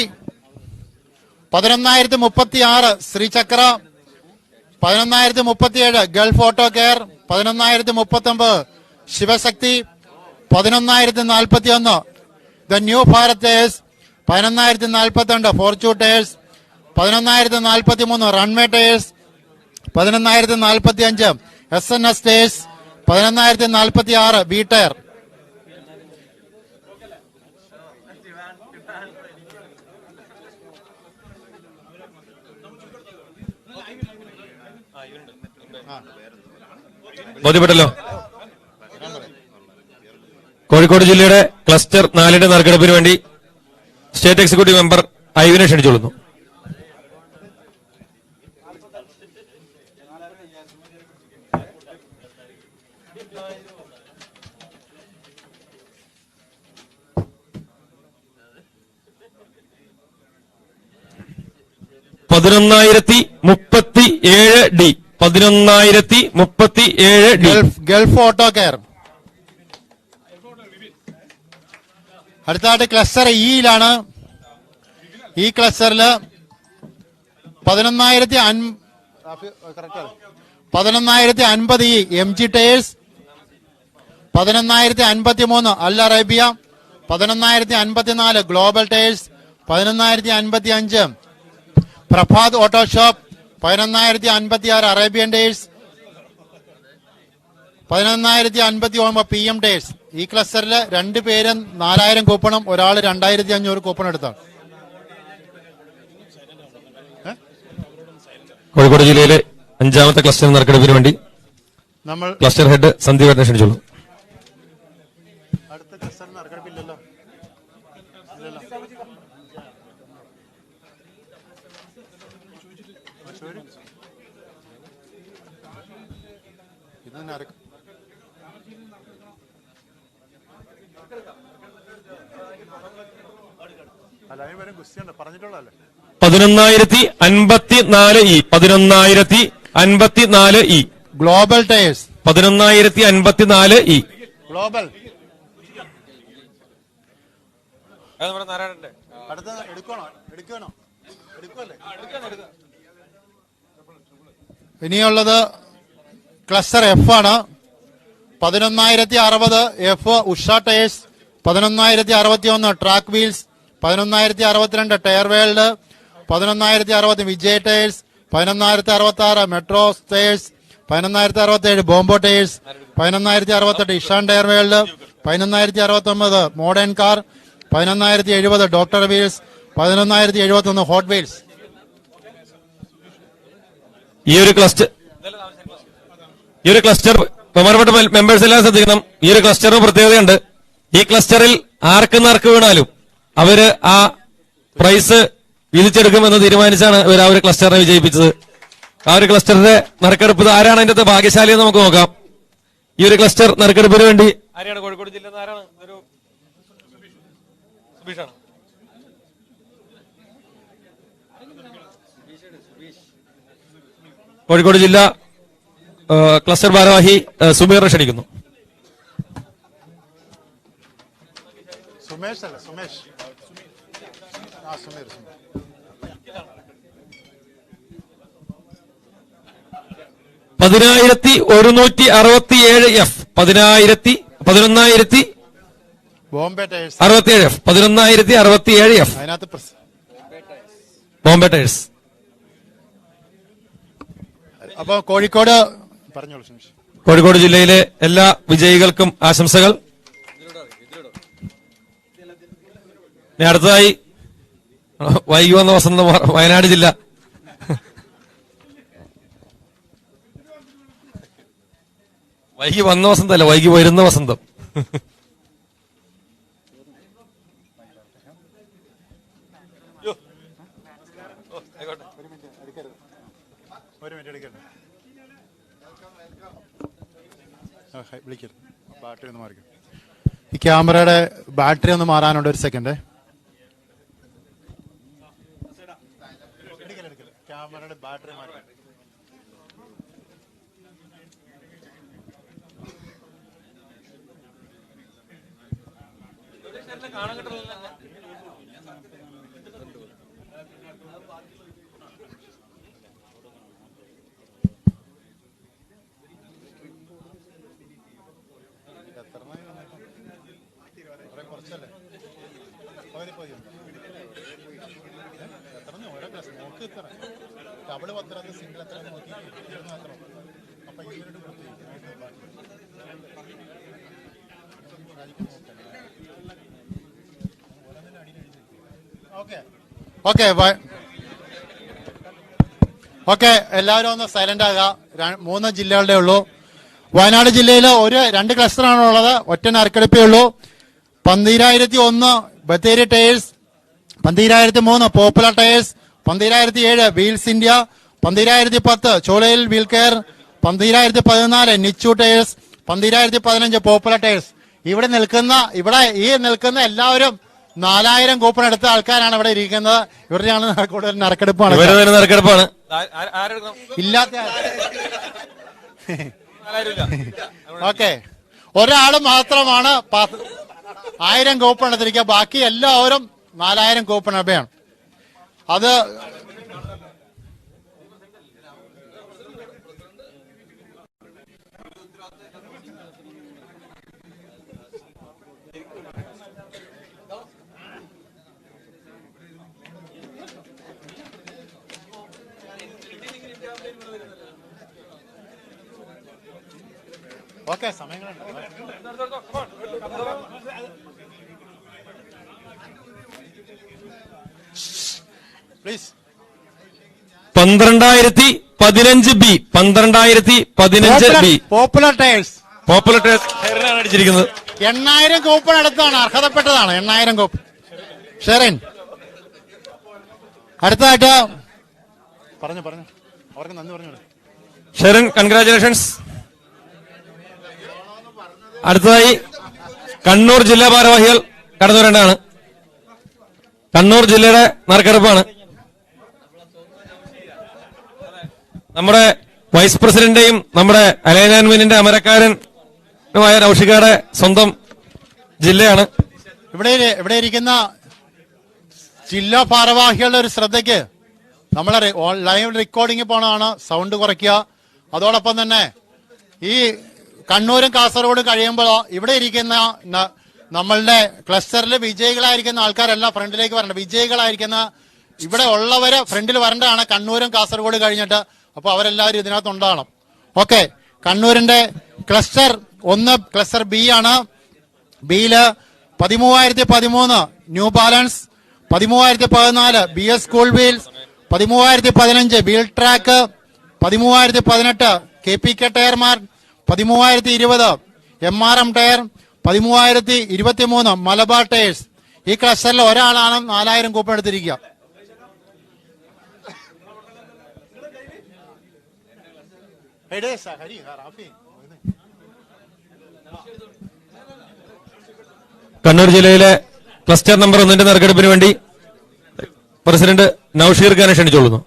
11,036 Sreechakra, 11,037 Gulf auto care, 11,039 Shivashakti, 11,041 the new Bharat tyres, 11,042 fortune tyres, 11,043 runway tyres, 11,045 SNS tyres, 11,046 B tyre. ബോധ്യപ്പെട്ടല്ലോ. കോഴിക്കോട് ജില്ലയുടെ ക്ലസ്റ്റർ 4 നറുക്കെടുപ്പിന് വേണ്ടി സ്റ്റേറ്റ് എക്സിക്യൂട്ടീവ് മെമ്പർ ഐവിനെ ക്ഷണിച്ചോളുന്നു. $11,037 $11,037 ഗൾഫ് ഓട്ടോ കെയർ. അടുത്തായിട്ട് ക്ലസ്റ്റർ ഇയിലാണ്. ഈ ക്ലസ്റ്ററിൽ 11,050 MG tyres, 11,053 Al Arabia, 11,054 global tyres, 11,055 Prabhat auto shop, 11,056 Arabian tyres, 11,059 PM tyres. ഈ ക്ലസ്റ്ററിൽ 2 പേരും 4,000 കൂപ്പണും ഒരാൾ 2,500 കൂപ്പൺ എടുത്താണ്. കോഴിക്കോട് ജില്ലയിലെ 5ാമത്തെ ക്ലസ്റ്റർ നറുക്കെടുപ്പിന് വേണ്ടി നമ്മൾ ക്ലസ്റ്റർ ഹെഡ് സന്ദീപേട്ടനെ ക്ഷണിച്ചോളൂ. അടുത്ത ക്ലസ്റ്റർ നറുക്കെടുപ്പില്ലല്ലോ. ഇത് നറുക്ക് അല്ല വരും ഗുസ്തിയുണ്ട് പറഞ്ഞിട്ടുള്ളതല്ലേ. 11,054 11,054 ഗ്ലോബൽ ടയേഴ്സ്, 11,054 ഗ്ലോബൽ. നാരായണന്റെ അടുത്ത എടുക്കണോ എടുക്കുമല്ലേ. ഇനിയുള്ളത് ക്ലസ്റ്റർ എഫ് ആണ്. 11,060 F Usha tyres, 11,061 track wheels, 11,062 tyre world, 11,060 Vijay tyres, 11,066 metro tyres, 11,067 Bombay tyres, 11,068 Ishan tyre world, 11,069 modern car, 11,070 doctor wheels, 11,071 hot wheels. ഈ ഒരു ക്ലസ്റ്റർ ബഹുമാനപ്പെട്ട മെമ്പേഴ്സ് എല്ലാം ശ്രദ്ധിക്കണം. ഈ ഒരു ക്ലസ്റ്ററിന് പ്രത്യേകതയുണ്ട്. ഈ ക്ലസ്റ്ററിൽ ആർക്ക് നറുക്ക് വീണാലും അവര് ആ പ്രൈസ് വിധിച്ചെടുക്കുമെന്ന് തീരുമാനിച്ചാണ് ഇവർ ആ ഒരു ക്ലസ്റ്ററിനെ വിജയിപ്പിച്ചത്. ആ ഒരു ക്ലസ്റ്ററിന്റെ നറുക്കെടുപ്പ് ആരാണ് അതിന്റെ അകത്ത് ഭാഗ്യശാലി എന്ന് നമുക്ക് നോക്കാം. ഈ ഒരു ക്ലസ്റ്റർ നറുക്കെടുപ്പിന് വേണ്ടി ആരാണ്? കോഴിക്കോട് ജില്ലയിൽ നിന്ന് ആരാണ്? ഒരു സുബീഷാണ്. കോഴിക്കോട് ജില്ല ക്ലസ്റ്റർ ഭാരവാഹി സുമീറിനെ ക്ഷണിക്കുന്നു. സുമേഷ് അല്ല Sumesh. Sumeer. 11,167 F 11,067 Bombay tyres 67 F 11,067 F അതിനകത്ത് ബോംബെ ടയേഴ്സ്. അപ്പൊ കോഴിക്കോട് പറഞ്ഞോളൂ സുമേഷ്. കോഴിക്കോട് ജില്ലയിലെ എല്ലാ വിജയികൾക്കും ആശംസകൾ. ഇനി അടുത്തതായി വൈകി വന്ന വസന്തം വയനാട് ജില്ല. വൈകി വന്ന വസന്തമല്ല, വൈകി വരുന്ന വസന്തം. ഒരു മിനിറ്റ് എടുക്കട്ടെ. വിളിക്കരുത്, ബാറ്ററി ഒന്ന് മാറിക്കും. ഈ ക്യാമറയുടെ ബാറ്ററി ഒന്ന് മാറാനുണ്ട്. ഒരു സെക്കൻഡ്. ക്യാമറയുടെ ബാറ്ററി മാറി. ഡബിള് 10 സിംഗിൾ എത്ര നോക്കി അപ്പൊ ഇവരുടെ ഓക്കെ എല്ലാവരും ഒന്ന് സൈലന്റ് ആകുക. 3 ജില്ലകളുടെ ഉള്ളൂ. വയനാട് ജില്ലയിൽ 2 ക്ലസ്റ്ററാണ് ഉള്ളത്. ഒറ്റ നറുക്കെടുപ്പേ ഉള്ളൂ. 12001 Bathery tyres, 12003 popular tyres, 12007 wheels India, 12010 Cholayil wheel care, 12014 Nichu tyres, 12015 popular tyres. ഇവിടെ നിൽക്കുന്ന എല്ലാവരും 4000 കൂപ്പൺ എടുത്ത ആൾക്കാരാണ് ഇവിടെ ഇരിക്കുന്നത്. ഇവരുടെയാണ് കൂടുതൽ നറുക്കെടുപ്പാണ്. ഇല്ലാത്ത ഓക്കെ, ഒരാള് മാത്രമാണ് 1000 കൂപ്പൺ എടുത്തിരിക്കുക. ബാക്കി എല്ലാവരും 4000 കൂപ്പൺ അഭയാണ്. അത് ഓക്കെ, സമയങ്ങളുണ്ട്. Please 12015 B, 12015 B popular tyres, popular tyres ഷെറിനാണ് അടിച്ചിരിക്കുന്നത്. 8000 കൂപ്പൺ എടുത്താണ്, അർഹതപ്പെട്ടതാണ്. 8000 കൂപ്പൺ ഷെറിൻ. അടുത്തതായിട്ട് പറഞ്ഞു അവർക്ക് നന്ദി പറഞ്ഞു. ഷെറിൻ, കൺഗ്രാചുലേഷൻസ്. അടുത്തതായി കണ്ണൂർ ജില്ലാ ഭാരവാഹികൾ കടന്നു വരേണ്ടതാണ്. കണ്ണൂർ ജില്ലയുടെ നറുക്കെടുപ്പാണ്. നമ്മുടെ വൈസ് പ്രസിഡന്റിന്റെയും നമ്മുടെ അലൈൻമെന്റിന്റെ അമരക്കാരനുമായ നൗഷികയുടെ സ്വന്തം ജില്ലയാണ്. ഇവിടെ ഇരിക്കുന്ന ജില്ലാ ഭാരവാഹികളുടെ ഒരു ശ്രദ്ധയ്ക്ക്, നമ്മളെ ലൈവ് റെക്കോർഡിംഗ് പോണതാണ്, സൗണ്ട് കുറയ്ക്കുക. അതോടൊപ്പം തന്നെ ഈ കണ്ണൂരും കാസർഗോഡും കഴിയുമ്പോൾ ഇവിടെ ഇരിക്കുന്ന നമ്മളുടെ ക്ലസ്റ്ററിൽ വിജയികളായിരിക്കുന്ന ആൾക്കാരെല്ലാം ഫ്രണ്ടിലേക്ക് വരണ്ട. വിജയികളായിരിക്കുന്ന ഇവിടെ ഉള്ളവര് ഫ്രണ്ടിൽ വരേണ്ടതാണ്, കണ്ണൂരും കാസർഗോഡ് കഴിഞ്ഞിട്ട്. അപ്പൊ അവരെല്ലാവരും ഇതിനകത്ത് ഉണ്ടാകണം. ഓക്കെ, കണ്ണൂരിന്റെ ക്ലസ്റ്റർ 1 ക്ലസ്റ്റർ ബി ആണ്. ബിയില് 13013 new balance, 13014 BS school wheels, 13015 wheel track, 13018 KPK ടയർമാർ, 13020 MRM ടയർ, 13023 മലബാർ ടയേഴ്സ്. ഈ ക്ലസ്റ്ററിൽ ഒരാളാണ് 4000 കൂപ്പൺ എടുത്തിരിക്കുക. കണ്ണൂർ ജില്ലയിലെ ക്ലസ്റ്റർ നമ്പർ 1 നറുക്കെടുപ്പിന് വേണ്ടി പ്രസിഡന്റ് നൌഷീർ ഖാനെ ക്ഷണിച്ചോളുന്നു.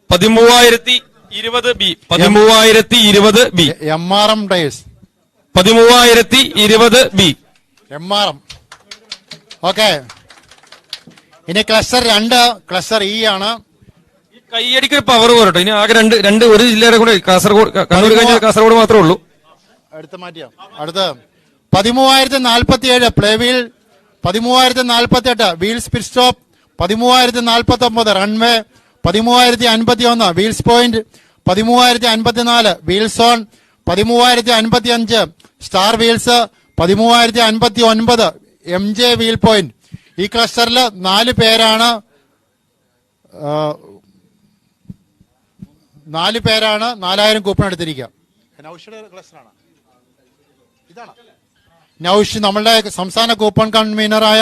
$13,020 B, 13,020 B MRM tyres, 13,020 B MRM. Okay, ഇനി ക്ലസ്റ്റർ 2 ക്ലസ്റ്റർ ഇ ആണ്. കൈയടിക്കൊരു പവർ പോരട്ടോ. ഇനി ആകെ ഒരു ജില്ലയുടെ കൂടെ കാസർഗോഡ്, കണ്ണൂർ കഴിഞ്ഞ കാസർഗോഡ് മാത്രമേ ഉള്ളൂ. അടുത്ത 13047 play wheel, 13048 wheels pit stop, 13049 runway, 13051 wheels point, 13054 wheels on, 13055 star wheels, 13059 MJ wheel point. ഈ ക്ലസ്റ്ററിൽ 4 പേരാണ് 4000 കൂപ്പൺ എടുത്തിരിക്കുക. ക്ലസ്റ്ററാണ് ഇതാണ്. നൌഷി, നമ്മളുടെ സംസ്ഥാന കൂപ്പൺ കൺവീനറായ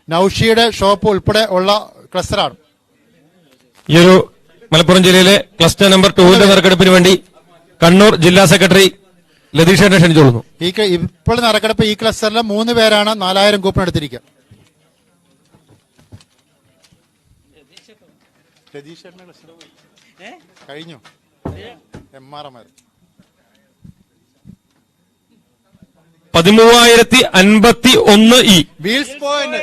നൌഷിയുടെ ഷോപ്പ് ഉൾപ്പെടെ ഉള്ള ക്ലസ്റ്ററാണ്. ഈ ഒരു മലപ്പുറം ജില്ലയിലെ ക്ലസ്റ്റർ നമ്പർ 2 നറുക്കെടുപ്പിന് വേണ്ടി കണ്ണൂർ ജില്ലാ സെക്രട്ടറി ലതീഷേട്ടനെ ക്ഷണിച്ചോളുന്നു. ഇപ്പോൾ നറുക്കെടുപ്പ് ഈ ക്ലസ്റ്ററിൽ 3 പേരാണ് 4000 കൂപ്പൺ എടുത്തിരിക്കുക. കഴിഞ്ഞു. MRM 13,051 E. Wheels point.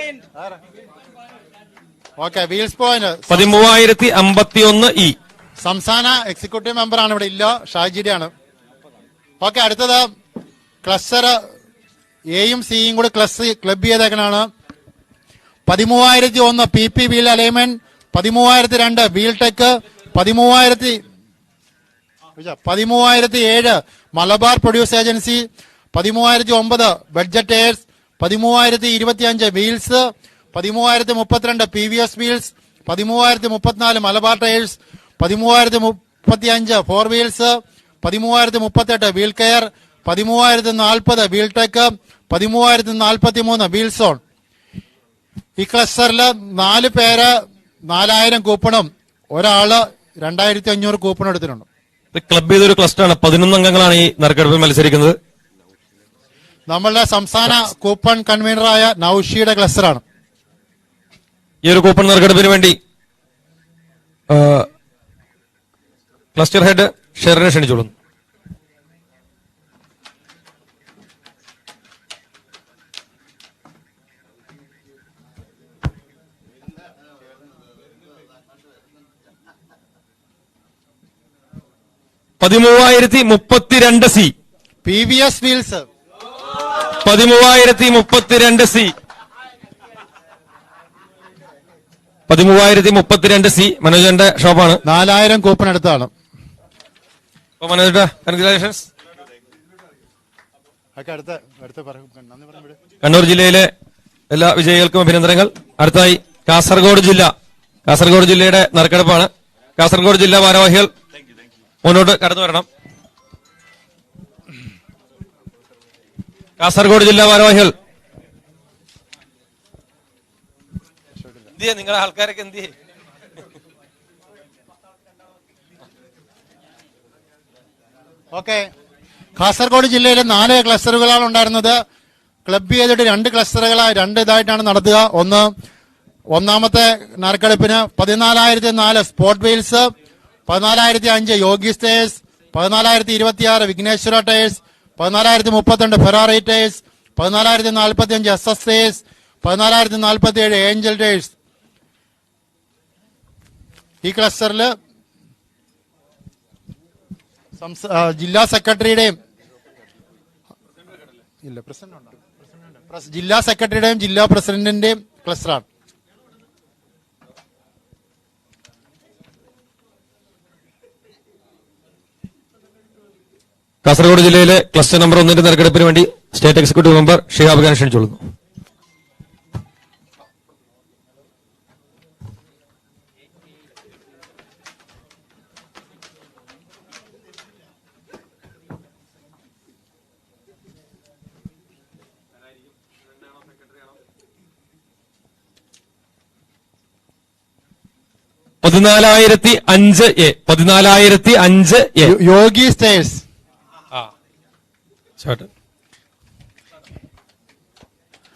Okay, wheels point 13,051 E. സംസ്ഥാന എക്സിക്യൂട്ടീവ് മെമ്പറാണ്, ഇവിടെ ഇല്ല, ഷാജിയുടെ ആണ്. ഓക്കെ, അടുത്തത് ക്ലസ്റ്റർ എയും സിയും കൂടി ക്ലബ് ചെയ്തേക്കണാണ്. 13,001 PP wheel alignment, 13,002 wheel tech, 13,007 Malabar produce agency, 13,009 budget tyres, 13,025 wheels, 13,032 PVS wheels, 13,034 Malabar tyres, 13,035 four wheels, 13,038 wheel care, 13,040 wheel tech, 13,043 wheel zone. ഈ ക്ലസ്റ്ററിൽ 4 പേര് 4,000 കൂപ്പണും ഒരാള് 2,500 കൂപ്പൺ എടുത്തിട്ടുണ്ട്. ക്ലബ് ചെയ്തൊരു ക്ലസ്റ്ററാണ്. 11 അംഗങ്ങളാണ് ഈ നറുക്കെടുപ്പിൽ മത്സരിക്കുന്നത്. നമ്മളുടെ സംസ്ഥാന കൂപ്പൺ കൺവീനറായ നൌഷിയുടെ ക്ലസ്റ്ററാണ്. ഈ ഒരു കൂപ്പൺ നറുക്കെടുപ്പിന് വേണ്ടി ക്ലസ്റ്റർ ഹെഡ് ഷെറിനെ ക്ഷണിച്ചോളുന്നു. $13,032 C. PVS wheels 13,032 C. 13,032 C മനോജന്റെ ഷോപ്പാണ്. 4,000 കൂപ്പൺ എടുത്താണ്. മനോജേട്ടാ, കൺഗ്രാജുലേഷൻസ്. കണ്ണൂർ ജില്ലയിലെ എല്ലാ വിജയികൾക്കും അഭിനന്ദനങ്ങൾ. അടുത്തായി കാസർഗോഡ് ജില്ല. കാസർഗോഡ് ജില്ലയുടെ നറുക്കെടുപ്പാണ്. കാസർഗോഡ് ജില്ലാ ഭാരവാഹികൾ മുന്നോട്ട് കടന്നു വരണം. കാസർഗോഡ് ജില്ലാ ഭാരവാഹികൾ എന്തിയെ, നിങ്ങളെ ആൾക്കാരൊക്കെ എന്തിയെ? ഓക്കെ, കാസർഗോഡ് ജില്ലയിലെ 4 ക്ലസ്റ്ററുകളാണ് ഉണ്ടായിരുന്നത്. ക്ലബ് ചെയ്തിട്ട് 2 ക്ലസ്റ്ററുകളായി 2 ഇതായിട്ടാണ് നടത്തുക. ഒന്നാമത്തെ നറുക്കെടുപ്പിന് 14,004 sport wheels, 14,005 Yogi tyres, 14,026 Vighneshwara tyres, 14,032 Ferrari tyres, 14,045 SS tyres, 14,047 angel tyres. ഈ ക്ലസ്റ്ററിൽ ജില്ലാ സെക്രട്ടറിയുടെയും ജില്ലാ സെക്രട്ടറിയുടെയും ജില്ലാ പ്രസിഡന്റിന്റെയും ക്ലസ്റ്ററാണ്. കാസർഗോഡ് ജില്ലയിലെ ക്ലസ്റ്റർ നമ്പർ 1 നറുക്കെടുപ്പിന് വേണ്ടി state executive member Shihab Khan ക്ഷണിച്ചോളുന്നു. $14,005 യോഗി സ്റ്റേഴ്സ്.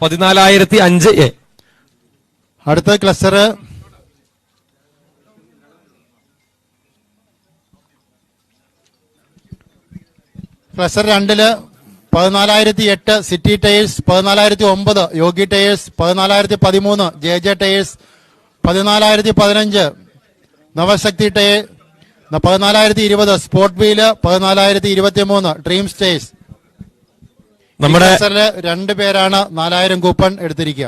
14,005 അടുത്ത cluster cluster 2 14,008 city tyres, 14,009 Yogi tyres, 14,013 JJ tyres, 14,015 Navashakti tyre, 14,020 sport wheel, 14,023 dream stars. നമ്മുടെ 2 പേരാണ് 4,000 കൂപ്പൺ എടുത്തിരിക്കുക.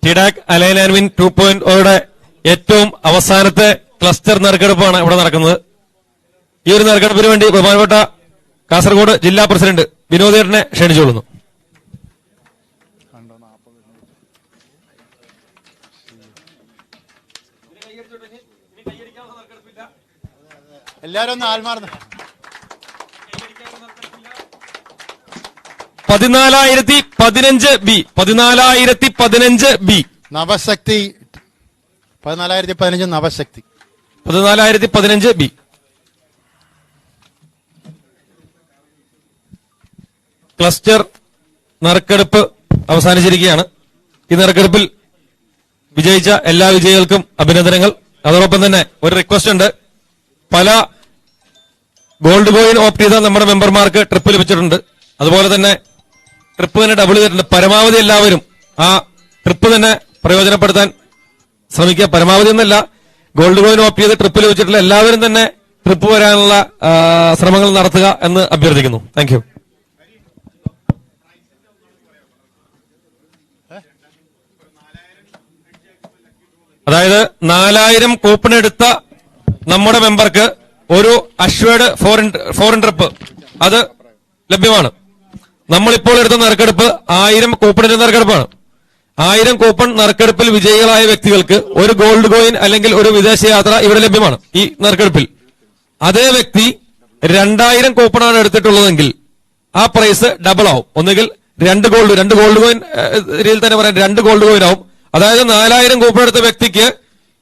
ടിഡാക് അലൈൻ ആൻഡ് വിൻ 2.0 ഏറ്റവും അവസാനത്തെ ക്ലസ്റ്റർ നറുക്കെടുപ്പാണ് ഇവിടെ നടക്കുന്നത്. ഈ ഒരു നറുക്കെടുപ്പിന് വേണ്ടി ബഹുമാനപ്പെട്ട കാസർഗോഡ് ജില്ലാ പ്രസിഡന്റ് വിനോദേട്ടനെ ക്ഷണിച്ചുകൊള്ളുന്നു. എല്ലാരും ഒന്ന് ആത്മാർന്ന 14,015 B. 14,015 B. Navashakti 14,015 Navashakti 14,015 B. Cluster നറുക്കെടുപ്പ് അവസാനിച്ചിരിക്കുകയാണ്. ഈ നറുക്കെടുപ്പിൽ വിജയിച്ച എല്ലാ വിജയികൾക്കും അഭിനന്ദനങ്ങൾ. അതോടൊപ്പം തന്നെ ഒരു റിക്വസ്റ്റ് ഉണ്ട്. പല ഗോൾഡ് കോയിൻ ഓപ്റ്റ് ചെയ്ത നമ്മുടെ മെമ്പർമാർക്ക് ട്രിപ്പ് ലഭിച്ചിട്ടുണ്ട്. അതുപോലെ തന്നെ ട്രിപ്പ് തന്നെ ഡബിൾ ചെയ്തിട്ടുണ്ട്. പരമാവധി എല്ലാവരും ആ ട്രിപ്പ് തന്നെ പ്രയോജനപ്പെടുത്താൻ ശ്രമിക്കുക. പരമാവധി എന്നല്ല, ഗോൾഡ് കോയിൻ ഓപ്റ്റ് ചെയ്ത് ട്രിപ്പ് ലഭിച്ചിട്ടുള്ള എല്ലാവരും തന്നെ ട്രിപ്പ് വരാനുള്ള ശ്രമങ്ങൾ നടത്തുക എന്ന് അഭ്യർത്ഥിക്കുന്നു. Thank you. അതായത് 4000 കൂപ്പൺ എടുത്ത നമ്മുടെ മെമ്പർക്ക് ഒരു അഷ്വേർഡ് ഫോറിൻ ട്രിപ്പ് അത് ലഭ്യമാണ്. നമ്മളിപ്പോൾ എടുത്ത നറുക്കെടുപ്പ് 1000 കൂപ്പണിന്റെ നറുക്കെടുപ്പാണ്. 1000 കൂപ്പൺ നറുക്കെടുപ്പിൽ വിജയികളായ വ്യക്തികൾക്ക് ഒരു ഗോൾഡ് കോയിൻ അല്ലെങ്കിൽ ഒരു വിദേശ യാത്ര ഇവിടെ ലഭ്യമാണ്. ഈ നറുക്കെടുപ്പിൽ അതേ വ്യക്തി 2000 കൂപ്പണാണ് എടുത്തിട്ടുള്ളതെങ്കിൽ ആ പ്രൈസ് ഡബിൾ ആവും. ഒന്നുകിൽ രണ്ട് ഗോൾഡ് കോയിൻ രീതിയിൽ തന്നെ പറയാം, 2 ഗോൾഡ് കോയിൻ ആവും. അതായത് 4000 കൂപ്പൺ എടുത്ത വ്യക്തിക്ക്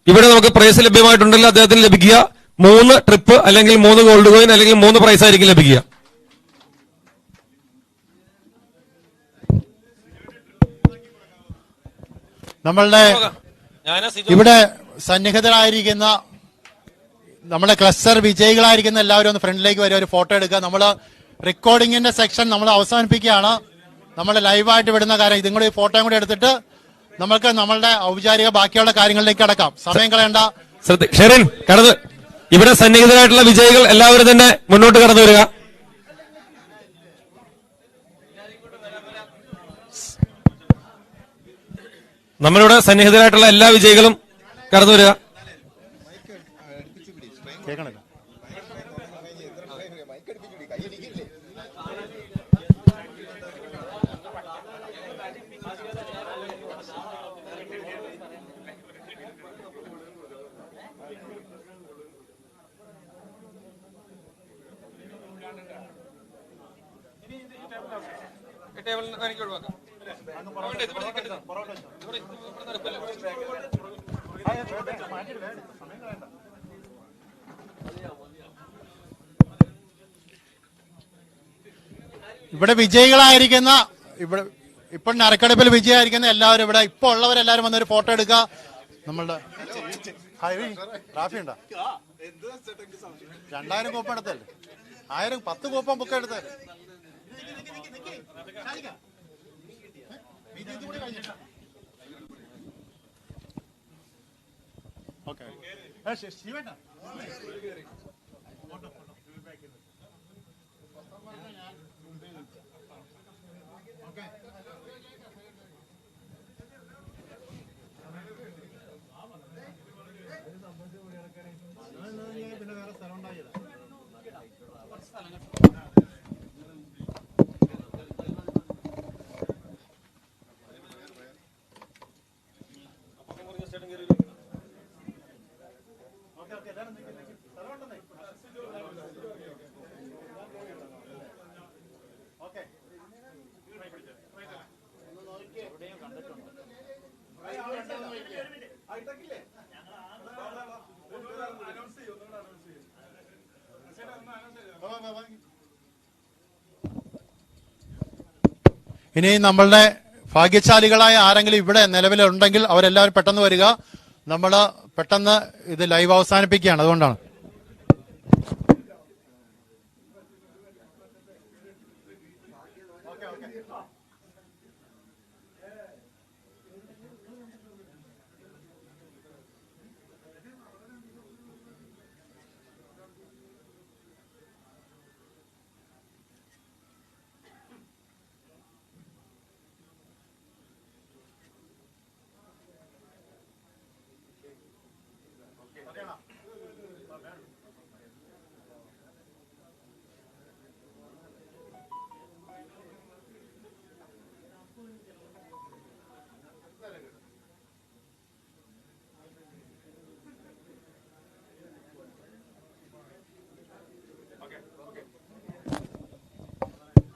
ഇവിടെ നമുക്ക് പ്രൈസ് ലഭ്യമായിട്ടുണ്ടെങ്കിൽ അദ്ദേഹത്തിന് ലഭിക്കുക 3 ട്രിപ്പ് അല്ലെങ്കിൽ 3 ഗോൾഡ് കോയിൻ അല്ലെങ്കിൽ 3 പ്രൈസ് ആയിരിക്കും ലഭിക്കുക. നമ്മളുടെ ഇവിടെ സന്നിഹിതരായിരിക്കുന്ന നമ്മുടെ ക്ലസ്റ്റർ വിജയികളായിരിക്കുന്ന എല്ലാവരും ഒന്ന് ഫ്രണ്ടിലേക്ക് വരിക, ഒരു ഫോട്ടോ എടുക്കുക. നമ്മൾ റെക്കോർഡിങ്ങിന്റെ സെക്ഷൻ നമ്മൾ അവസാനിപ്പിക്കുകയാണ്. നമ്മൾ ലൈവായിട്ട് വിടുന്ന കാര്യം ഇതും കൂടി ഫോട്ടോയും കൂടി എടുത്തിട്ട് നമുക്ക് നമ്മളുടെ ഔപചാരിക ബാക്കിയുള്ള കാര്യങ്ങളിലേക്ക് കടക്കാം. സമയം കളയണ്ട. ഷെറിൻ കടന്ന് ഇവിടെ സന്നിഹിതരായിട്ടുള്ള വിജയികൾ എല്ലാവരും തന്നെ മുന്നോട്ട് കടന്നു വരിക. നമ്മളിവിടെ സന്നിഹിതരായിട്ടുള്ള എല്ലാ വിജയികളും കടന്നു വരിക. ഇവിടെ വിജയികളായിരിക്കുന്ന ഇവിടെ ഇപ്പോൾ നറുക്കെടുപ്പിൽ വിജയമായിരിക്കുന്ന എല്ലാവരും ഇവിടെ ഇപ്പോൾ ഉള്ളവരെല്ലാവരും വന്നൊരു ഫോട്ടോ എടുക്കുക. നമ്മളുടെ ട്രാഫി ഉണ്ടോ? 2000 കൂപ്പൺ എടുത്തല്ലേ? 10 കൂപ്പൺ ബുക്ക് എടുത്തല്ലേ? ഓക്കെ ശിവേട്ട ഇനി നമ്മളുടെ ഭാഗ്യശാലികളായ ആരെങ്കിലും ഇവിടെ നിലവിലുണ്ടെങ്കിൽ അവരെല്ലാവരും പെട്ടെന്ന് വരിക. നമ്മൾ പെട്ടെന്ന് ഇത് ലൈവ് അവസാനിപ്പിക്കുകയാണ്. അതുകൊണ്ടാണ്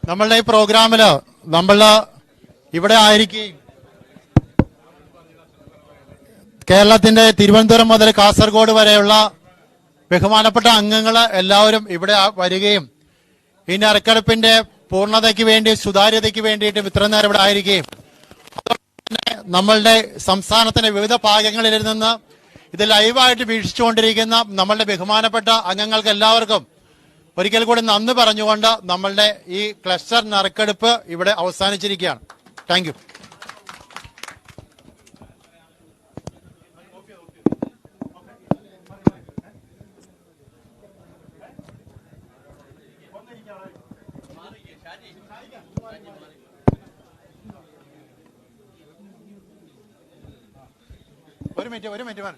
നമ്മളുടെ ഈ പ്രോഗ്രാമില് നമ്മള് ഇവിടെ ആയിരിക്കും. കേരളത്തിന്റെ തിരുവനന്തപുരം മുതൽ കാസർഗോഡ് വരെയുള്ള ബഹുമാനപ്പെട്ട അംഗങ്ങൾ എല്ലാവരും ഇവിടെ വരികയും ഈ നറുക്കെടുപ്പിന്റെ പൂർണ്ണതയ്ക്ക് വേണ്ടി സുതാര്യതയ്ക്ക് വേണ്ടിയിട്ടും ഇത്ര നേരം ഇവിടെ ആയിരിക്കുകയും നമ്മളുടെ സംസ്ഥാനത്തിന്റെ വിവിധ ഭാഗങ്ങളിൽ നിന്ന് ഇത് ലൈവായിട്ട് വീക്ഷിച്ചുകൊണ്ടിരിക്കുന്ന നമ്മളുടെ ബഹുമാനപ്പെട്ട അംഗങ്ങൾക്ക് എല്ലാവർക്കും ഒരിക്കൽ കൂടി നന്ദി പറഞ്ഞുകൊണ്ട് നമ്മളുടെ ഈ ക്ലസ്റ്റർ നറുക്കെടുപ്പ് ഇവിടെ അവസാനിച്ചിരിക്കുകയാണ്. Thank you. ഒരു മിനിറ്റ്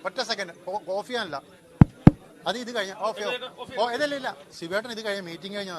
ഒറ്റ സെക്കൻഡ്. കോഫി ആണല്ല അത് ഇത് കഴിഞ്ഞ ഓക്കെ. ഇതല്ല ശിവേട്ടൻ ഇത് കഴിഞ്ഞ മീറ്റിംഗ് കഴിഞ്ഞ